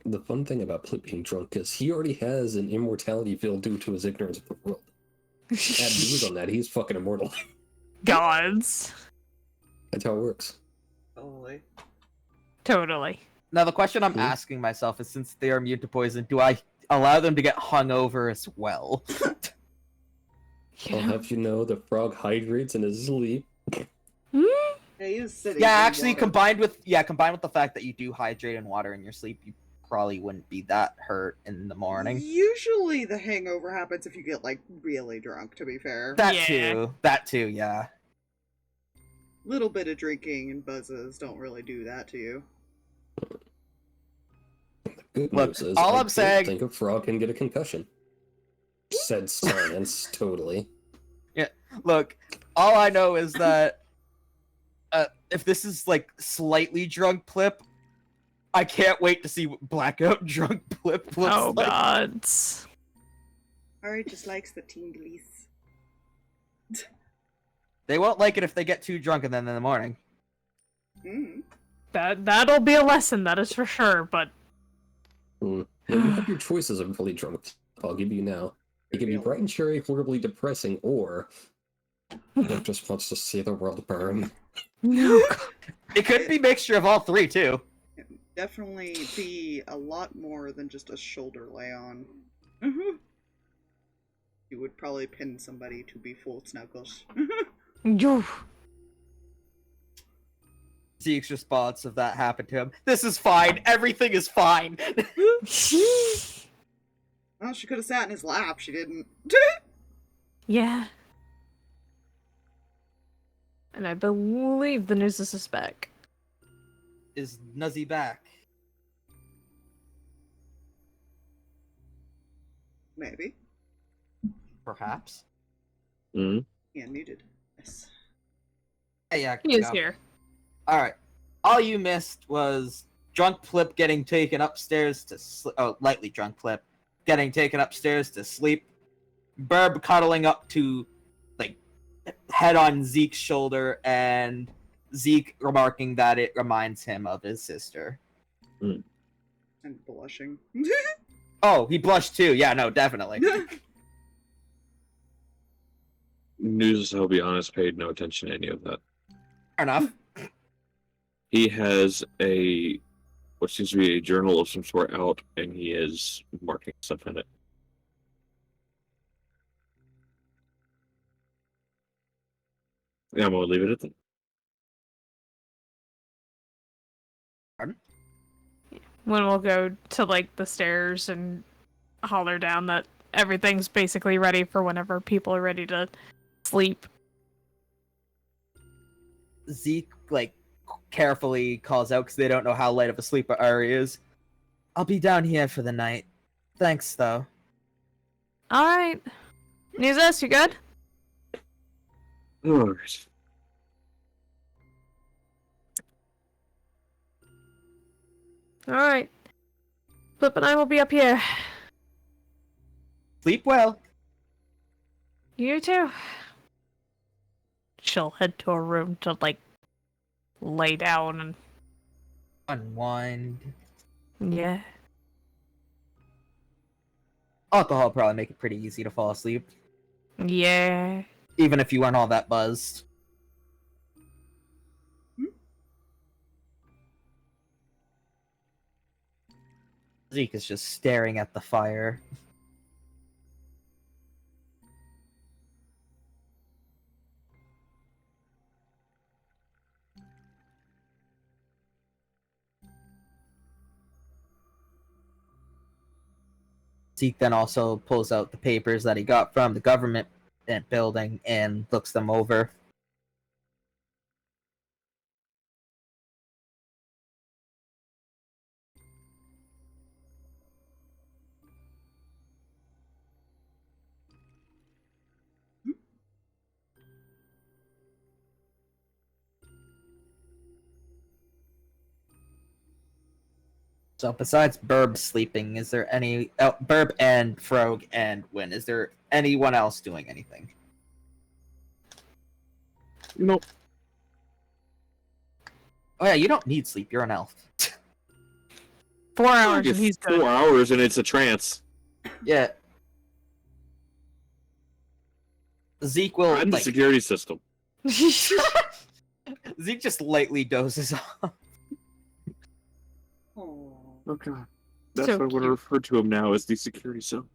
The fun thing about Plip being drunk is he already has an immortality field due to his ignorance of the world. Add news on that, he's fucking immortal. Gods. That's how it works. Totally. Totally. Now the question I'm asking myself is, since they are immune to poison, do I allow them to get hungover as well? I'll have you know the frog hydrates in his sleep. Yeah, he was sitting Yeah, in actually, water. combined with the fact that you do hydrate in water in your sleep, you probably wouldn't be that hurt in the morning. Usually the hangover happens if you get, like, really drunk, to be fair. That too, yeah. Little bit of drinking and buzzes don't really do that to you. Good Look, news is all I I'm don't saying- think a frog can get a concussion. Said science, totally. Look, all I know is that if this is like slightly drunk Plip, I can't wait to see what blackout drunk Plip looks Oh like. god. Ari just likes the tinglies. They won't like it if they get too drunk and then in the morning. Mm. That'll be a lesson, that is for sure, but Well, you have your choices of really drunk. I'll give you now. It can be bright and cheery, horribly depressing, or it just wants to see the world burn. no. It could be a mixture of all three too. Definitely be a lot more than just a shoulder lay on. You would probably pin somebody to be full snuggles. Zeke's response of that happened to him. This is fine. Everything is fine. Well, she could have sat in his lap. She didn't. Yeah. And I believe the Nuzus is back. Is Nuzzy back? Maybe. Perhaps. Hmm? Yeah, muted. Yes. Hey, yeah. He is here. Alright. All you missed was drunk Plip getting taken upstairs to lightly drunk Plip getting taken upstairs to sleep. Burb cuddling up to, like, head on Zeke's shoulder, and Zeke remarking that it reminds him of his sister. And blushing. Oh, he blushed too. Yeah, no, definitely. Nuzus, I'll be honest, paid no attention to any of that. Fair enough. He has what seems to be a journal of some sort out, and he is marking stuff in it. Yeah, I'm gonna leave it at that. Pardon? When we'll go to, like, the stairs and holler down that everything's basically ready for whenever people are ready to sleep. Zeke, like, carefully calls out because they don't know how light of a sleeper Ari is. I'll be down here for the night. Thanks, though. Alright. Nuzus, you good? Alright. Alright. Flip and I will be up here. Sleep well. You too. She'll head to her room to, like, lay down and... Unwind. Yeah. Alcohol probably make it pretty easy to fall asleep, Yeah. even if you weren't all that buzzed. Zeke is just staring at the fire. Zeke then also pulls out the papers that he got from the government building and looks them over. So besides Burb sleeping, is there any Burb and Frog and Win? Is there anyone else doing anything? Nope. Oh yeah, you don't need sleep. You're an elf. 4 hours Get and he's good. 4 hours and it's a trance. Yeah. Zeke will I'm the like, security system. Zeke just lightly dozes off. Oh. Oh god. That's So what I'm gonna cute. refer to him now as the security zone.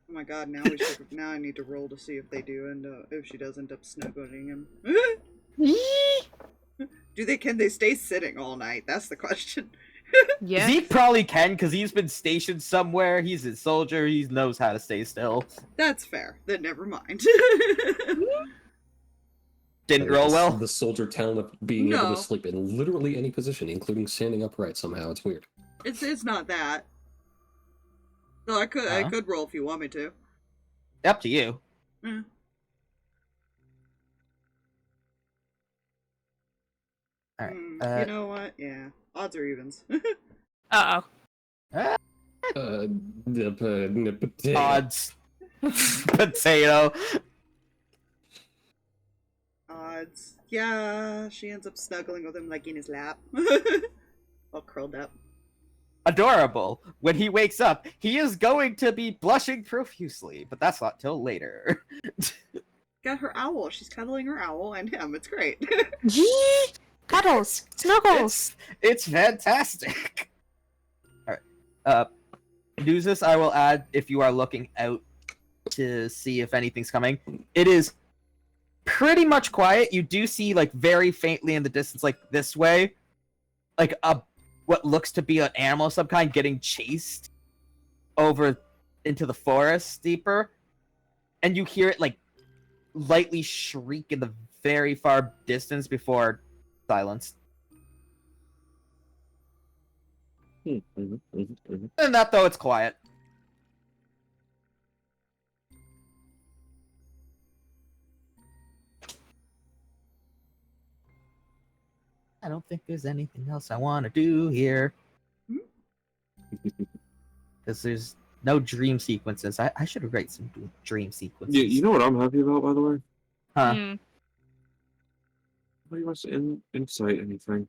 Oh my god, now now I need to roll to see if they do end up, if she does end up snuggling him. Can they stay sitting all night? That's the question. Yeah. Zeke probably can because he's been stationed somewhere. He's a soldier. He knows how to stay still. That's fair. Then never mind. Didn't roll well? The soldier talent of being able No. to sleep in literally any position, including standing upright somehow. It's weird. It's not that. No, I could roll if you want me to. Up to you. Mm. Alright. You know what? Yeah. Odds or evens. Uh-oh. Odds. Potato. Odds. Yeah, she ends up snuggling with him like in his lap. All curled up. Adorable. When he wakes up, he is going to be blushing profusely, but that's not till later. Got her owl. She's cuddling her owl and him. It's great. Yee! Cuddles! Snuggles! It's fantastic. Alright. Nuzus, I will add if you are looking out to see if anything's coming. It is pretty much quiet. You do see, like, very faintly in the distance, like, this way, like, what looks to be an animal of some kind getting chased over into the forest deeper. And you hear it, like, lightly shriek in the very far distance before silence. And that, though, it's quiet. I don't think there's anything else I want to do here. Because there's no dream sequences. I should write some dream sequences. You know what I'm happy about, by the way? Huh? Hmm. Nobody wants to insight anything.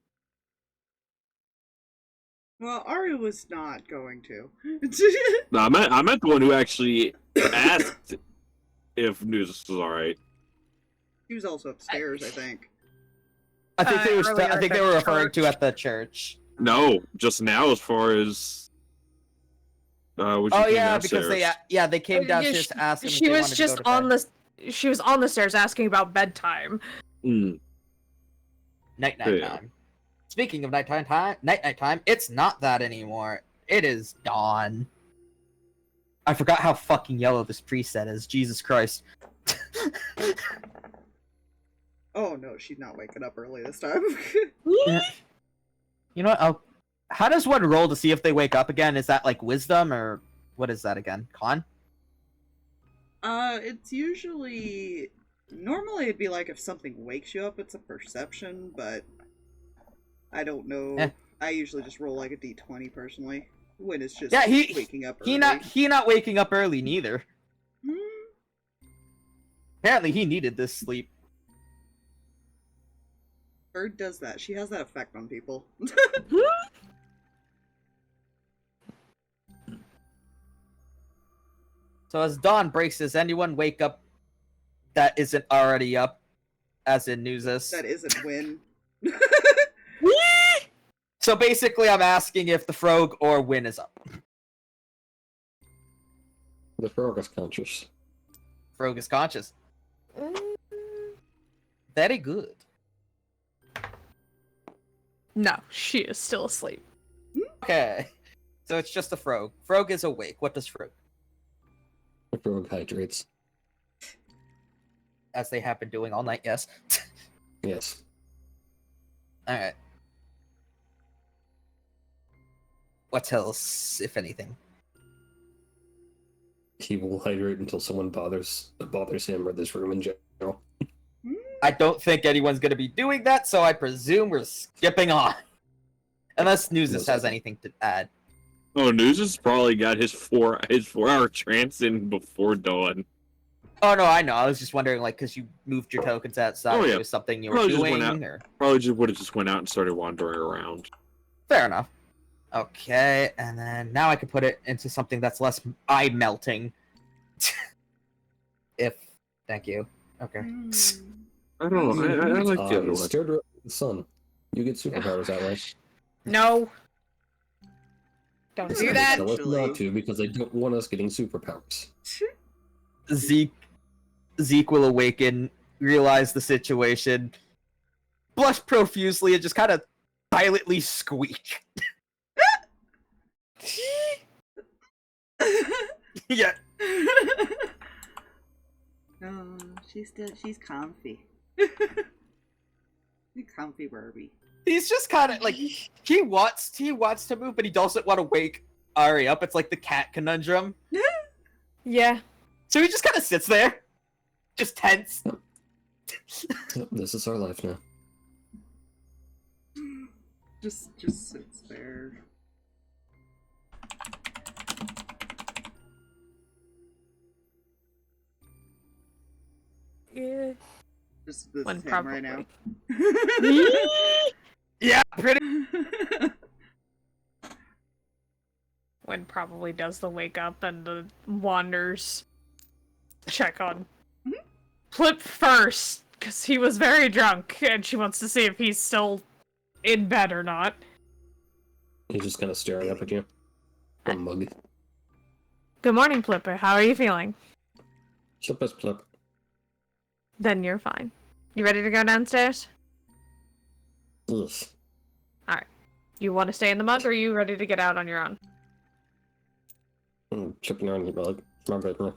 Well, Ari was not going to. No, I meant the one who actually asked if Nuzus was alright. She was also upstairs, I think. I think they were. earlier I think at they were the referring to church. at the church. No, just now as far as when she Oh came yeah, because downstairs. they came Yeah, downstairs to ask him. If She they was wanted to just go to on bed. she was on the stairs asking about bedtime. Mm. Night Yeah. time. Speaking of night time, it's not that anymore. It is dawn. I forgot how fucking yellow this preset is. Jesus Christ. Oh no, she's not waking up early this time. You know what? How does one roll to see if they wake up again? Is that like wisdom or what is that again? Con? It's usually... Normally it'd be like if something wakes you up, it's a perception, but... I don't know. Eh. I usually just roll like a d20 personally. When it's just Yeah, waking up early. he not waking up early neither. Hmm. Apparently he needed this sleep. Bird does that. She has that effect on people. So as dawn breaks, does anyone wake up that isn't already up? As in Nuzus? That isn't Win. So basically I'm asking if the Frog or Win is up. The frog is conscious. Frog is conscious. Very good. No, she is still asleep. Okay. So it's just the Frog. Frog is awake. What does Frog? The frog hydrates. As they have been doing all night, yes. Yes. Alright. What else, if anything? He will hydrate until someone bothers him or this room in general. I don't think anyone's going to be doing that, so I presume we're skipping on. Unless Nuzus has anything to add. Oh, Nuzus probably got his 4-hour trance in before dawn. Oh, no, I know. I was just wondering, like, because you moved your tokens outside, Oh, yeah. it was something you were Probably just went doing, out. or... Probably just would have just went out and started wandering around. Fair enough. Okay, and then now I can put it into something that's less eye-melting. Thank you. Okay. I don't know. I like the other one. Stared at the sun. You get superpowers that way. No. Don't do that. Tell us Actually. not to because they don't want us getting superpowers. Zeke will awaken, realize the situation, blush profusely, and just kind of silently squeak. Yeah. Oh, she's comfy. You comfy Barbie. He's just kind of like he wants to move, but he doesn't want to wake Ari up. It's like the cat conundrum. Yeah. So he just kind of sits there, just tense. Yep, this is our life now. Just sits there. Yeah. Just this When is him probably. right now. Yeah, pretty. When probably does the wake up and the wanders check on Plip first, because he was very drunk, and she wants to see if he's still in bed or not. He's just kind of staring up at you. A mug. Good morning, Plipper. How are you feeling? Plip is Plip. Then you're fine. You ready to go downstairs? Yes. You want to stay in the mug, or are you ready to get out on your own? I'm chipping around your mug. My bad, man.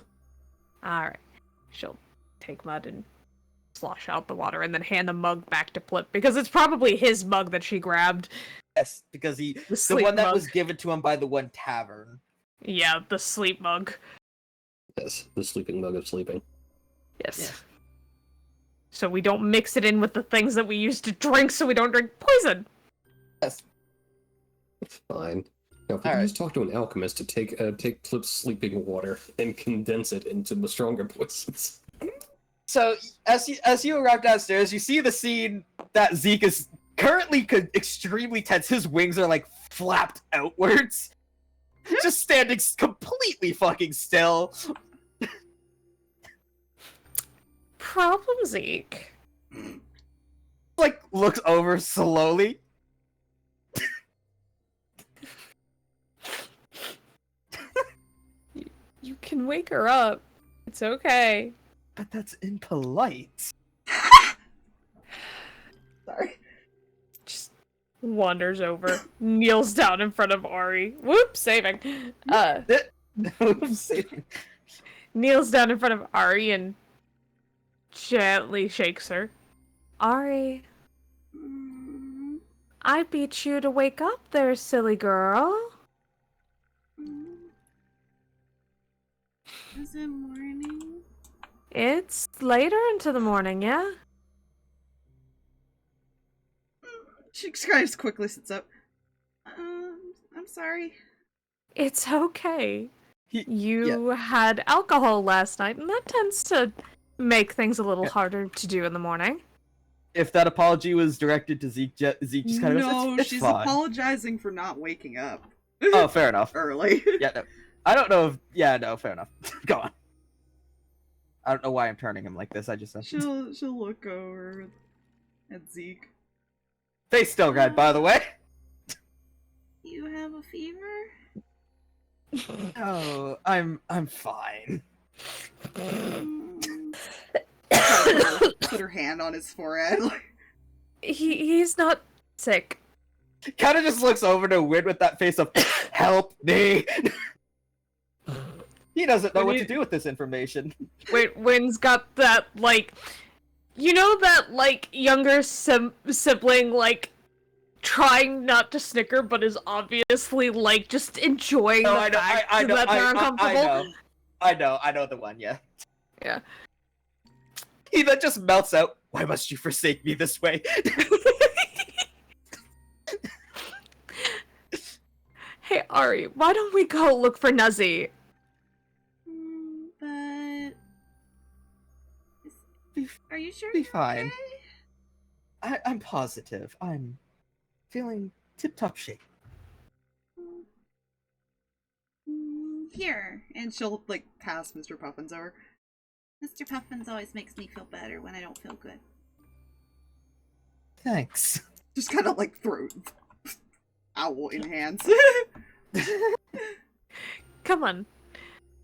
Alright. She'll take mud and slosh out the water and then hand the mug back to Plip, because it's probably his mug that she grabbed. Yes, because the sleep one that mug. was given to him by the one tavern. Yeah, the sleep mug. Yes, the sleeping mug of sleeping. Yes. Yeah. So we don't mix it in with the things that we used to drink, so we don't drink poison. Yes. It's fine. Now, if we All can right. just talk to an alchemist to take Plip's sleeping water and condense it into the stronger poisons. So as you arrive downstairs, you see the scene that Zeke is currently extremely tense. His wings are like flapped outwards, just standing completely fucking still. Problem, Zeke. Like looks over slowly. You can wake her up. It's okay. But that's impolite. Sorry. Just wanders over, kneels down in front of Ari. Whoops, saving. Kneels down in front of Ari and gently shakes her. Ari, I beat you to wake up there, silly girl. Is it morning? It's later into the morning, yeah? She just quickly sits up. I'm sorry. It's okay. He- You had alcohol last night, and that tends to make things a little harder to do in the morning. If that apology was directed to Zeke, Zeke just kind of No, goes, it's she's fine. apologizing for not waking up Oh, fair enough. early. Yeah, no. I don't know if... Yeah, no, fair enough. Go on. I don't know why I'm turning him like this, I just... She'll look over at Zeke. Face still red, by the way. You have a fever? Oh, I'm fine. Put her hand on his forehead. He's not sick. Kind of just looks over to Win with that face of, help me! He doesn't know what to do with this information. Wait, Wynn's got that, like... You know that, like, younger sibling, like, trying not to snicker, but is obviously, like, just enjoying the fact that they're uncomfortable? I know the one, yeah. Yeah. He then just melts out, why must you forsake me this way? Hey, Ari, why don't we go look for Nuzzy? But... Are you sure Be you're fine. okay? I'm positive. I'm feeling tip-top shape. Here. And she'll, like, pass Mr. Puffins over. Mr. Puffins always makes me feel better when I don't feel good. Thanks. Just kind of, like, throw owl in hands. Come on.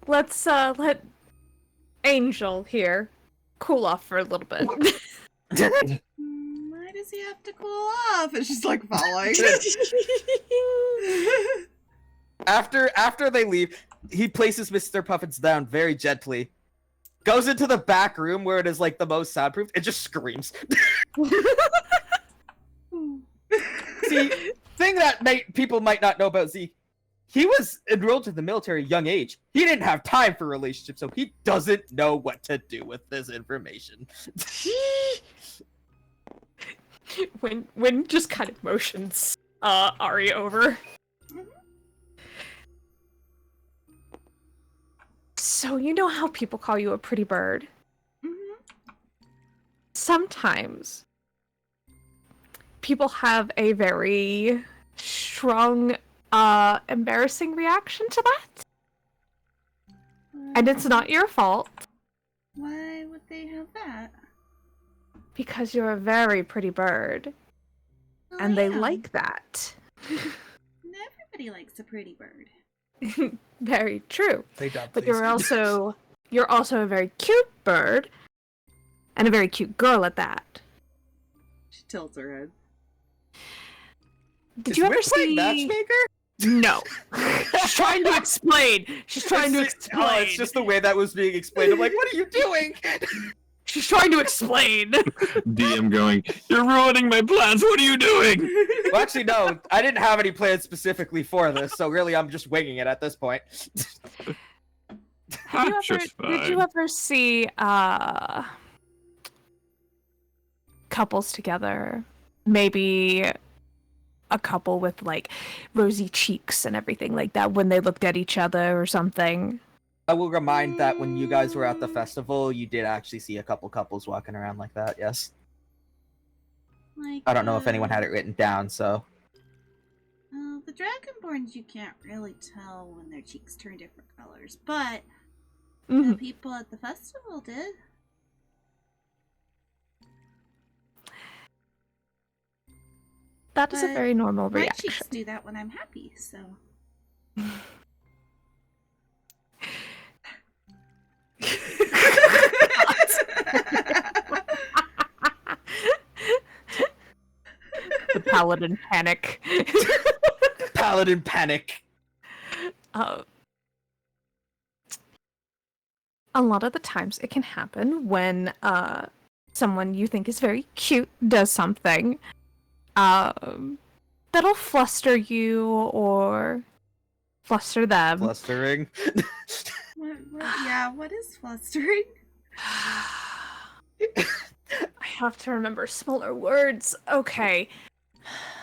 Let's, let Angel here cool off for a little bit. Why does he have to cool off? And she's, like, following. After they leave, he places Mr. Puffins down very gently. goes into the back room where it is like the most soundproof, and just screams. See, thing that people might not know about Zeke, he was enrolled in the military at a young age. He didn't have time for relationships, so he doesn't know what to do with this information. when just kind of motions Ari over. So you know how people call you a pretty bird? Sometimes people have a very strong embarrassing reaction to that. And it's not your fault. Why would they have that? Because you're a very pretty bird. Well, And I they am. like that. Everybody likes a pretty bird. Very true. Play dumb, But please. you're also a very cute bird. And a very cute girl at that. She tilts her head. Did Is you ever Whit playing see Matchmaker? No. She's trying to explain. She's trying to explain. Oh, it's just the way that was being explained. I'm like, what are you doing? She's trying to explain. DM going, you're ruining my plans. What are you doing? Well, actually, no. I didn't have any plans specifically for this, so really I'm just winging it at this point. Did you ever see couples together? Maybe a couple with like rosy cheeks and everything like that when they looked at each other or something. I will remind that when you guys were at the festival, you did actually see a couple couples walking around like that, yes. Like, I don't know if anyone had it written down, so... The Dragonborns, you can't really tell when their cheeks turn different colors, but the people at the festival did. That is a But very normal My reaction. cheeks do that when I'm happy, so... The paladin panic. Paladin panic. A lot of the times it can happen when someone you think is very cute does something that'll fluster you or fluster them. Flustering. What is flustering? I have to remember smaller words. Okay.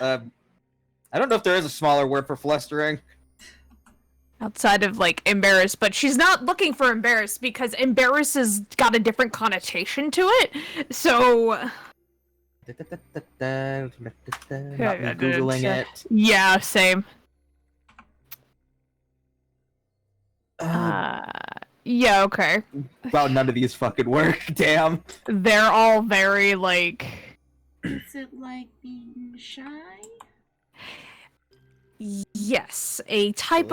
I don't know if there is a smaller word for flustering. Outside of, like, embarrassed, but she's not looking for embarrassed because embarrassed has got a different connotation to it, so... Not me Googling it. Yeah, same. Yeah, okay. Wow, none of these fucking work, damn. They're all very, like... Is it like being shy? Yes, a very,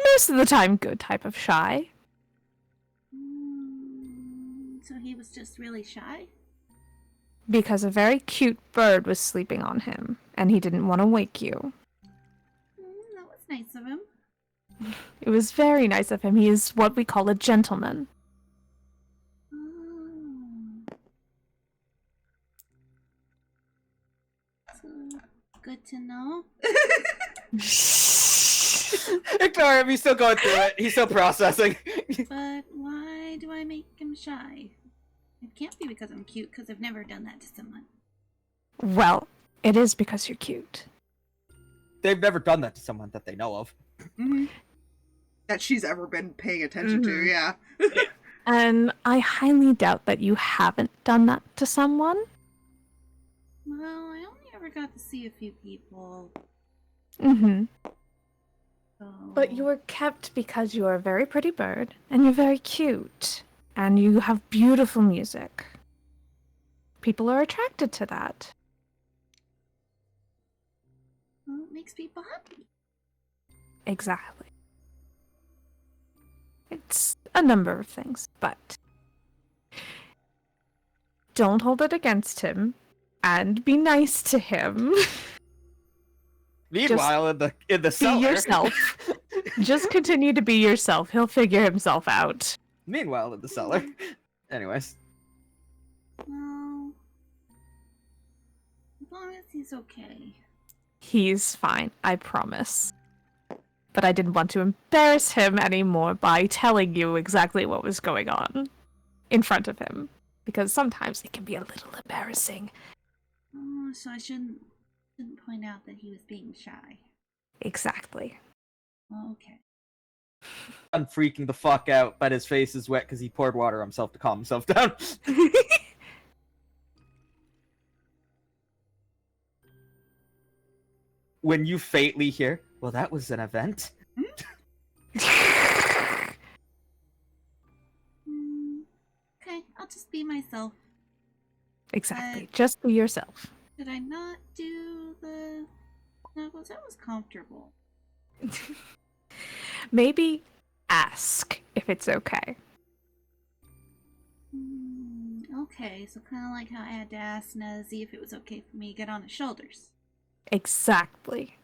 most of the time, good type of shy. So he was just really shy? Because a very cute bird was sleeping on him, and he didn't want to wake you. That was nice of him. It was very nice of him. He is what we call a gentleman. So, good to know. Ignore him, he's still going through it. He's still processing. But why do I make him shy? It can't be because I'm cute, because I've never done that to someone. Well, it is because you're cute. They've never done that to someone that they know of. That she's ever been paying attention to, yeah. And I highly doubt that you haven't done that to someone. Well, I only ever got to see a few people. So... But you were kept because you are a very pretty bird, and you're very cute, and you have beautiful music. People are attracted to that. Well, it makes people happy. Exactly. It's a number of things, but don't hold it against him, and be nice to him. Meanwhile, in the Be cellar. yourself. Just continue to be yourself. He'll figure himself out. Meanwhile, in the cellar. Anyways. Well, as long as he's okay. He's fine, I promise. But I didn't want to embarrass him anymore by telling you exactly what was going on in front of him. Because sometimes it can be a little embarrassing. Oh, so I shouldn't point out that he was being shy. Exactly. Okay. I'm freaking the fuck out, but his face is wet because he poured water on himself to calm himself down. When you faintly hear, well, that was an event. Okay, I'll just be myself. Exactly. Just be yourself. Did I not do the snuggles? That was comfortable. Maybe ask if it's okay. Okay, so kind of like how I had to ask Nuzus if it was okay for me to get on his shoulders. Exactly.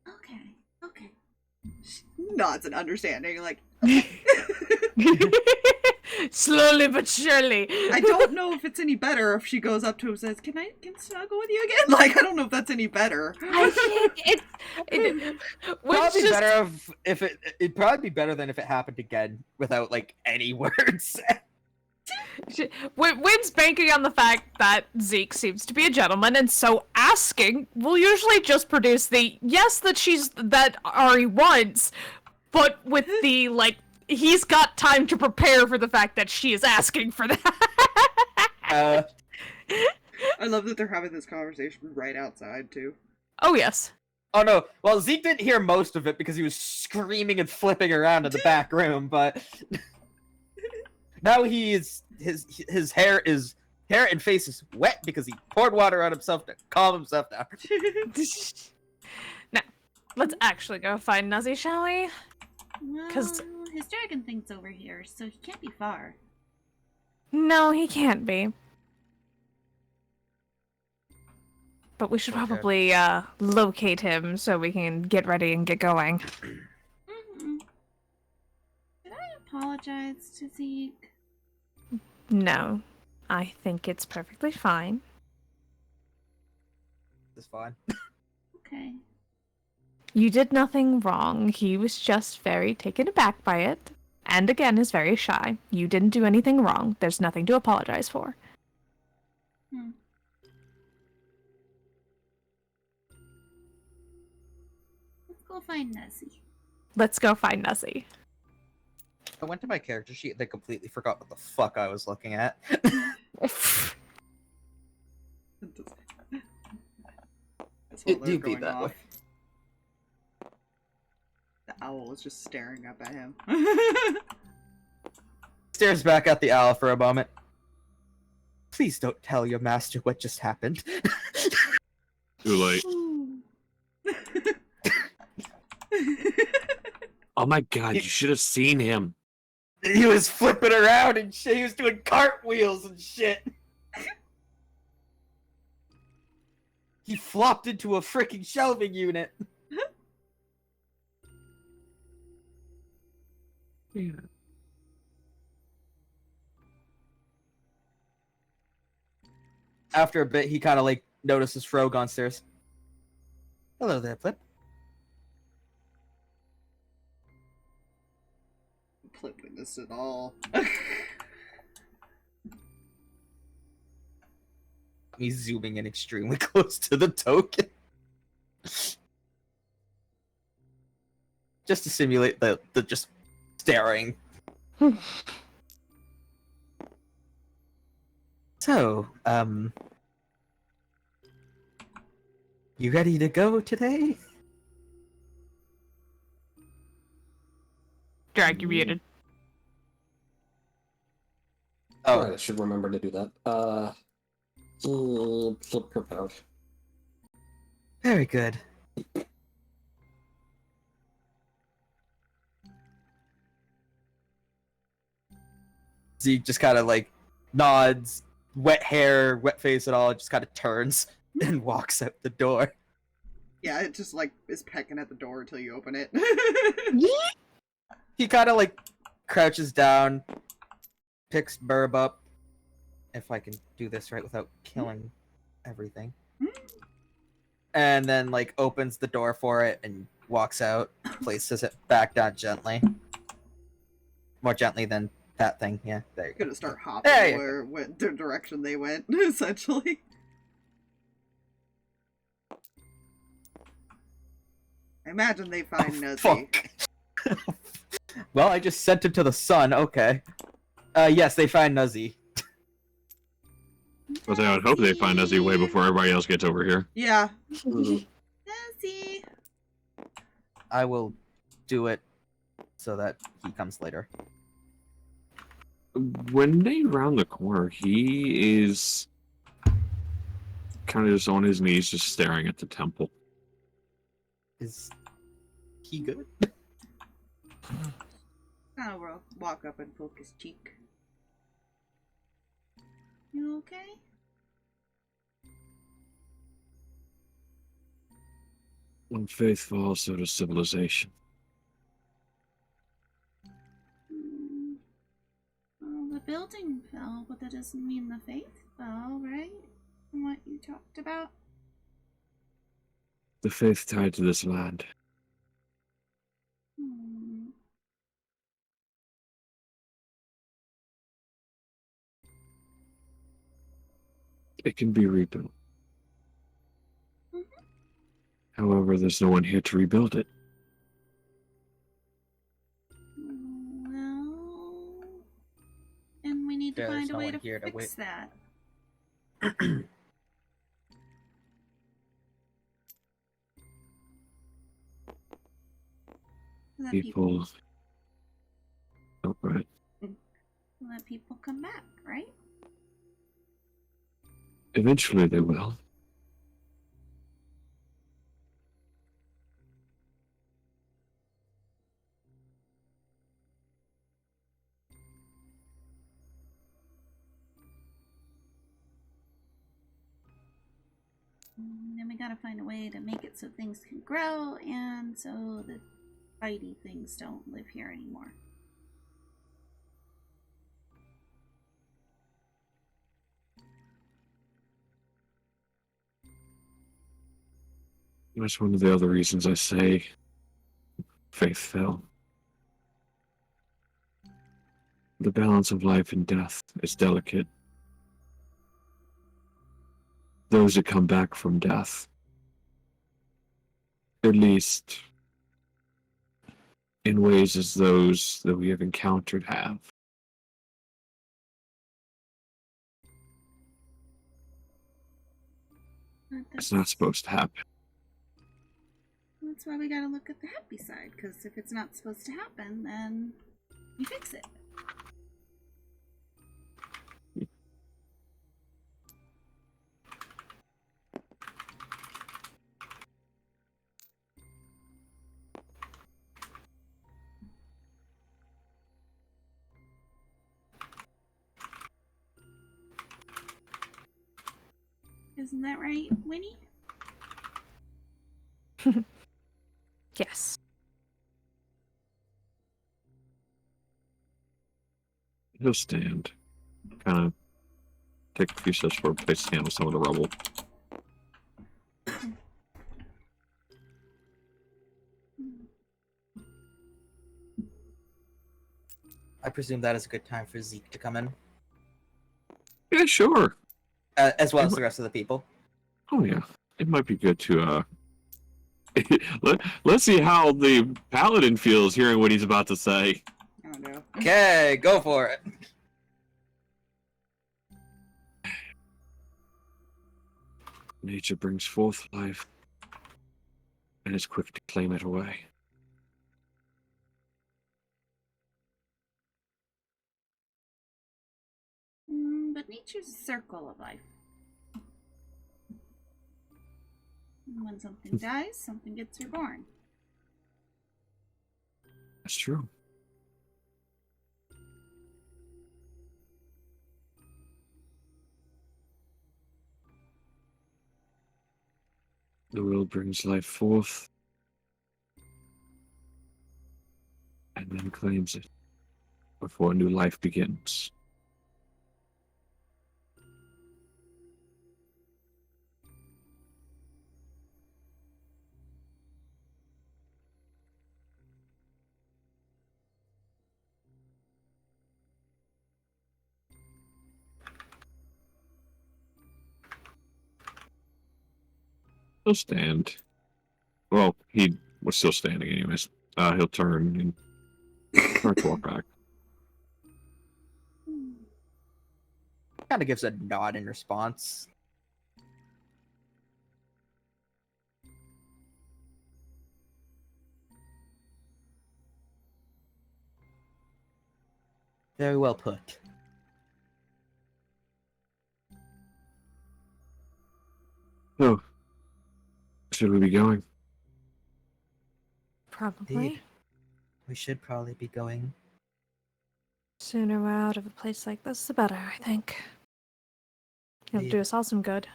Okay. Nods an understanding, like, Slowly but surely. I don't know if it's any better if she goes up to him and says, can snuggle with you again? Like, I don't know if that's any better. I think Probably better if it'd probably be better than if it happened again without like any words. Wynn's banking on the fact that Zeke seems to be a gentleman, and so asking will usually just produce the yes that Ari wants, but with the like he's got time to prepare for the fact that she is asking for that. I love that they're having this conversation right outside, too. Oh yes. Oh no, well Zeke didn't hear most of it because he was screaming and flipping around in the back room, but now his hair and face is wet because he poured water on himself to calm himself down. Now, let's actually go find Nuzus, shall we? Well, 'Cause- his dragon thing's over here, so he can't be far. No, he can't be. But we should Okay. probably locate him so we can get ready and get going. Did I apologize to Zeke? No, I think it's perfectly fine. It's fine. Okay. You did nothing wrong. He was just very taken aback by it. And again, is very shy. You didn't do anything wrong. There's nothing to apologize for. Let's go find Nuzus. Let's go find Nuzus. I went to my character sheet and I completely forgot what the fuck I was looking at. That's It while do they're be going that off. way. The owl is just staring up at him. Stares back at the owl for a moment. Please don't tell your master what just happened. Too late. Oh my god, you should have seen him. He was flipping around and shit. He was doing cartwheels and shit. He flopped into a freaking shelving unit. Yeah. After a bit, he kind of like notices Frog on stairs. Hello there, Plip. Plip witnessed it all. He's zooming in extremely close to the token. Just to simulate the just staring. So, you ready to go today? Drag, you muted. Oh, I should remember to do that. Flip profound. very good. Zeke just kind of like nods, wet hair, wet face and all, just kind of turns and walks out the door. Yeah, it just like is pecking at the door until you open it. He kind of like crouches down, picks Burb up. If I can do this right without killing everything. And then like opens the door for it and walks out, places it back down gently. More gently than that thing. Yeah, there you go. Gonna start hopping Hey! where the direction they went, essentially. I imagine they find Nuzus. Fuck. Well, I just sent it to the sun. Okay. Yes, they find Nuzus. But I would hope they find Nuzzy way before everybody else gets over here. Yeah. Nuzzy. I will do it so that he comes later. When they round the corner, he is kind of just on his knees, just staring at the temple. Is he good? I'll walk up and poke his cheek. You okay? When faith falls, so does civilization. Well, the building fell, but that doesn't mean the faith fell, right? From what you talked about. The faith tied to this land. Hmm. It can be rebuilt. However, there's no one here to rebuild it. Well, and we need to There's find a no way one to here to fix wait. that. Let People. Oh, right. let people come back, right? Eventually they will. Then we gotta find a way to make it so things can grow and so the fighty things don't live here anymore. That's one of the other reasons I say faith fell. The balance of life and death is delicate. Those that come back from death, at least in ways as those that we have encountered have. It's not supposed to happen. That's why we gotta look at the happy side, because if it's not supposed to happen, then we fix it. Isn't that right, Winnie? Yes. He'll stand. Kind of take a few steps forward, place his hand on some of the rubble. I presume that is a good time for Zeke to come in, Yeah, sure. as well as the rest of the people. Oh yeah, it might be good to let's see how the paladin feels hearing what he's about to say. Oh no. Okay, go for it. Nature brings forth life, and is quick to claim it away. But nature's a circle of life. And when something dies, something gets reborn. That's true. The will brings life forth and then claims it before new life begins. He'll stand. Well, he was still standing anyways. He'll turn and start to walk back. Kind of gives a nod in response. Very well put. So, should we be going? Probably. Indeed. We should probably be going. Sooner we're out of a place like this, the better, I think. It'll do Indeed. us all some good.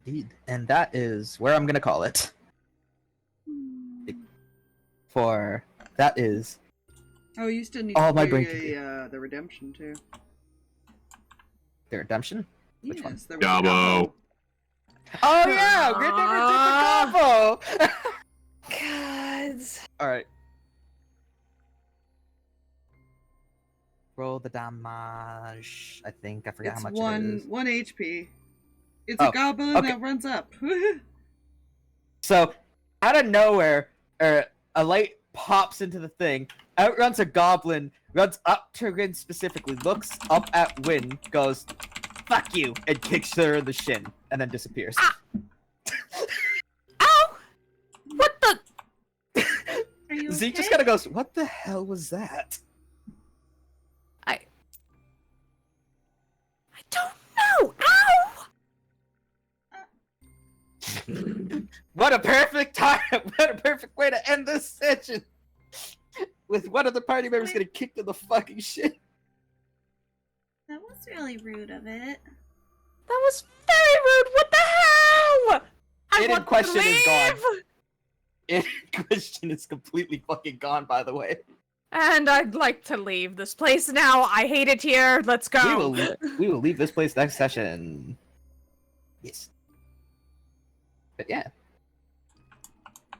Indeed. And that is where I'm gonna call it. For that is Oh, you still need all to my do brain can do. the redemption too. the redemption. Which Yes, one? there was a Gabo. Gabo. Oh yeah, we never did the combo. God. All right. Roll the damage. I think I forgot It's how much one it is. 1 HP. It's Oh, a goblin okay. that runs up. So, out of nowhere, a light pops into the thing. Out runs a goblin, runs up to Rin specifically, looks up at Win, goes, "Fuck you," and kicks her in the shin, and then disappears. Ow! What the? Are you Zeke okay? just kind of goes, "What the hell was that?" I don't know! Ow! What a perfect time! What a perfect way to end this session! With one of the party members getting kicked in the fucking shit. That was really rude of it. That was very rude! What the hell? I Hidden want question to is gone. leave! Question is completely fucking gone, by the way. And I'd like to leave this place now. I hate it here. Let's go. We will leave this place next session. Yes. But yeah.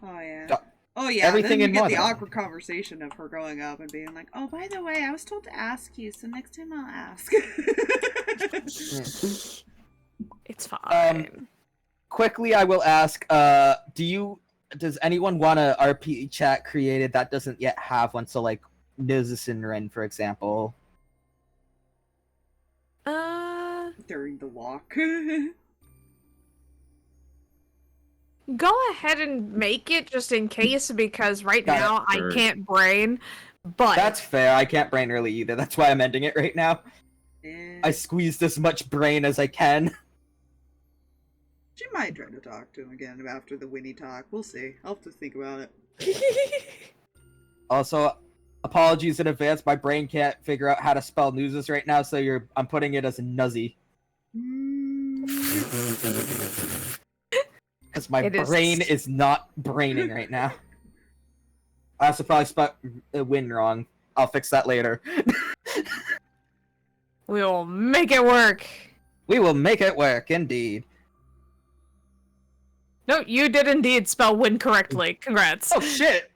Oh yeah. Got Oh yeah. everything then in you get one the then. awkward conversation of her going up and being like, "Oh, by the way, I was told to ask you, so next time I'll ask." It's fine. Quickly, I will ask, does anyone want a RP chat created that doesn't yet have one? So like Nuzus and Ren, for example. During the walk. Go ahead and make it just in case, because right Got it. now I Sure. can't brain. But That's fair. I can't brain really either. That's why I'm ending it right now. Yeah. I squeezed as much brain as I can. She might try to talk to him again after the Winnie talk. We'll see. I'll have to think about it. Also, apologies in advance. My brain can't figure out how to spell Nuzus right now, so I'm putting it as a Nuzzy. Because my It is- brain is not braining right now. I also probably spelled win wrong. I'll fix that later. we will make it work. We will make it work, indeed. No, you did indeed spell win correctly. Congrats. Oh shit!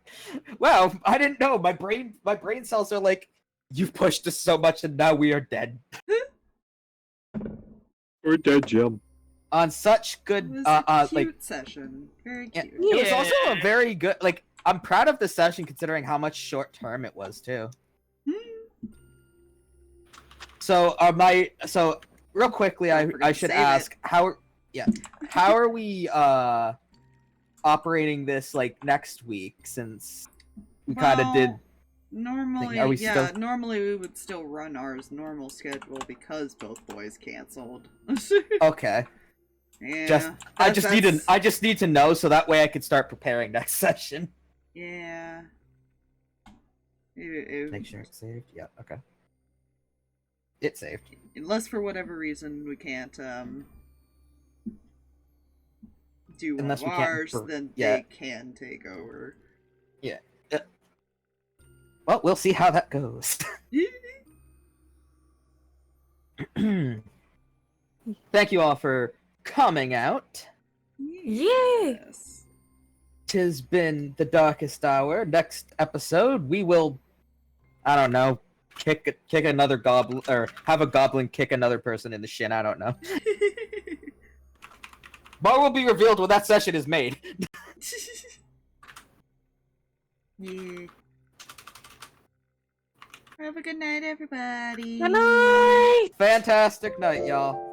Wow, I didn't know. My brain cells are like, you've pushed us so much, and now we are dead. We're dead, Jim. On such It good, was a cute like, session. Very yeah, cute. it was also a very good. Like, I'm proud of the session considering how much short term it was too. So, real quickly, Don't forget I to should save ask how are we operating this like next week, since we kind of did. Normally, Are we yeah, still- normally we would still run ours normal schedule because both boys canceled. Okay. Yeah. I just need to know so that way I can start preparing next session. Yeah. Make sure it's saved. Yeah. Okay. It's saved. Unless for whatever reason we can't do one Unless of we can't ours, bur- then yeah. they can take over. Well, we'll see how that goes. Thank you all for coming out. Yes. Tis been the darkest hour. Next episode, we will, I don't know, kick another goblin, or have a goblin kick another person in the shin. I don't know. More will be revealed when that session is made. Yeah. Have a good night, everybody. Good night. Fantastic night, y'all.